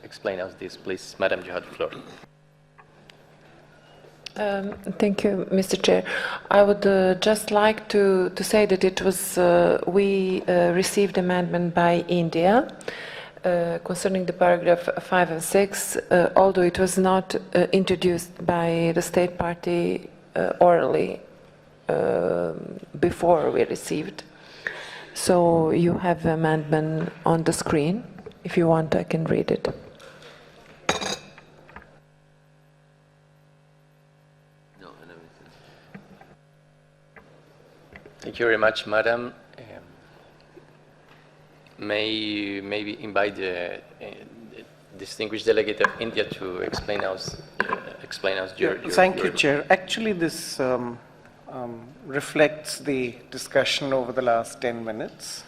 explain us this. Please, Madam, you have the floor. Thank you, Mr. Chair. I would just like to say that it was we received amendment by India concerning the paragraph 5 and 6, although it was not introduced by the state party orally before we received. So you have amendment on the screen. If you want, I can read it. Thank you very much, Madam. Maybe invite the distinguished delegate of India to explain us your Thank you, Chair. Actually, this reflects the discussion over the last 10 minutes.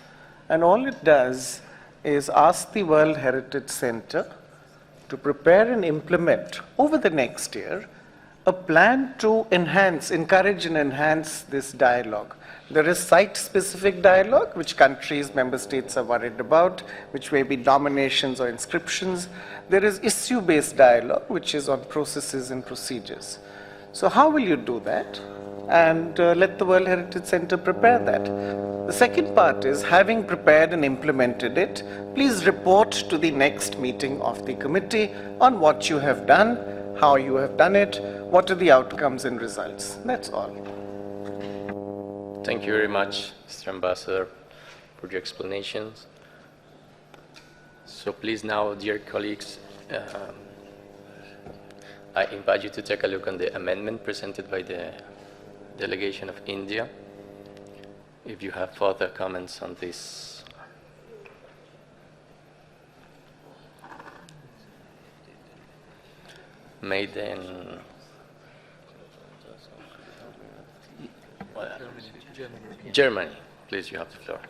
And all it does is ask the World Heritage Center to prepare and implement over the next year a plan to encourage and enhance this dialogue. There is site-specific dialogue, which countries, member states are worried about, which may be nominations or inscriptions. There is issue-based dialogue, which is on processes and procedures. So how will you do that? And let the World Heritage Center prepare that. The second part is, having prepared and implemented it, please report to the next meeting of the committee on what you have done how you have done it, what are the outcomes and results. That's all. Thank you very much, Mr. Ambassador, for your explanations. So please now, dear colleagues, I invite you to take a look on the amendment presented by the delegation of India. If you have further comments on this. Made in Germany. Please, you have the floor.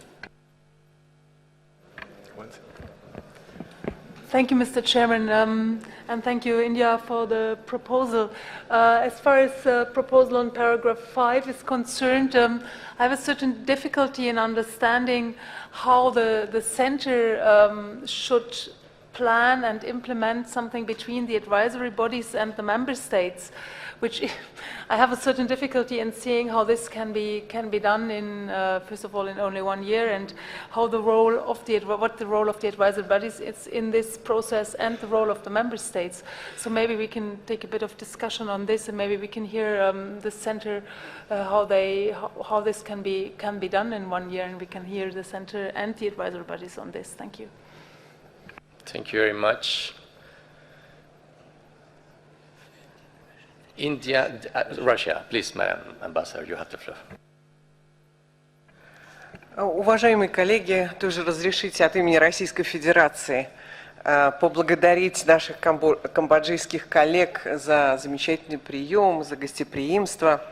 Thank you, Mr. Chairman, and thank you, India, for the proposal. As far as the proposal on paragraph 5 is concerned, I have a certain difficulty in understanding how the center should plan and implement something between the advisory bodies and the member states, which I have a certain difficulty in seeing how this can be done in first of all in only 1 year, and how the role of what the role of the advisory bodies is in this process and the role of the member states. So maybe we can take a bit of discussion on this, and maybe we can hear the center how this can be done in 1 year, and we can hear the center and the advisory bodies on this. Thank you. Thank you very much. India, Russia, please, Madam Ambassador, you have the floor. Уважаемые коллеги, тоже разрешите от имени Российской Федерации поблагодарить наших камбоджийских коллег за замечательный прием, за гостеприимство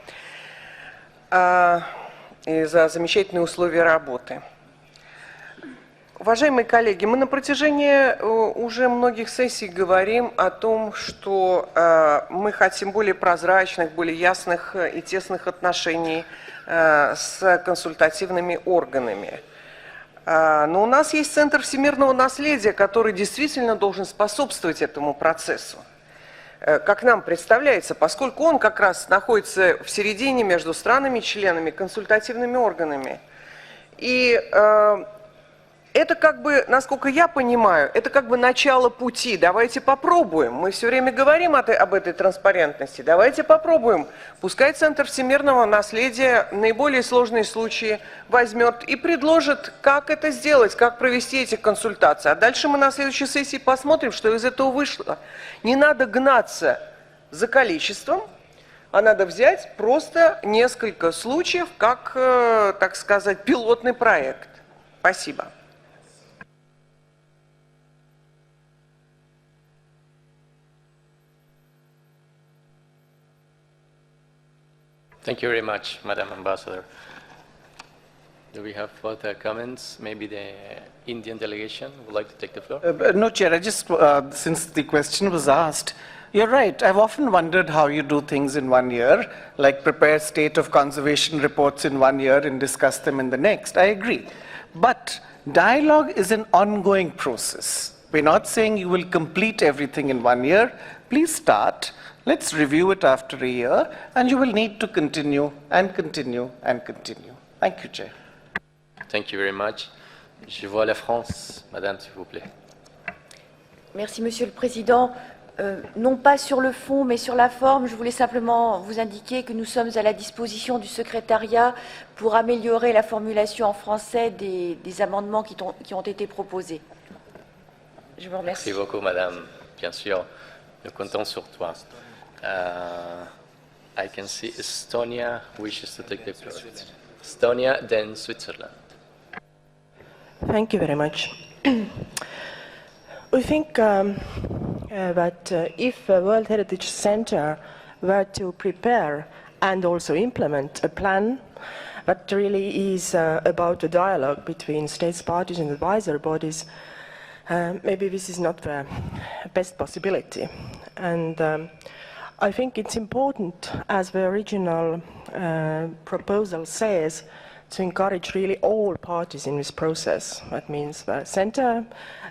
и за замечательные условия работы. Уважаемые коллеги, мы на протяжении уже многих сессий говорим о том, что мы хотим более прозрачных, более ясных и тесных отношений с консультативными органами. Но у нас есть Центр всемирного наследия, который действительно должен способствовать этому процессу, как нам представляется, поскольку он как раз находится в середине между странами-членами, консультативными органами. И это как бы, насколько я понимаю, это как бы начало пути. Давайте попробуем. Мы все время говорим об этой транспарентности. Давайте попробуем. Пускай Центр всемирного наследия наиболее сложные случаи возьмет и предложит, как это сделать, как провести эти консультации. А дальше мы на следующей сессии посмотрим, что из этого вышло. Не надо гнаться за количеством, а надо взять просто несколько случаев, как, так сказать, пилотный проект. Спасибо. Thank you very much, Madam Ambassador. Do we have further comments? Maybe the Indian delegation would like to take the floor? No, Chair, I just, since the question was asked, you're right. I've often wondered how you do things in 1 year, like prepare state of conservation reports in 1 year and discuss them in the next. I agree. But dialogue is an ongoing process. We're not saying you will complete everything in 1 year. Please start. Let's review it after a year, and you will need to continue and continue and continue. Thank you, Chair. Thank you very much. Je vois la France. Madame, s'il vous plaît. Merci, Monsieur le Président. Non pas sur le fond, mais sur la forme, je voulais simplement vous indiquer que nous sommes à la disposition du secrétariat pour améliorer la formulation en français des amendements qui ont été proposés. Je vous remercie. Merci beaucoup, Madame. Bien sûr, nous comptons sur toi. I can see Estonia wishes to take the floor. Estonia, then Switzerland. Thank you very much. We think that if a World Heritage Center were to prepare and also implement a plan that really is about a dialogue between states parties and advisory bodies, maybe this is not the best possibility. And I think it's important, as the original proposal says, to encourage really all parties in this process. That means the center,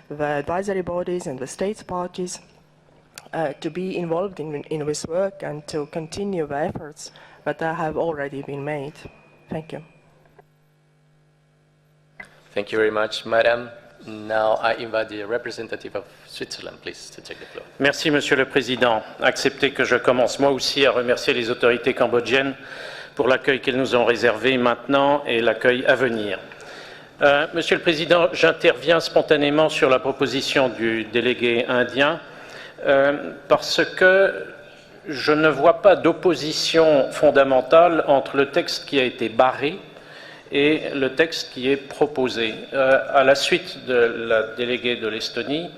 the advisory bodies and the states parties to be involved in this work and to continue the efforts that have already been made. Thank you. Thank you very much, Madam. Now I invite the representative of Switzerland, please, to take the floor. Merci, Monsieur le Président. Acceptez que je commence moi aussi à remercier les autorités cambodgiennes pour l'accueil qu'elles nous ont réservé maintenant et l'accueil à venir. Monsieur le Président, j'interviens spontanément sur la proposition du délégué indien parce que je ne vois pas d'opposition fondamentale entre le texte qui a été barré et le texte qui est proposé. À la suite de la déléguée de l'Estonie,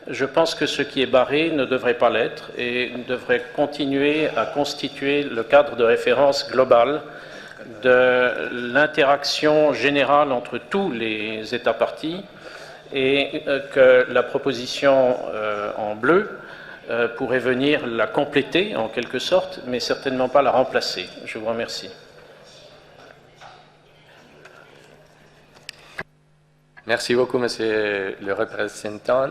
je pense que ce qui est barré ne devrait pas l'être et devrait continuer à constituer le cadre de référence global de l'interaction générale entre tous les États parties et que la proposition en bleu pourrait venir la compléter en quelque sorte, mais certainement pas la remplacer. Je vous remercie. Merci beaucoup, Monsieur le représentant.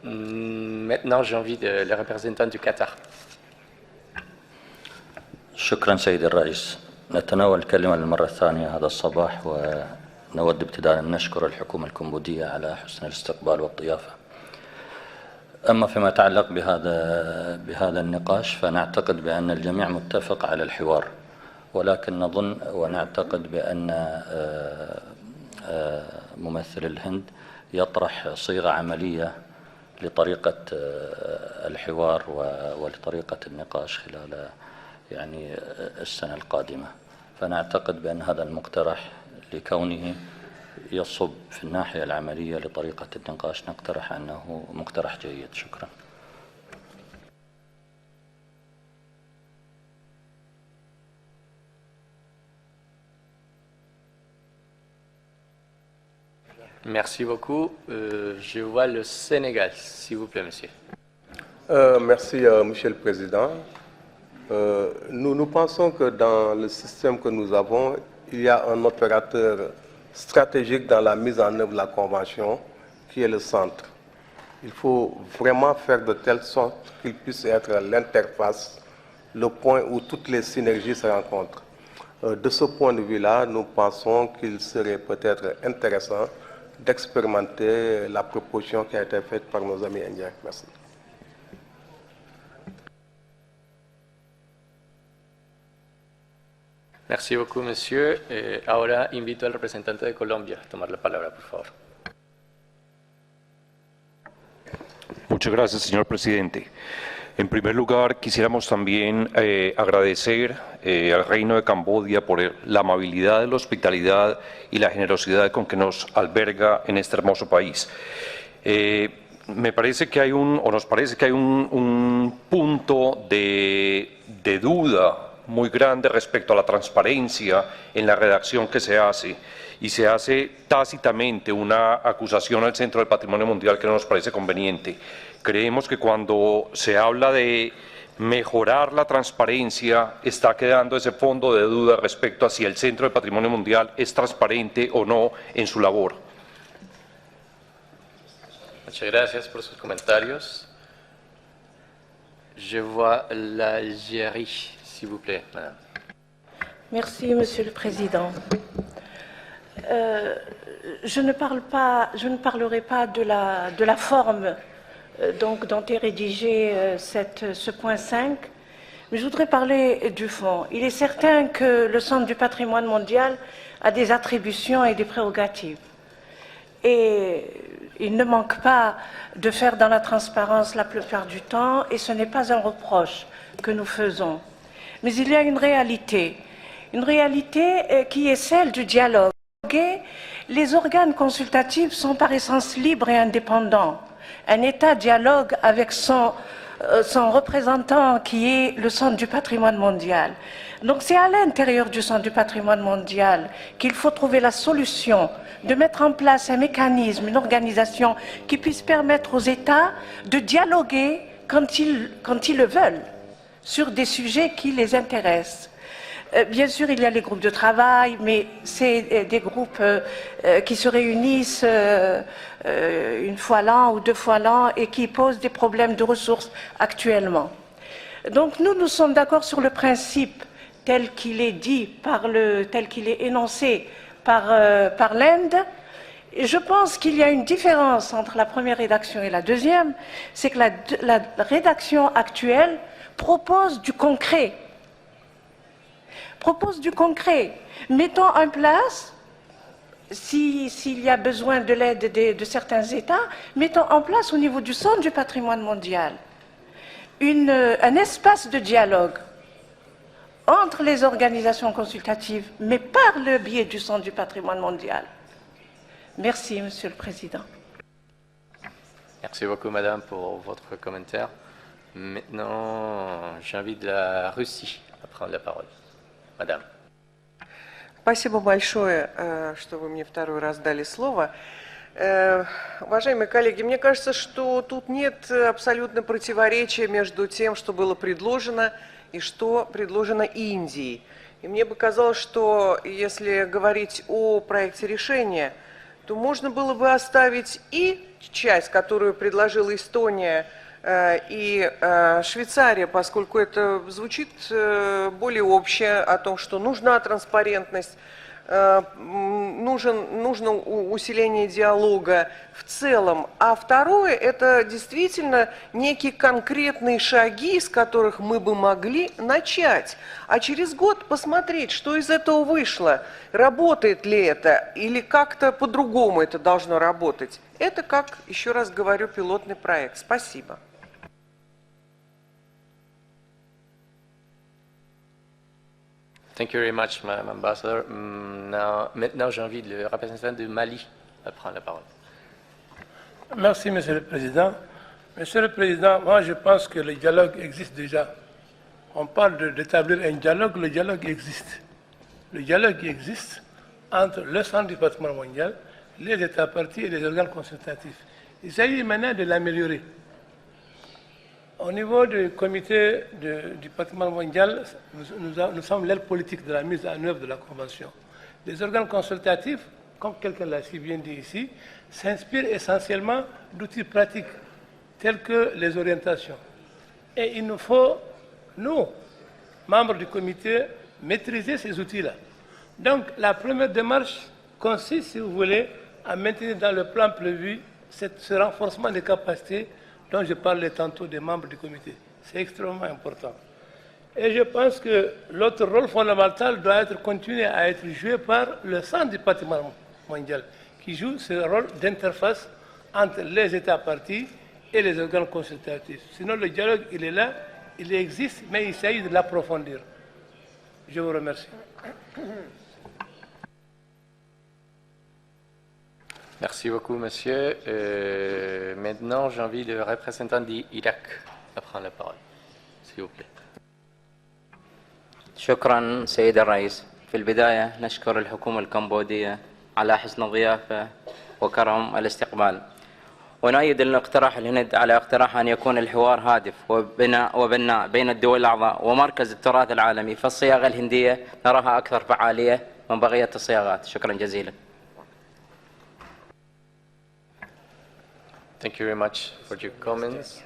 Maintenant, j'ai envie de le représentant du Qatar. شكرا سيد الرئيس. نتناول الكلمة للمرة الثانية هذا الصباح ونود ابتداء أن نشكر الحكومة الكمبودية على حسن الاستقبال والضيافة. أما فيما يتعلق بهذا النقاش فنعتقد بأن الجميع متفق على الحوار، ولكن نظن ونعتقد بأن ممثل الهند يطرح صيغة عملية لطريقة الحوار ولطريقة النقاش خلال يعني السنة القادمة. فنعتقد بأن هذا المقترح لكونه يصب في الناحية العملية لطريقة النقاش نقترح أنه مقترح جيد. شكرا. Merci beaucoup. Je vois le Sénégal, s'il vous plaît, monsieur. Merci, Monsieur le Président. Nous pensons que dans le système que nous avons, il y a un opérateur stratégique dans la mise en œuvre de la Convention, qui est le centre. Il faut vraiment faire de telle sorte qu'il puisse être l'interface, le point où toutes les synergies se rencontrent. De ce point de vue-là, nous pensons qu'il serait peut-être intéressant d'expérimenter la proposition qui a été faite par nos amis indiens. Merci. Merci beaucoup, monsieur. Ahora invito al representante de Colombia a tomar la palabra, por favor. Muchas gracias, señor presidente. En primer lugar, quisiéramos también agradecer al Reino de Camboya por la amabilidad, la hospitalidad y la generosidad con que nos alberga en este hermoso país. Me parece que hay nos parece que hay un punto de duda muy grande respecto a la transparencia en la redacción que se hace, y se hace tácitamente una acusación al Centro del Patrimonio Mundial que no nos parece conveniente. Creemos que cuando se habla de mejorar la transparencia, está quedando ese fondo de duda respecto a si el Centro del Patrimonio Mundial es transparente o no en su labor. Muchas gracias por sus comentarios. Je vois l'Algérie, s'il vous plaît, madame. Merci, Monsieur le Président. Je ne parlerai pas de la forme dont est rédigé ce point 5, mais je voudrais parler du fond. Il est certain que le Centre du patrimoine mondial a des attributions et des prérogatives. Et il ne manque pas de faire dans la transparence la plupart du temps, et ce n'est pas un reproche que nous faisons. Mais il y a une réalité qui est celle du dialogue. Les organes consultatifs sont par essence libres et indépendants. Un État dialogue avec son représentant qui est le Centre du patrimoine mondial. Donc c'est à l'intérieur du Centre du patrimoine mondial qu'il faut trouver la solution de mettre en place un mécanisme, une organisation qui puisse permettre aux États de dialoguer quand ils le veulent sur des sujets qui les intéressent. Bien sûr, il y a les groupes de travail, mais c'est des groupes qui se réunissent une fois l'an ou deux fois l'an et qui posent des problèmes de ressources actuellement. Donc nous sommes d'accord sur le principe tel qu'il est dit, tel qu'il est énoncé par l'Inde, je pense qu'il y a une différence entre la première rédaction et la deuxième, c'est que la rédaction actuelle propose du concret. Mettons en place, s'il y a besoin de l'aide de certains États, mettons en place au niveau du Centre du patrimoine mondial un espace de dialogue entre les organisations consultatives, mais par le biais du Centre du patrimoine mondial. Merci, Monsieur le Président. Merci beaucoup, Madame, pour votre commentaire. Maintenant, j'invite la Russie à prendre la parole. Madame. Спасибо большое, что вы мне второй раз дали слово. Уважаемые коллеги, мне кажется, что тут нет абсолютно противоречия между тем, что было предложено, и что предложено Индией. И мне бы казалось, что если говорить о проекте решения, то можно было бы оставить и часть, которую предложила Эстония и Швейцария, поскольку это звучит более общее о том, что нужна транспарентность, нужно усиление диалога в целом. А второе, это действительно некие конкретные шаги, с которых мы бы могли начать. А через год посмотреть, что из этого вышло, работает ли это или как-то по-другому это должно работать. Это, как, еще раз говорю, пилотный проект. Спасибо. Thank you very much, Madam Ambassador. Maintenant, j'invite le représentant de Mali à prendre la parole. Merci, Monsieur le Président. Monsieur le Président, moi je pense que le dialogue existe déjà. On parle d'établir un dialogue, le dialogue existe. Le dialogue existe entre le Centre du patrimoine mondial, les États parties et les organes consultatifs. Il s'agit maintenant de l'améliorer. Au niveau du comité du patrimoine mondial, nous sommes l'aile politique de la mise en œuvre de la Convention. Les organes consultatifs, comme quelqu'un l'a si bien dit ici, s'inspirent essentiellement d'outils pratiques tels que les orientations. Et il nous faut, nous, membres du comité, maîtriser ces outils-là. Donc la première démarche consiste, si vous voulez, à maintenir dans le plan prévu ce renforcement des capacités dont je parlais tantôt des membres du comité. C'est extrêmement important. Et je pense que l'autre rôle fondamental doit être continué à être joué par le Centre du patrimoine mondial, qui joue ce rôle d'interface entre les États parties et les organes consultatifs. Sinon, le dialogue, il est là, il existe, mais il s'agit de l'approfondir. Je vous remercie. Merci beaucoup, monsieur. Maintenant, j'invite le représentant d'Irak à prendre la parole, s'il vous plaît. شكرا سيد الرئيس. في البداية نشكر الحكومة الكمبودية على حسن الضيافة وكرم الاستقبال. ونؤيد الاقتراح الهند على اقتراح أن يكون الحوار هادف وبناء بين الدول الأعضاء ومركز التراث العالمي، فالصياغة الهندية نراها أكثر فعالية من بقية الصياغات. شكرا جزيلا. Thank you very much for your comments.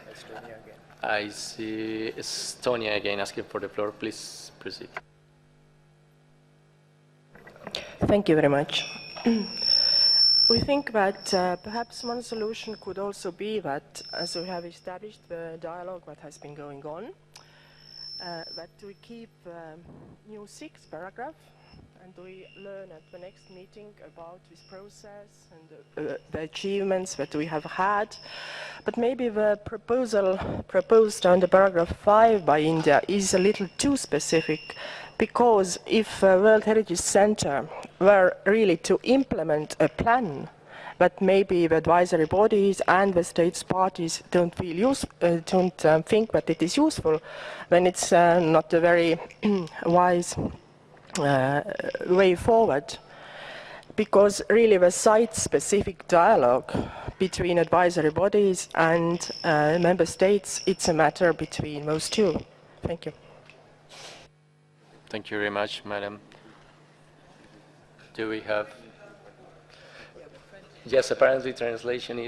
I see Estonia again asking for the floor. Please proceed. Thank you very much. We think that perhaps one solution could also be that, as we have established the dialogue that has been going on, that we keep new 6th paragraph, and we learn at the next meeting about this process and the achievements that we have had. But maybe the proposal proposed under paragraph 5 by India is a little too specific, because if World Heritage Center were really to implement a plan that maybe the advisory bodies and the states parties don't think that it is useful, then it's not a very wise way forward, because really the site-specific dialogue between advisory bodies and member states, it's a matter between those two. Thank you. Thank you very much, madam. Do we have... Yes, apparently translation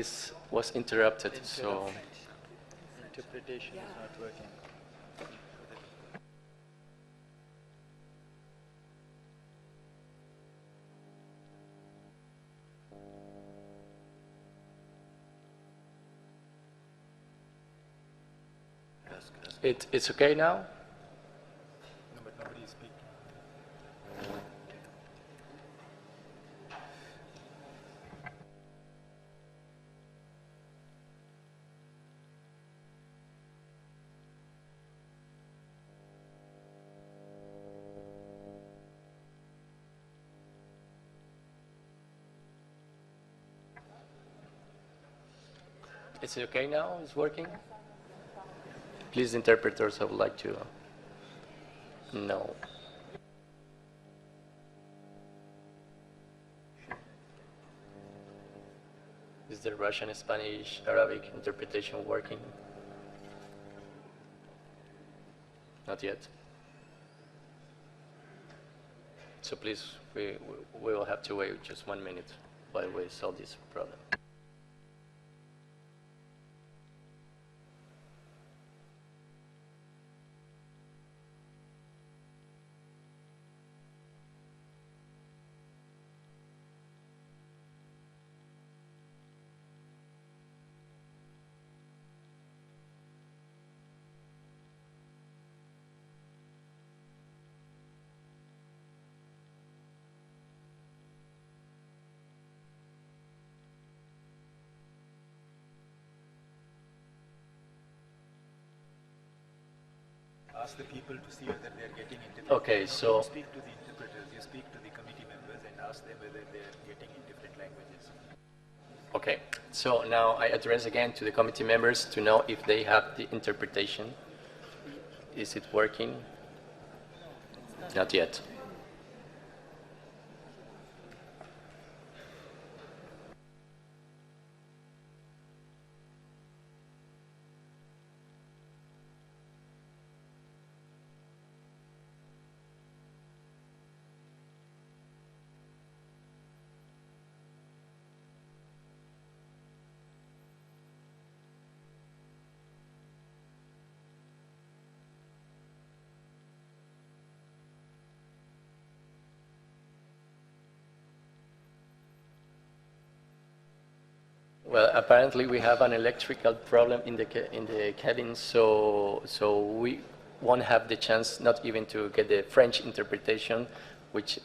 was interrupted, so... Interpretation is not working. It's okay now? Is it okay now? It's working? Please, interpreters, I would like to know. Is the Russian, Spanish, Arabic interpretation working? Not yet. So please, we will have to wait just 1 minute while we solve this problem. Ask the people to see whether they're getting into. Okay, so You speak to the interpreters, you speak to the committee members and ask them whether they're getting in different languages. okay, so now I address again to the committee members to know if they have the interpretation. Is it working? Not yet. Well, apparently we have an electrical problem in the cabin, so we won't have the chance, not even to get the French interpretation, which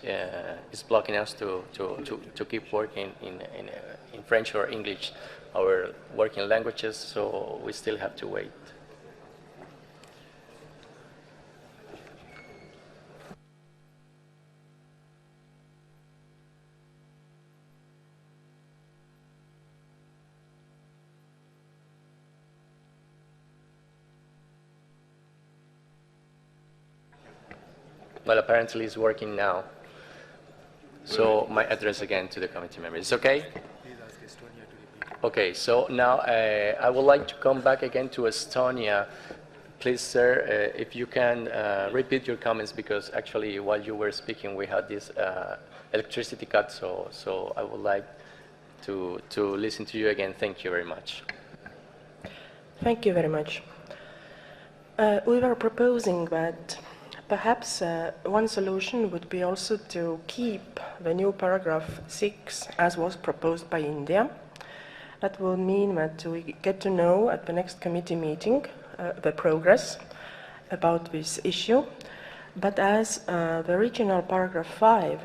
is blocking us to keep working in French or English, our working languages. So we still have to wait. Well, apparently it's working now. So my address again to the committee members. It's okay? Okay, so now I would like to come back again to Estonia. Please, sir, if you can repeat your comments, because actually while you were speaking we had this electricity cut, so I would like to listen to you again. Thank you very much. Thank you very much. We were proposing that perhaps one solution would be also to keep the new paragraph 6 as was proposed by India. That would mean that we get to know at the next committee meeting the progress about this issue. But as the original paragraph 5,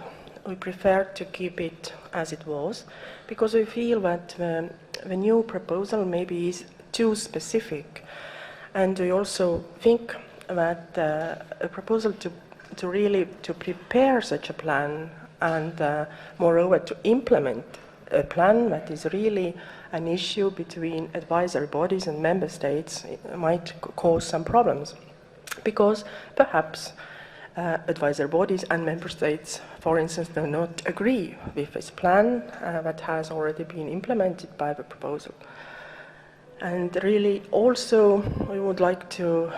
we prefer to keep it as it was, because we feel that the new proposal maybe is too specific. And we also think that a proposal to really prepare such a plan and moreover to implement a plan that is really an issue between advisory bodies and member states might cause some problems, because perhaps advisory bodies and member states, for instance, do not agree with this plan that has already been implemented by the proposal. And really also we would like to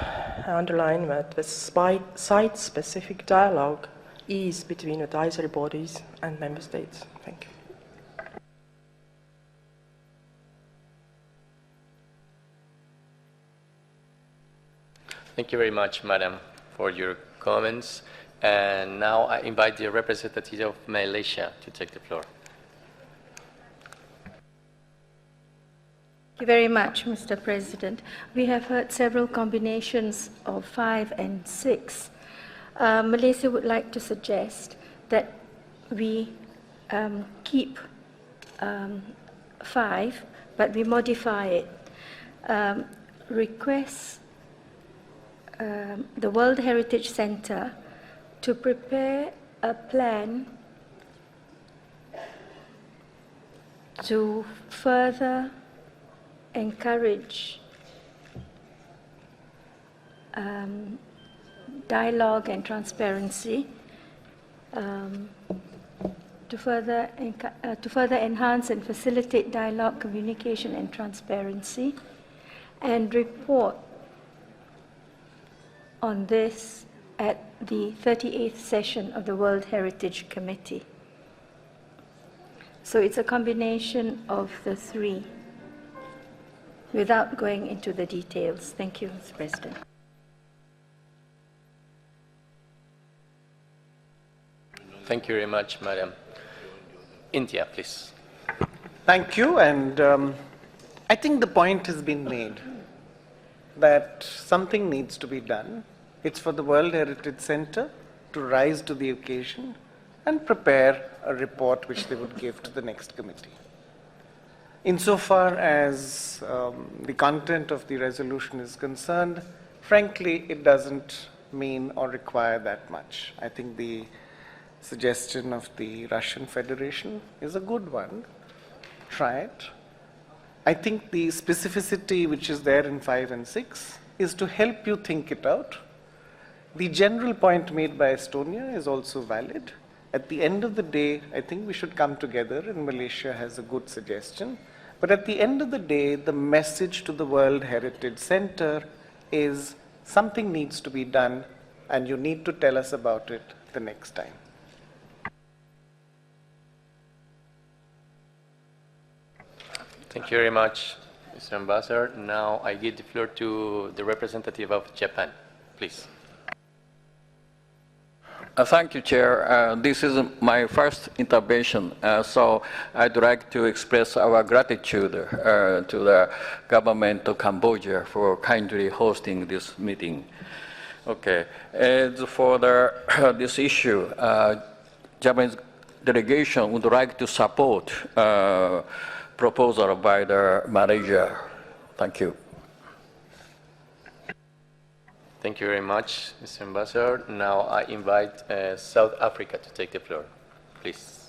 underline that the site-specific dialogue is between advisory bodies and member states. Thank you. Thank you very much, Madam, for your comments. And now I invite the representative of Malaysia to take the floor. Thank you very much, Mr. President. We have heard several combinations of 5 and 6. Malaysia would like to suggest that we keep 5, but we modify it. Request the World Heritage Center to prepare a plan to further encourage dialogue and transparency, to further enhance and facilitate dialogue, communication, and transparency, and report on this at the 38th session of the World Heritage Committee. So it's a combination of the 3, without going into the details. Thank you, Mr. President. Thank you very much, Madam. India, please. Thank you, and I think the point has been made that something needs to be done. It's for the World Heritage Center to rise to the occasion and prepare a report which they would give to the next committee. Insofar as the content of the resolution is concerned, frankly, it doesn't mean or require that much. I think the suggestion of the Russian Federation is a good one. Try it. I think the specificity which is there in 5 and 6 is to help you think it out. The general point made by Estonia is also valid. At the end of the day, I think we should come together, and Malaysia has a good suggestion. But at the end of the day, the message to the World Heritage Center is something needs to be done, and you need to tell us about it the next time. Thank you very much, Mr. Ambassador. Now I give the floor to the representative of Japan, please. Thank you, Chair. This is my first intervention, so I'd like to express our gratitude to the government of Cambodia for kindly hosting this meeting. Okay, as for this issue, Japanese delegation would like to support proposal by the Malaysia. Thank you. Thank you very much, Mr. Ambassador. Now I invite South Africa to take the floor, please.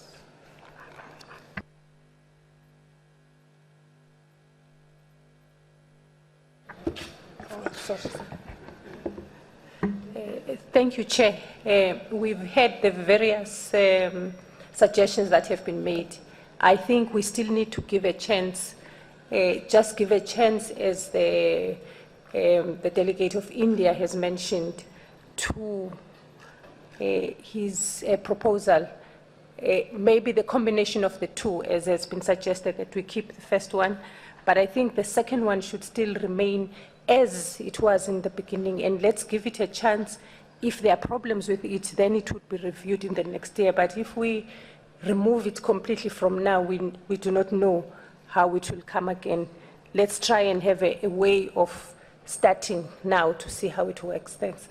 Thank you, Chair. We've had the various suggestions that have been made. I think we still need to give a chance, just give a chance, as the delegate of India has mentioned, to his proposal. Maybe the combination of the two, as has been suggested, that we keep the first one, but I think the second one should still remain as it was in the beginning, and let's give it a chance. If there are problems with it, then it would be reviewed in the next year. But if we remove it completely from now, we do not know how it will come again. Let's try and have a way of starting now to see how it works. Thanks.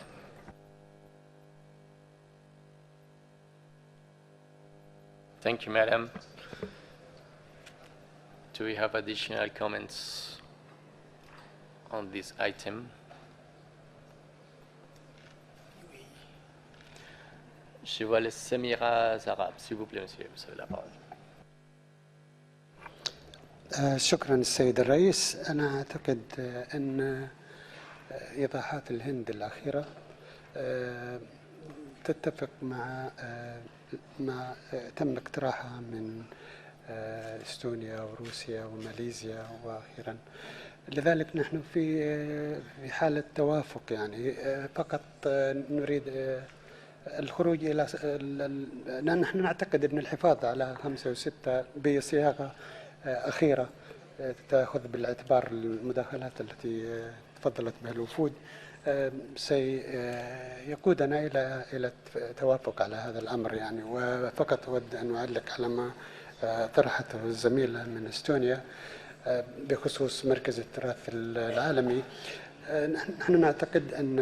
Thank you, Madam. Do we have additional comments on this item? Je vois le Samira Zarab. S'il vous plaît, monsieur, vous avez la parole. شكرا السيد الرئيس. أنا أعتقد أن إيضاحات الهند الأخيرة تتفق مع ما تم اقتراحها من استونيا وروسيا وماليزيا وأخيرا. لذلك نحن في حالة توافق، يعني فقط نريد الخروج إلى نحن نعتقد أن الحفاظ على 5 و6 بصياغة أخيرة تأخذ بالاعتبار المداخلات التي تفضلت بها الوفود سيقودنا إلى توافق على هذا الأمر يعني. وفقط أود أن أعلق على ما طرحته الزميلة من استونيا بخصوص مركز التراث العالمي. نحن نعتقد أن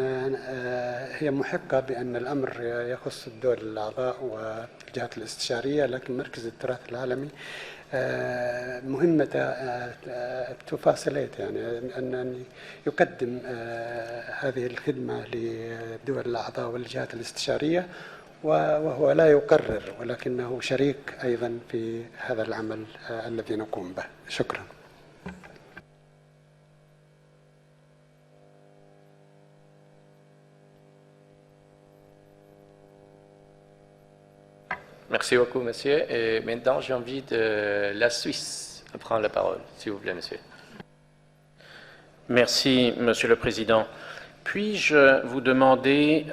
هي محقة بأن الأمر يخص الدول الأعضاء والجهات الاستشارية، لكن مركز التراث العالمي مهمة تفاصيلات، يعني أن يقدم هذه الخدمة للدول الأعضاء والجهات الاستشارية، وهو لا يقرر ولكنه شريك أيضا في هذا العمل الذي نقوم به. شكرا. Merci beaucoup, monsieur. Et maintenant, j'invite la Suisse à prendre la parole, s'il vous plaît, monsieur. Merci, Monsieur le Président. Puis-je vous demander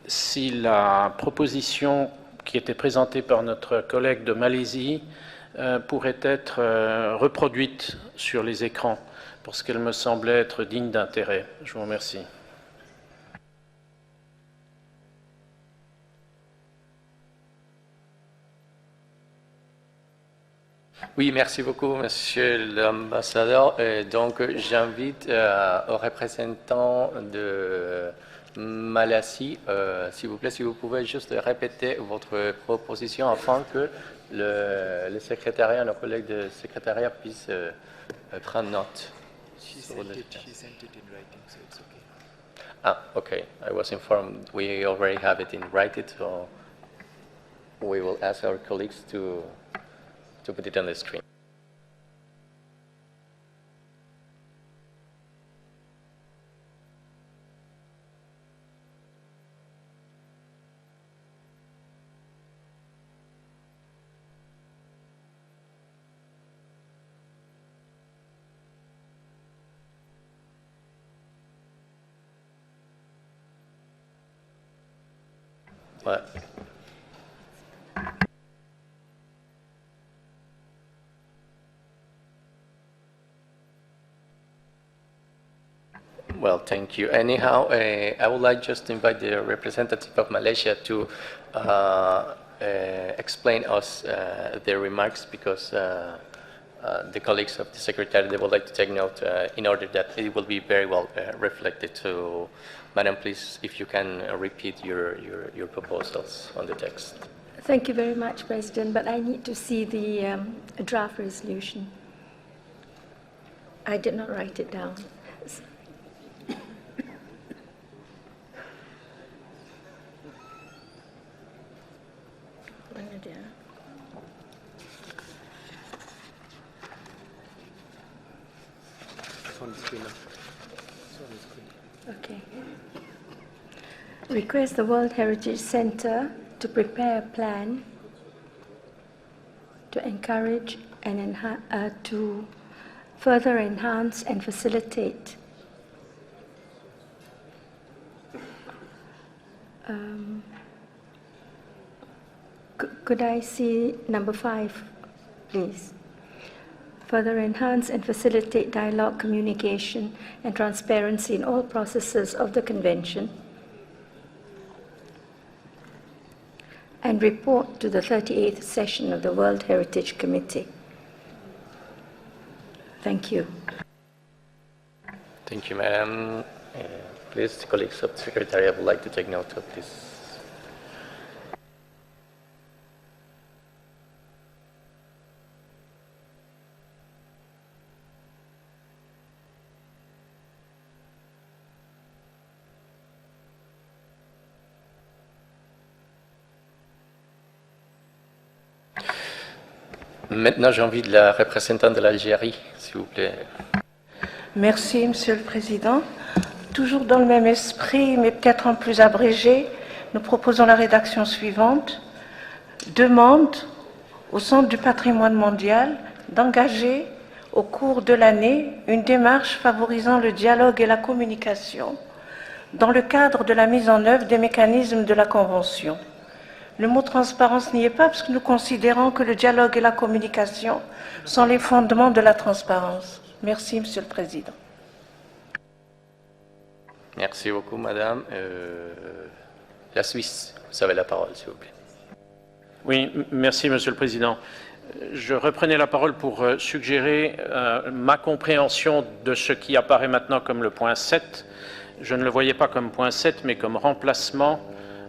si la proposition qui était présentée par notre collègue de Malaisie pourrait être reproduite sur les écrans, parce qu'elle me semblait être digne d'intérêt. Je vous remercie. Oui, merci beaucoup, monsieur l'ambassadeur. Donc, j'invite aux représentants de Malaisie, s'il vous plaît, si vous pouvez juste répéter votre proposition afin que le secrétariat, nos collègues de secrétariat puissent prendre note. Ah, okay. I was informed we already have it in writing, so we will ask our colleagues to put it on the screen. Ouais. Well, thank you. Anyhow, I would like just to invite the representative of Malaysia to explain us their remarks, because the colleagues of the Secretary, they would like to take note in order that it will be very well reflected. So, Madam, please, if you can repeat your proposals on the text. Thank you very much, President, but I need to see the draft resolution. I did not write it down. Okay. Request the World Heritage Center to prepare a plan to encourage and to further enhance and facilitate could I see number 5, please? Further enhance and facilitate dialogue, communication, and transparency in all processes of the Convention, and report to the 38th session of the World Heritage Committee. Thank you. Thank you, Madam. Please, colleagues of the Secretary, I would like to take note of this. Maintenant, j'ai envie de la représentante de l'Algérie, s'il vous plaît. Merci, Monsieur le Président. Toujours dans le même esprit, mais peut-être en plus abrégé, nous proposons la rédaction suivante. Demande au Centre du patrimoine mondial d'engager au cours de l'année une démarche favorisant le dialogue et la communication dans le cadre de la mise en œuvre des mécanismes de la Convention. Le mot transparence n'y est pas parce que nous considérons que le dialogue et la communication sont les fondements de la transparence. Merci, Monsieur le Président. Merci beaucoup, Madame. La Suisse, vous avez la parole, s'il vous plaît. Oui, merci, Monsieur le Président. Je reprenais la parole pour suggérer ma compréhension de ce qui apparaît maintenant comme le point 7. Je ne le voyais pas comme point 7, mais comme remplacement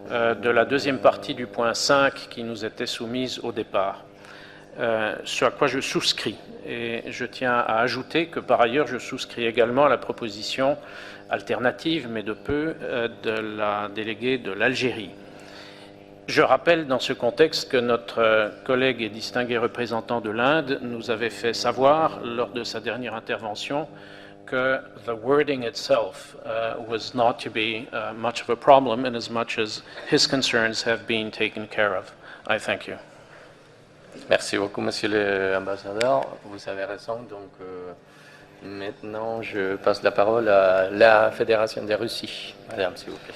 de la deuxième partie du point 5 qui nous était soumise au départ. Ce à quoi je souscris. Et je tiens à ajouter que par ailleurs, je souscris également à la proposition alternative, mais de peu, de la déléguée de l'Algérie. Je rappelle dans ce contexte que notre collègue et distingué représentant de l'Inde nous avait fait savoir lors de sa dernière intervention que the wording itself was not to be much of a problem in as much as his concerns have been taken care of. I thank you. Merci beaucoup, Monsieur l'ambassadeur. Vous avez raison. Donc, maintenant, je passe la parole à la Fédération de Russie. Madame, s'il vous plaît.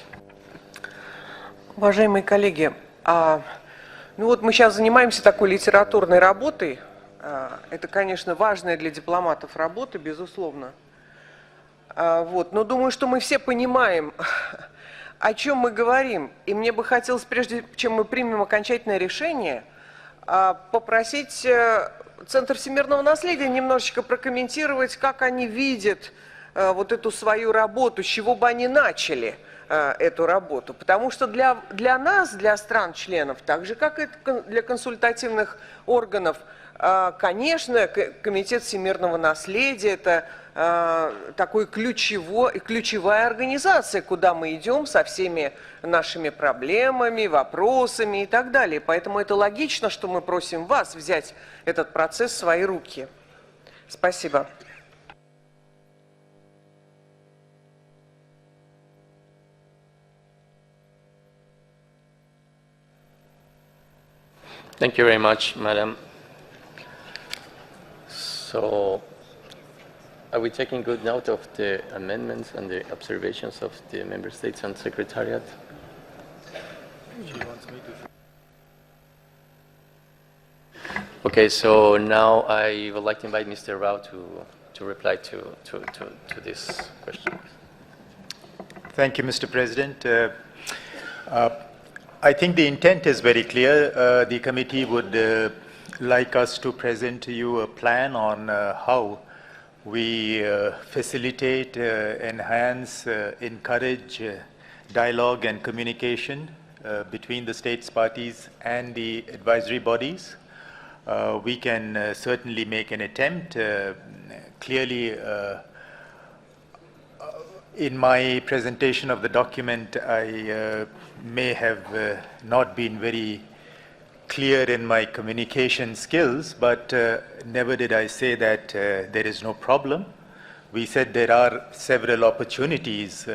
Уважаемые коллеги, ну вот мы сейчас занимаемся такой литературной работой. Это, конечно, важная для дипломатов работа, безусловно. Вот, но думаю, что мы все понимаем, о чем мы говорим. И мне бы хотелось, прежде чем мы примем окончательное решение, попросить Центр всемирного наследия немножечко прокомментировать, как они видят вот эту свою работу, с чего бы они начали эту работу. Потому что для нас, для стран-членов, так же, как и для консультативных органов, конечно, Комитет всемирного наследия – это такой ключевая организация, куда мы идем со всеми нашими проблемами, вопросами и так далее. Поэтому это логично, что мы просим вас взять этот процесс в свои руки. Спасибо. Thank you very much, Madam. So, are we taking good note of the amendments and the observations of the Member States and Secretariat? She wants me to. Okay, so now I would like to invite Mr. Rao to reply to this question. Thank you, Mr. President. I think the intent is very clear. The committee would like us to present to you a plan on how we facilitate, enhance, encourage dialogue and communication between the states parties and the advisory bodies. We can certainly make an attempt. Clearly, in my presentation of the document, I may have not been very clear in my communication skills, but never did I say that there is no problem. We said there are several opportunities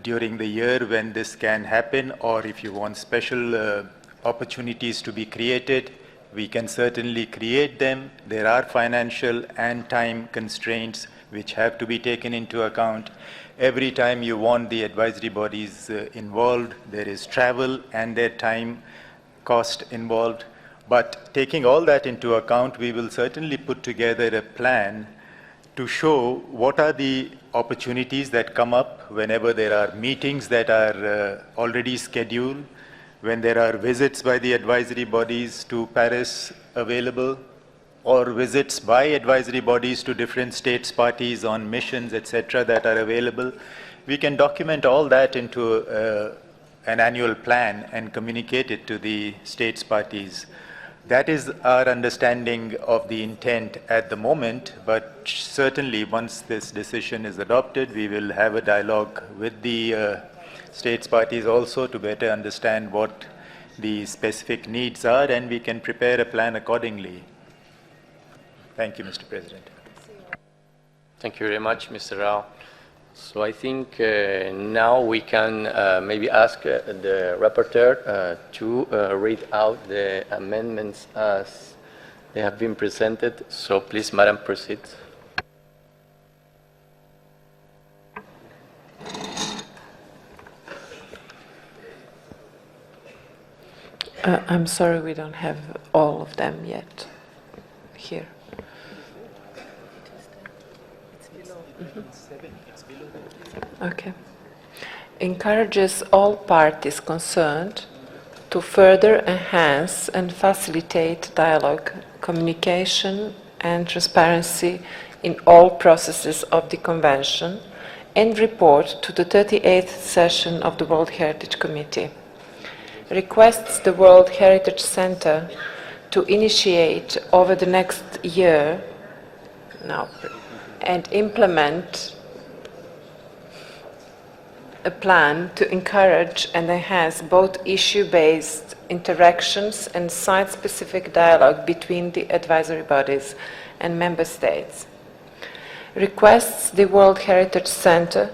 during the year when this can happen, or if you want special opportunities to be created, we can certainly create them. There are financial and time constraints which have to be taken into account. Every time you want the advisory bodies involved, there is travel and their time cost involved. But taking all that into account, we will certainly put together a plan to show what are the opportunities that come up whenever there are meetings that are already scheduled, when there are visits by the advisory bodies to Paris available, or visits by advisory bodies to different states parties on missions, etc., that are available. We can document all that into an annual plan and communicate it to the states parties. That is our understanding of the intent at the moment, but certainly once this decision is adopted, we will have a dialogue with the states parties also to better understand what the specific needs are, and we can prepare a plan accordingly. Thank you, Mr. President. Thank you very much, Mr. Rao. So I think now we can maybe ask the rapporteur to read out the amendments as they have been presented. So please, Madam, proceed. I'm sorry, we don't have all of them yet here. Okay. Encourages all parties concerned to further enhance and facilitate dialogue, communication, and transparency in all processes of the Convention, and report to the 38th session of the World Heritage Committee. Requests the World Heritage Center to initiate over the next year and implement a plan to encourage and enhance both issue-based interactions and site-specific dialogue between the advisory bodies and member states. Requests the World Heritage Center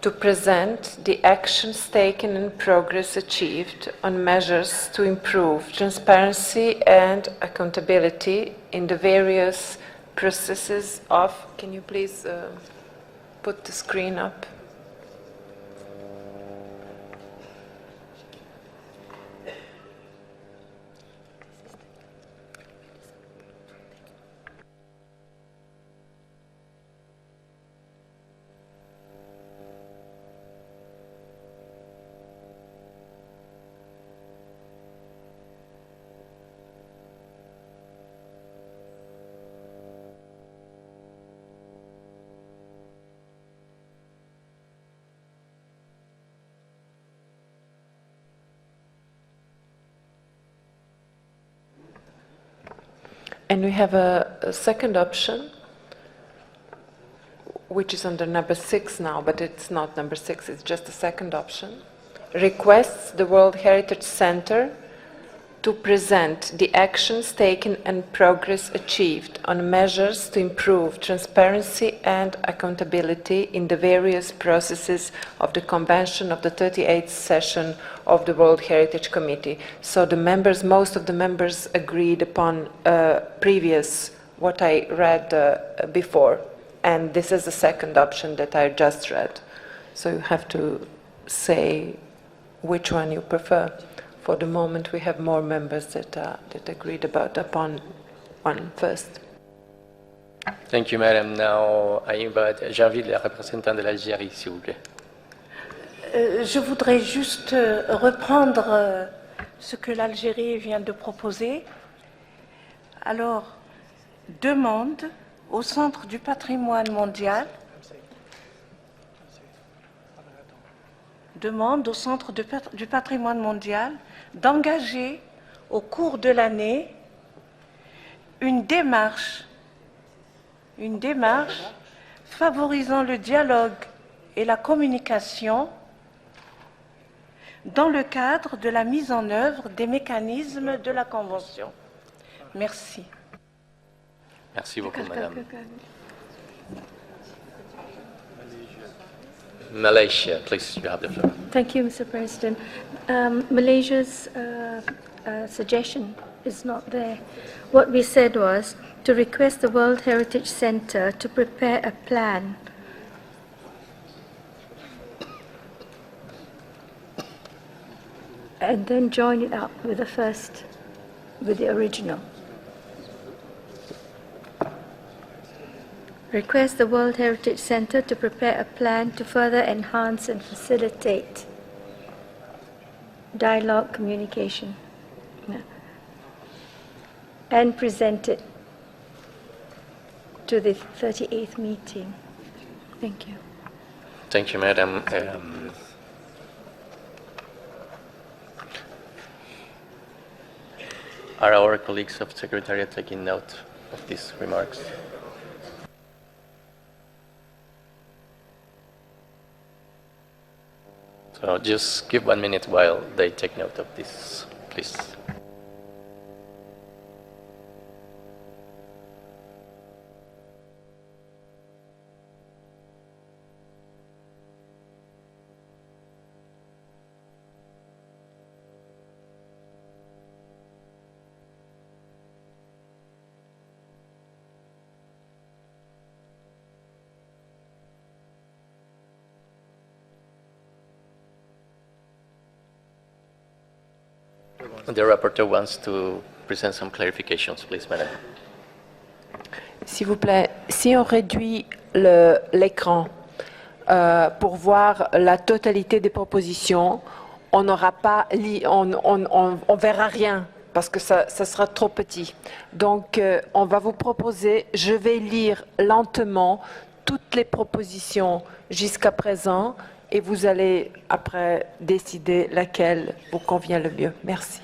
to present the actions taken and progress achieved on measures to improve transparency and accountability in the various processes of... Can you please put the screen up? And we have a second option, which is under number 6 now, but it's not number 6, it's just a second option. Requests the World Heritage Center to present the actions taken and progress achieved on measures to improve transparency and accountability in the various processes of the Convention of the 38th session of the World Heritage Committee. So the members, most of the members agreed upon previous, what I read before, and this is the second option that I just read. So you have to say which one you prefer. For the moment, we have more members that agreed upon one first. Thank you, Madam. Now, j'invite le représentant de l'Algérie, s'il vous plaît. Je voudrais juste reprendre ce que l'Algérie vient de proposer. Alors, demande au Centre du patrimoine mondial du patrimoine mondial d'engager au cours de l'année une démarche favorisant le dialogue et la communication dans le cadre de la mise en œuvre des mécanismes de la Convention. Merci. Merci beaucoup, Madame. Malaysia, please, you have the floor. Thank you, Mr. President. Malaysia's suggestion is not there. What we said was to request the World Heritage Center to prepare a plan and then join it up with the original. Request the World Heritage Center to prepare a plan to further enhance and facilitate dialogue communication and present it to the 38th meeting. Thank you. Thank you, Madam. Are our colleagues of Secretariat taking note of these remarks? So just give 1 minute while they take note of this, please. The rapporteur wants to present some clarifications, please, Madam. S'il vous plaît, si on réduit l'écran pour voir la totalité des propositions, on n'aura pas, on verra rien parce que ça sera trop petit. Donc, on va vous proposer, je vais lire lentement toutes les propositions jusqu'à présent et vous allez après décider laquelle vous convient le mieux. Merci.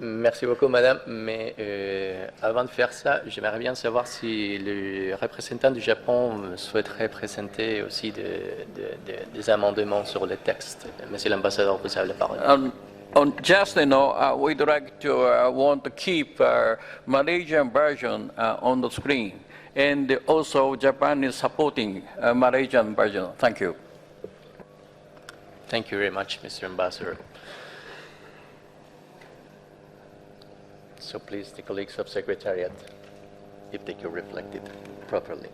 Merci beaucoup, madame. Mais avant de faire ça, j'aimerais bien savoir si le représentant du Japon souhaiterait présenter aussi des amendements sur le texte. Monsieur l'ambassadeur, vous avez la parole. Just, we'd like to want to keep Malaysian version on the screen. And also, Japan is supporting Malaysian version. Thank you. Thank you very much, Mr. Ambassador. So please, the colleagues of Secretariat, if they could reflect it properly.